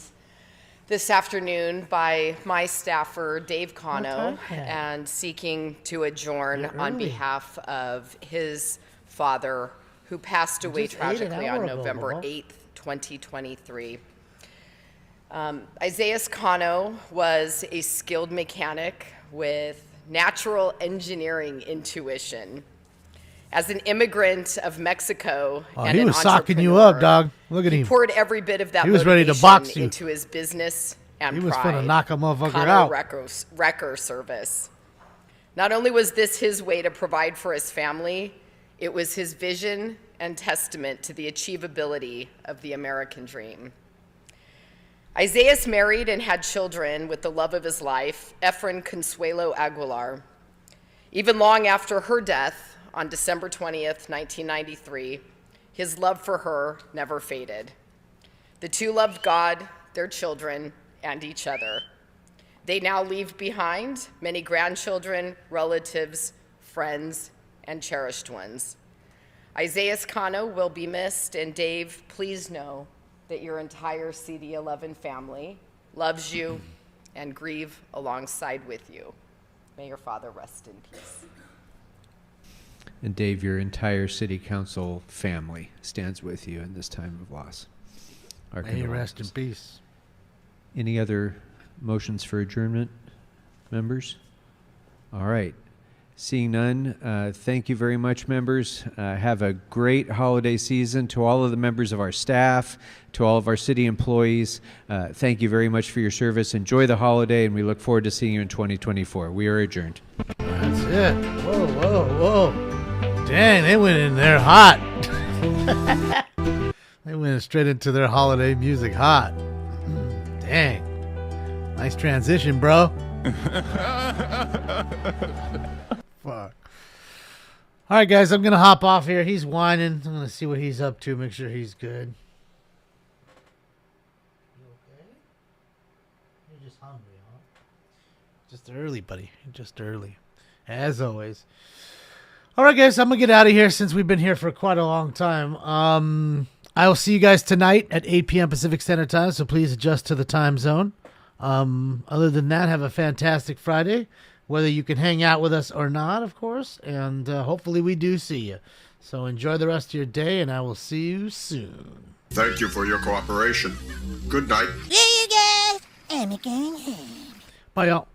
this afternoon by my staffer, Dave Cano, Okay. and seeking to adjourn You're on early. behalf of his father, who passed You away just ate an tragically hour on ago, November Bubba. 8th, 2023. Isaias Cano was a skilled mechanic with natural engineering intuition. As an immigrant of Mexico Oh, and he an was socking you up, entrepreneur, dog. Look at he him. poured every bit of that He was ready to motivation box you. into his business and He was pride. finna knock a motherfucker Connor out. Wrecker Service. Not only was this his way to provide for his family, it was his vision and testament to the achievability of the American dream. Isaias married and had children with the love of his life, Efren Consuelo Aguilar. Even long after her death on December 20th, 1993, his love for her never faded. The two loved God, their children, and each other. They now leave behind many grandchildren, relatives, friends, and cherished ones. Isaias Cano will be missed, and Dave, please know that your entire CD11 family loves you and grieve alongside with you. May your father rest in peace. And Dave, your entire city council family stands with you in this time of loss. Our May you rest in condolences. peace. Any other motions for adjournment, members? All right. Seeing none, thank you very much, members. Have a great holiday season. To all of the members of our staff, to all of our city employees, thank you very much for your service. Enjoy the holiday, and we look forward to seeing you in 2024. We are adjourned. That's it. Whoa, whoa, whoa. Dang, they went in there hot. They went straight into their holiday music hot. Dang. Nice transition, bro. Fuck. All right, guys, I'm going to hop off here. He's whining. I'm going to see what he's up to, make sure he's good. You okay? You're just hungry, huh? Just early, buddy. Just early. As always. All right, guys, I'm going to get out of here since we've been here for quite a long time. I will see you guys tonight at 8 p.m. Pacific Standard Time, so please adjust to the time zone. Other than that, have a fantastic Friday, whether you can hang out with us or not, of course, and hopefully we do see you. So enjoy the rest of your day, and I will see you soon. Thank you for your cooperation. Good night. See you guys. I'm going home. Bye, y'all.